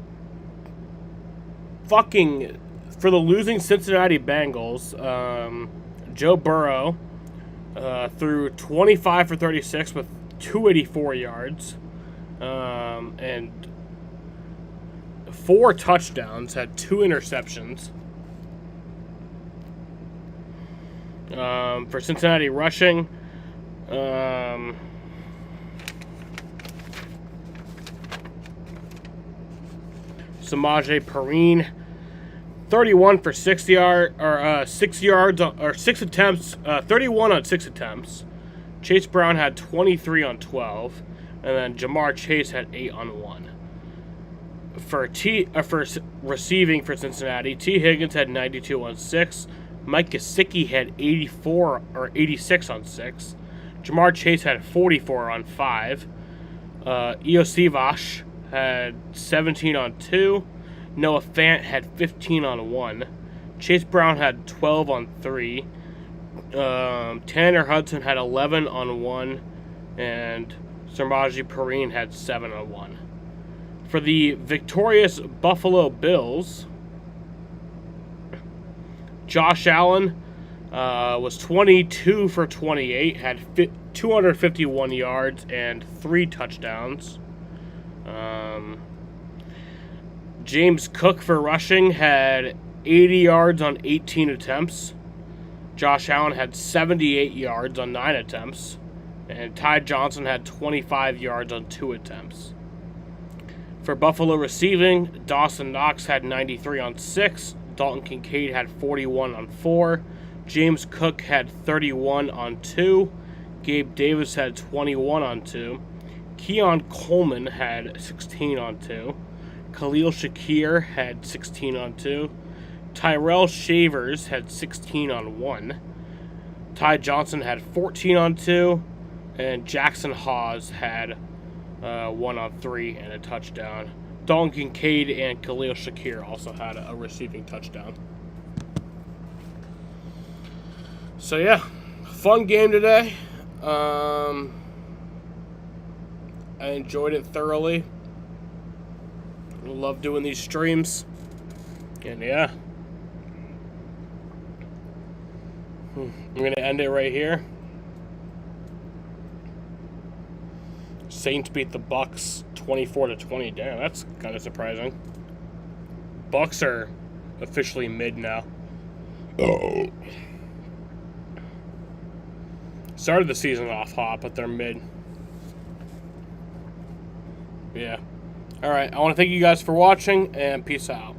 Cincinnati Bengals, Joe Burrow threw 25 for 36 with 284 yards, and 4 touchdowns, had 2 interceptions. For Cincinnati rushing, Samaje Perine, 31 for 6 attempts, 31 on 6 attempts. Chase Brown had 23 on 12, and then Jamar Chase had 8 on 1. For receiving for Cincinnati, T. Higgins had 92 on 6. Mike Gesicki had 86 on 6. Jamar Chase had 44 on 5. Iosivas had 17 on 2. Noah Fant had 15 on 1. Chase Brown had 12 on 3. Tanner Hudson had 11 on 1. And Samaje Perine had 7 on 1. For the victorious Buffalo Bills, Josh Allen was 22 for 28, had 251 yards and 3 touchdowns. James Cook for rushing had 80 yards on 18 attempts. Josh Allen had 78 yards on 9 attempts. And Ty Johnson had 25 yards on 2 attempts. For Buffalo receiving, Dawson Knox had 93 on 6. Dalton Kincaid had 41 on 4. James Cook had 31 on 2. Gabe Davis had 21 on 2. Keon Coleman had 16 on 2. Khalil Shakir had 16 on 2. Tyrell Shavers had 16 on 1. Ty Johnson had 14 on 2. And Jackson Hawes had 1 on 3 and a touchdown. Dalton Kincaid and Khalil Shakir also had a receiving touchdown. So yeah, fun game today. I enjoyed it thoroughly. Love doing these streams. And yeah, I'm going to end it right here. Saints beat the Bucks 24-20. Damn, that's kind of surprising. Bucks are officially mid now. Oh. Started the season off hot, but they're mid. Yeah. All right. I want to thank you guys for watching, and peace out.